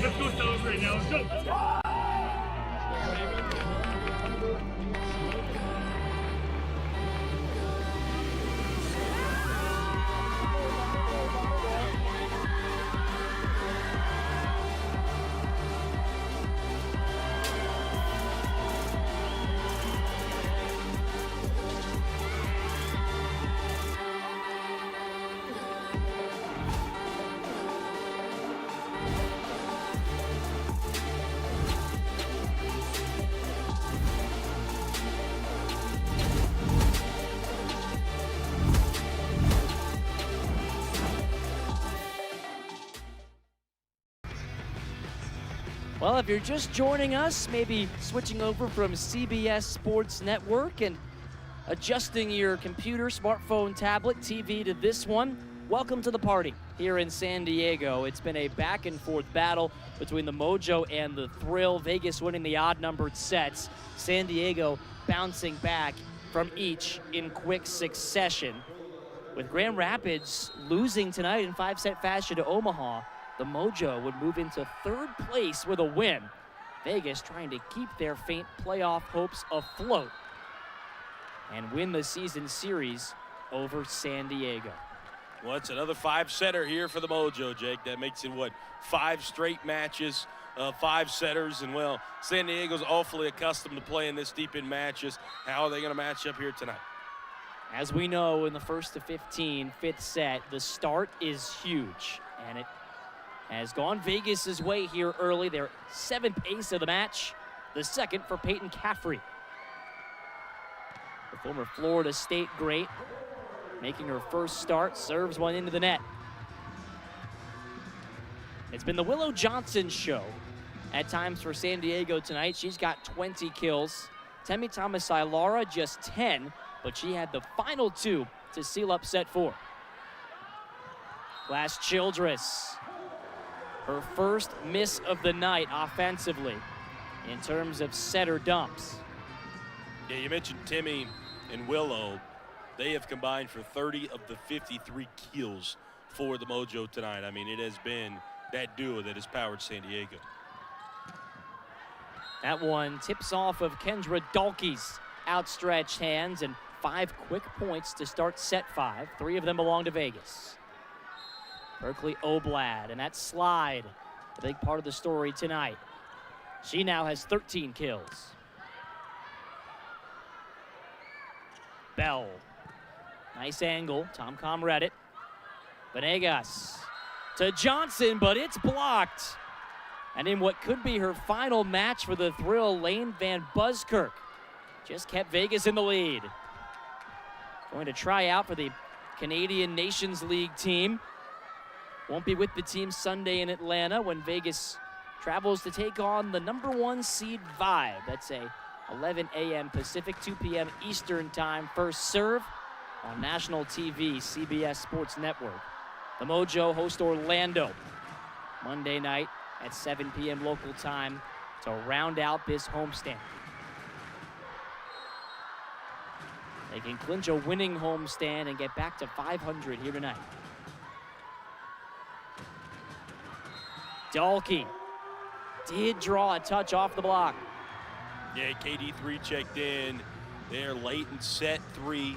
Let's go celebrate now. Let's go. Well, if you're just joining us, maybe switching over from CBS Sports Network and adjusting your computer, smartphone, tablet, TV to this one, welcome to the party here in San Diego. It's been a back-and-forth battle between the Mojo and the Thrill. Vegas winning the odd-numbered sets. San Diego bouncing back from each in quick succession. With Grand Rapids losing tonight in 5-set fashion to Omaha, the Mojo would move into third place with a win. Vegas trying to keep their faint playoff hopes afloat and win the season series over San Diego. Well, it's another 5-setter here for the Mojo, Jake. That makes it, what, 5 straight matches, 5-setters. And, well, San Diego's awfully accustomed to playing this deep in matches. How are they going to match up here tonight? As we know, in the first to 15, 5th set, the start is huge. And it has gone Vegas's way here early. Their 7th ace of the match, the 2nd for Peyton Caffrey. The former Florida State great, making her first start, serves one into the net. It's been the Willow Johnson show at times for San Diego tonight. She's got 20 kills. Temi Thomas-Ilara just 10, but she had the final 2 to seal up set 4. Glass Childress, her first miss of the night offensively in terms of setter dumps. Yeah, you mentioned Timmy and Willow. They have combined for 30 of the 53 kills for the Mojo tonight. I mean, it has been that duo that has powered San Diego. That one tips off of Kendra Dalkey's outstretched hands, and 5 quick points to start set 5. 3 of them belong to Vegas. Berkeley Oblad, and that slide, a big part of the story tonight. She now has 13 kills. Bell, nice angle, Tom read it. Venegas to Johnson, but it's blocked. And in what could be her final match for the Thrill, Lane Van Buskirk just kept Vegas in the lead. Going to try out for the Canadian Nations League team. Won't be with the team Sunday in Atlanta when Vegas travels to take on the number 1 seed Vibe. That's a 11 a.m. Pacific, 2 p.m. Eastern time first serve on national TV, CBS Sports Network. The Mojo host Orlando Monday night at 7 p.m. local time to round out this homestand. They can clinch a winning homestand and get back to 500 here tonight. Dalkey did draw a touch off the block. Yeah, KD3 checked in there late in set 3,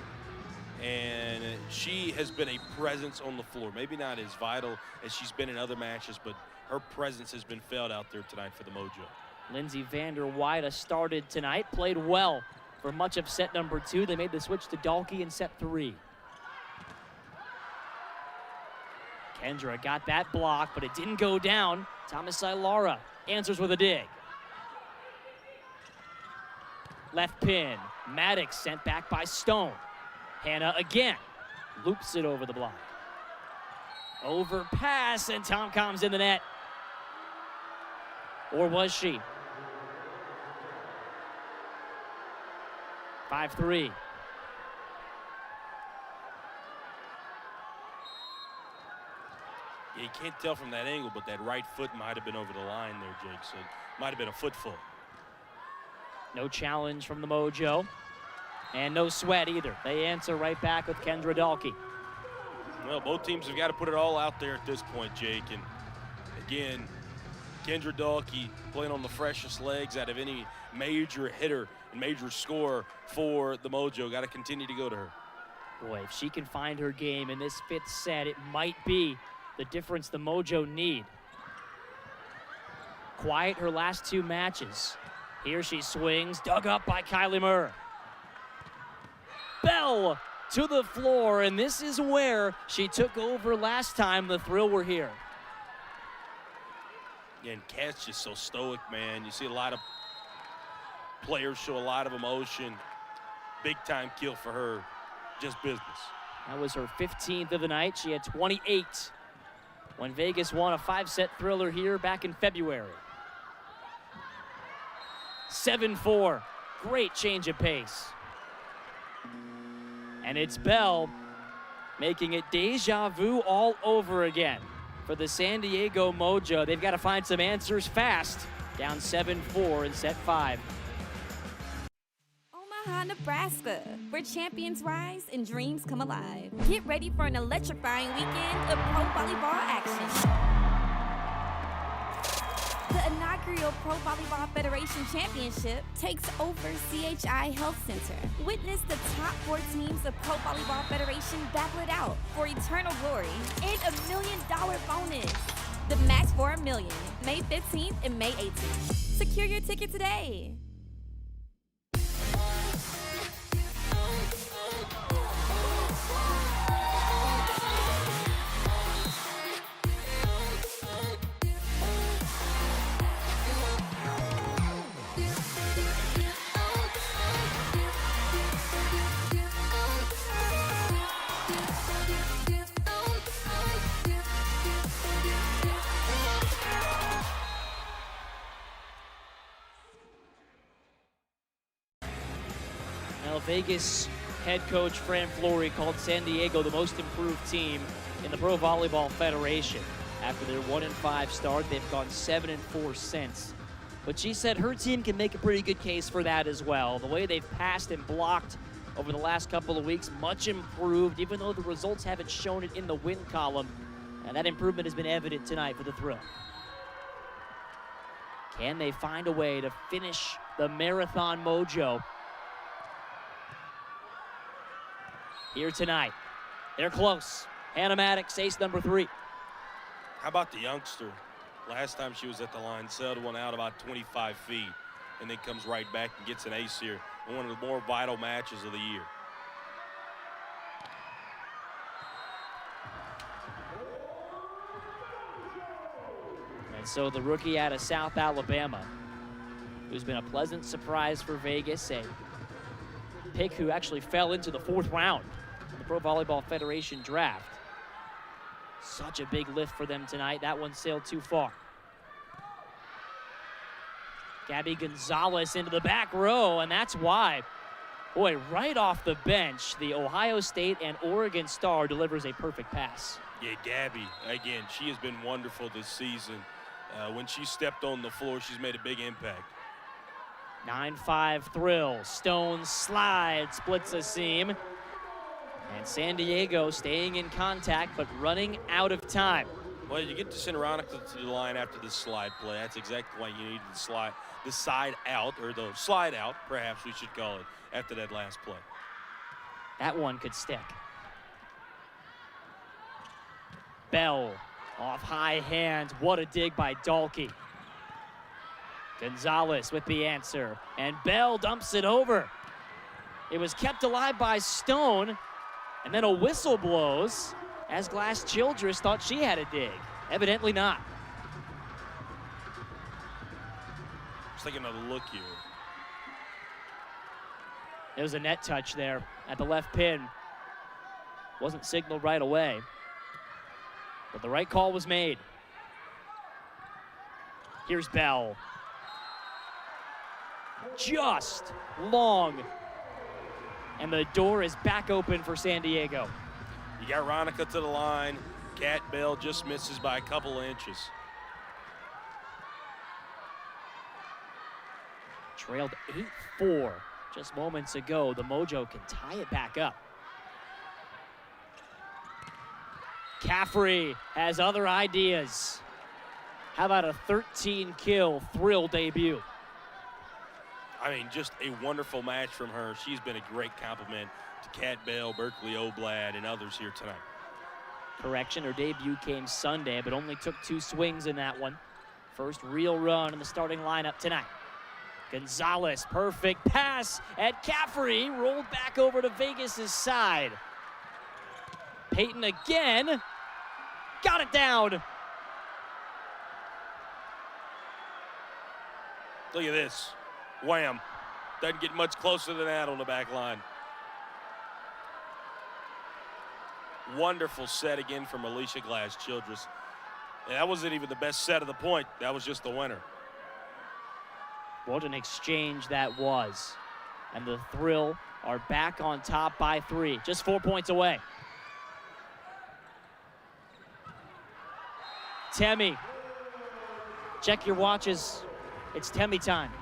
and she has been a presence on the floor. Maybe not as vital as she's been in other matches, but her presence has been felt out there tonight for the Mojo. Lindsay Vander Weyde started tonight, played well for much of set number 2. They made the switch to Dalkey in set 3. Kendra got that block, but it didn't go down. Thomas-Ilara answers with a dig. Left pin, Maddox sent back by Stone. Hannah again, loops it over the block. Overpass, and Tomcom's in the net. Or was she? 5-3. Yeah, you can't tell from that angle, but that right foot might have been over the line there, Jake, so it might have been a foot full. No challenge from the Mojo, and no sweat either. They answer right back with Kendra Dalkey. Well, both teams have got to put it all out there at this point, Jake, and again, Kendra Dalkey playing on the freshest legs out of any major hitter and major scorer for the Mojo. Got to continue to go to her. Boy, if she can find her game in this 5th set, it might be the difference the Mojo need. Quiet her last 2 matches. Here she swings, dug up by Kylie Murr. Bell to the floor, and this is where she took over last time the Thrill were here. Yeah, and Kat's just so stoic, man. You see a lot of players show a lot of emotion. Big time kill for her, just business. That was her 15th of the night. She had 28 when Vegas won a 5-set thriller here back in February. 7-4, great change of pace. And it's Bell making it deja vu all over again for the San Diego Mojo. They've got to find some answers fast. Down 7-4 in set 5. Omaha, Nebraska, where champions rise and dreams come alive. Get ready for an electrifying weekend of pro volleyball action. The inaugural Pro Volleyball Federation Championship takes over CHI Health Center. Witness the top 4 teams of Pro Volleyball Federation battle it out for eternal glory and $1 million bonus. The match for $1 million, May 15th and May 18th. Secure your ticket today. Well, Vegas head coach Fran Flory called San Diego the most improved team in the Pro Volleyball Federation. After their 1-5 start, they've gone 7-4 since. But she said her team can make a pretty good case for that as well. The way they've passed and blocked over the last couple of weeks, much improved, even though the results haven't shown it in the win column. And that improvement has been evident tonight for the Thrill. Can they find a way to finish the Marathon Mojo here tonight? They're close. Hannah Maddox, ace number 3. How about the youngster? Last time she was at the line, sailed one out about 25 feet, and then comes right back and gets an ace here in one of the more vital matches of the year. And so the rookie out of South Alabama, who's been a pleasant surprise for Vegas, a pick who actually fell into the 4th round of the Pro Volleyball Federation draft. Such a big lift for them tonight. That one sailed too far. Gabby Gonzalez into the back row, and that's why, boy, right off the bench, the Ohio State and Oregon star delivers a perfect pass. Yeah, Gabby, again, she has been wonderful this season. When she stepped on the floor, she's made a big impact. 9-5 Thrill. Stone slides, splits a seam. And San Diego staying in contact, but running out of time. Well, you get to send Ronica to the line after this slide play. That's exactly why you need the side out, or the slide out, perhaps we should call it, after that last play. That one could stick. Bell off high hand. What a dig by Dalkey. Gonzalez with the answer, and Bell dumps it over. It was kept alive by Stone, and then a whistle blows as Glass Childress thought she had a dig. Evidently not. Just taking a look here. There was a net touch there at the left pin. Wasn't signaled right away, but the right call was made. Here's Bell. Just long. And the door is back open for San Diego. You got Ronica to the line. Kat Bell just misses by a couple of inches. Trailed 8-4 just moments ago. The Mojo can tie it back up. Caffrey has other ideas. How about a 13-kill Thrill debut? I mean, just a wonderful match from her. She's been a great compliment to Kat Bell, Berkeley Oblad, and others here tonight. Correction, her debut came Sunday, but only took 2 swings in that one. First real run in the starting lineup tonight. Gonzalez, perfect pass at Caffrey, rolled back over to Vegas' side. Peyton again, got it down. Look at this. Wham. Doesn't get much closer than that on the back line. Wonderful set again from Alicia Glass Childress. And that wasn't even the best set of the point. That was just the winner. What an exchange that was. And the Thrill are back on top by 3, just 4 points away. Temi. Check your watches. It's Temi time.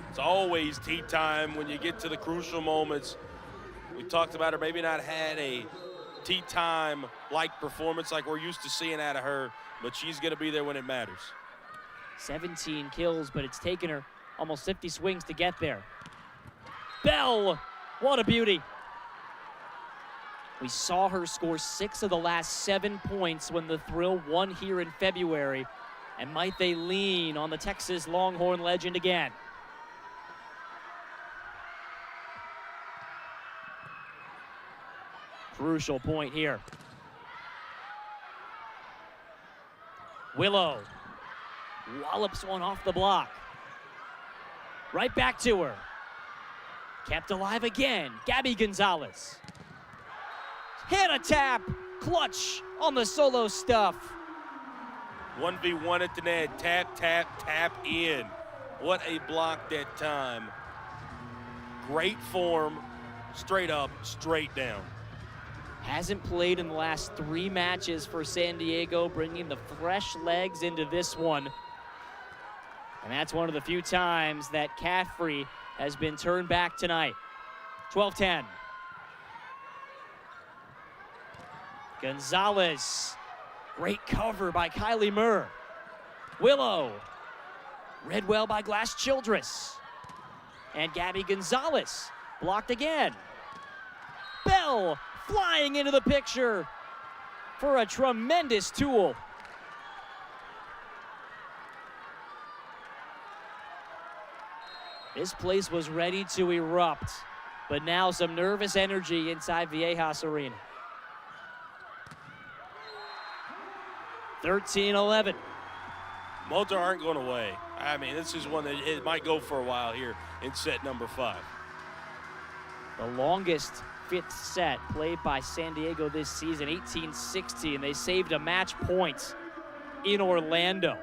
It's always tea time when you get to the crucial moments. We talked about her maybe not had a tea time like performance like we're used to seeing out of her, but she's going to be there when it matters. 17 kills, but it's taken her almost 50 swings to get there. Bell, what a beauty. We saw her score 6 of the last 7 points when the Thrill won here in February. And might they lean on the Texas Longhorn legend again? Crucial point here. Willow wallops one off the block. Right back to her. Kept alive again, Gabby Gonzalez. Hannah tap, clutch on the solo stuff. 1v1 at the net, tap, tap, tap in. What a block that time. great form, straight up, straight down. Hasn't played in the last 3 matches for San Diego, bringing the fresh legs into this one. And that's one of the few times that Caffrey has been turned back tonight. 12-10. Gonzalez. Great cover by Kylie Murr. Willow. Read well by Glass Childress. And Gabby Gonzalez blocked again. Bell flying into the picture for a tremendous tool. This place was ready to erupt, but now some nervous energy inside Viejas Arena. 13-11. Mojo aren't going away. I mean, this is one that it might go for a while here in set number 5. The longest 5th set played by San Diego this season, 18-60, and they saved a match point in Orlando.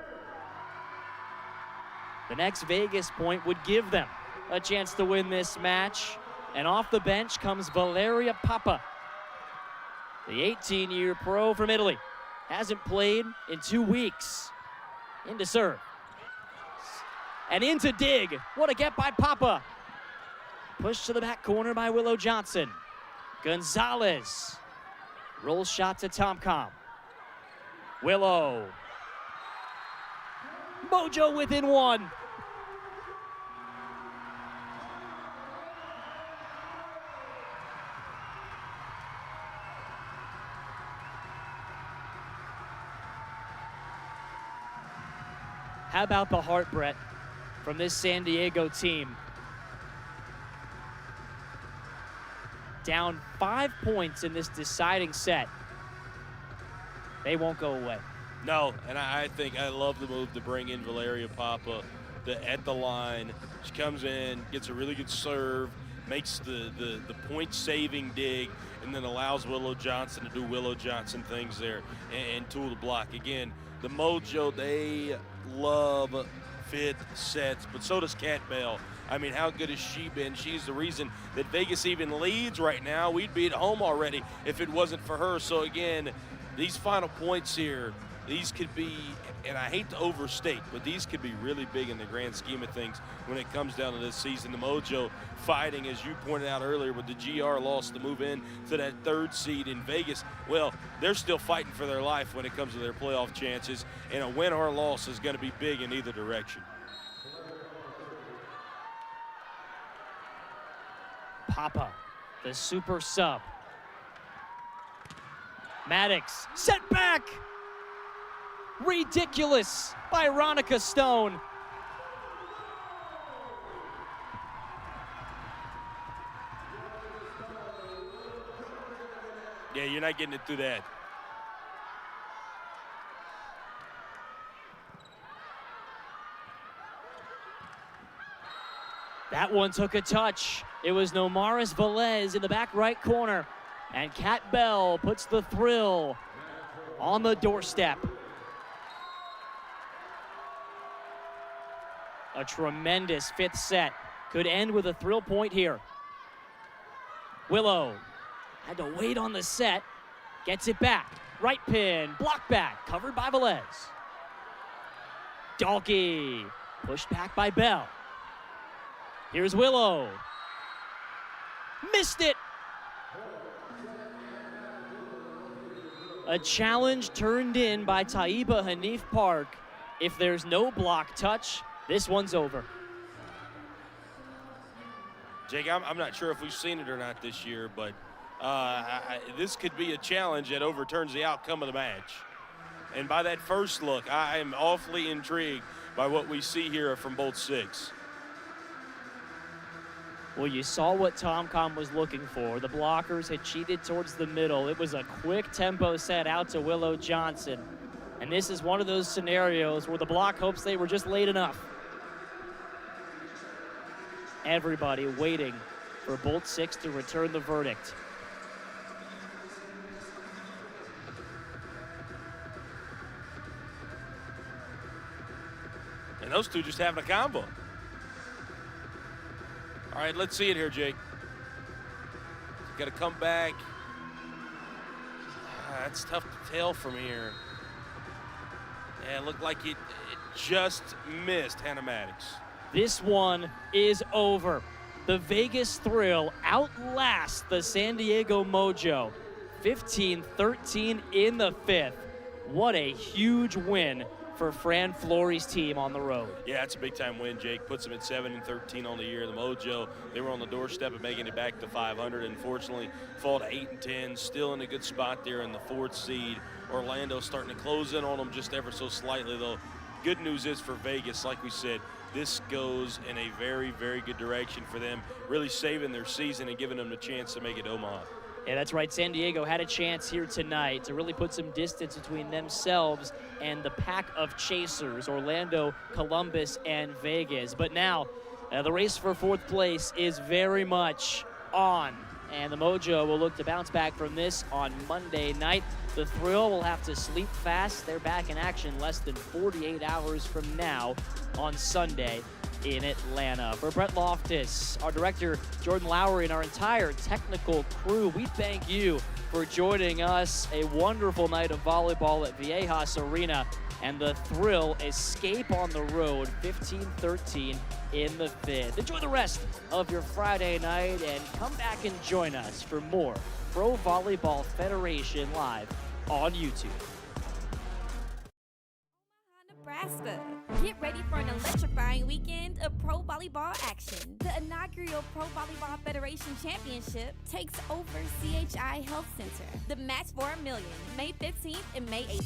The next Vegas point would give them a chance to win this match, and off the bench comes Valeria Papa, the 18-year pro from Italy. Hasn't played in 2 weeks. Into serve. And into dig. What a get by Papa. Pushed to the back corner by Willow Johnson. Gonzalez. Roll shot to Tomcom. Willow. Mojo within 1. How about the heart, Brett, from this San Diego team? Down 5 points in this deciding set. They won't go away. No, and I think I love the move to bring in Valeria Papa at the line. She comes in, gets a really good serve, makes the point-saving dig, and then allows Willow Johnson to do Willow Johnson things there and tool the block. Again, the Mojo, they love 5th sets, but so does Kat Bell. I mean, how good has she been? She's the reason that Vegas even leads right now. We'd be at home already if it wasn't for her. So again, these final points here, these could be, and I hate to overstate, but these could be really big in the grand scheme of things when it comes down to this season. The Mojo fighting, as you pointed out earlier, with the GR loss to move in to that 3rd seed in Vegas. Well, they're still fighting for their life when it comes to their playoff chances, and a win or a loss is going to be big in either direction. Papa, the super sub. Maddox, set back! Ridiculous by Ronica Stone. Yeah, you're not getting it through that. That one took a touch. It was Nomaris Velez in the back right corner. And Kat Bell puts the thrill on the doorstep. A tremendous 5th set. Could end with a thrill point here. Willow had to wait on the set. Gets it back. Right pin, block back, covered by Velez. Dalkey pushed back by Bell. Here's Willow. Missed it. A challenge turned in by Taiba Hanif Park. If there's no block touch, this one's over. Jake, I'm not sure if we've seen it or not this year, but this could be a challenge that overturns the outcome of the match. And by that first look, I am awfully intrigued by what we see here from both 6. Well, you saw what Tomcom was looking for. The blockers had cheated towards the middle. It was a quick tempo set out to Willow Johnson. And this is one of those scenarios where the block hopes they were just late enough. Everybody waiting for both 6 to return the verdict. And those two just having a combo. All right, let's see it here, Jake. Got to come back. That's tough to tell from here. Yeah, it looked like it just missed Hannah Maddox. This one is over. The Vegas Thrill outlasts the San Diego Mojo. 15-13 in the fifth. What a huge win for Fran Florey's team on the road. Yeah, it's a big-time win, Jake. Puts them at 7-13 on the year. The Mojo, they were on the doorstep of making it back to 500. Unfortunately, fall to 8-10. Still in a good spot there in the 4th seed. Orlando starting to close in on them just ever so slightly, though. Good news is for Vegas, like we said, this goes in a very, very good direction for them, really saving their season and giving them the chance to make it to Omaha. Yeah, that's right. San Diego had a chance here tonight to really put some distance between themselves and the pack of chasers, Orlando, Columbus, and Vegas. But now, the race for 4th place is very much on. And the Mojo will look to bounce back from this on Monday night. The Thrill will have to sleep fast. They're back in action less than 48 hours from now on Sunday in Atlanta. For Brett Loftus, our director Jordan Lowry, and our entire technical crew, we thank you for joining us. A wonderful night of volleyball at Viejas Arena, and the Thrill escape on the road 15-13 in the fifth. Enjoy the rest of your Friday night and come back and join us for more Pro Volleyball Federation live on YouTube. Nebraska. Get ready for an electrifying weekend of pro volleyball action. The inaugural Pro Volleyball Federation Championship takes over CHI Health Center. The match for $1 million, May 15th and May 18th.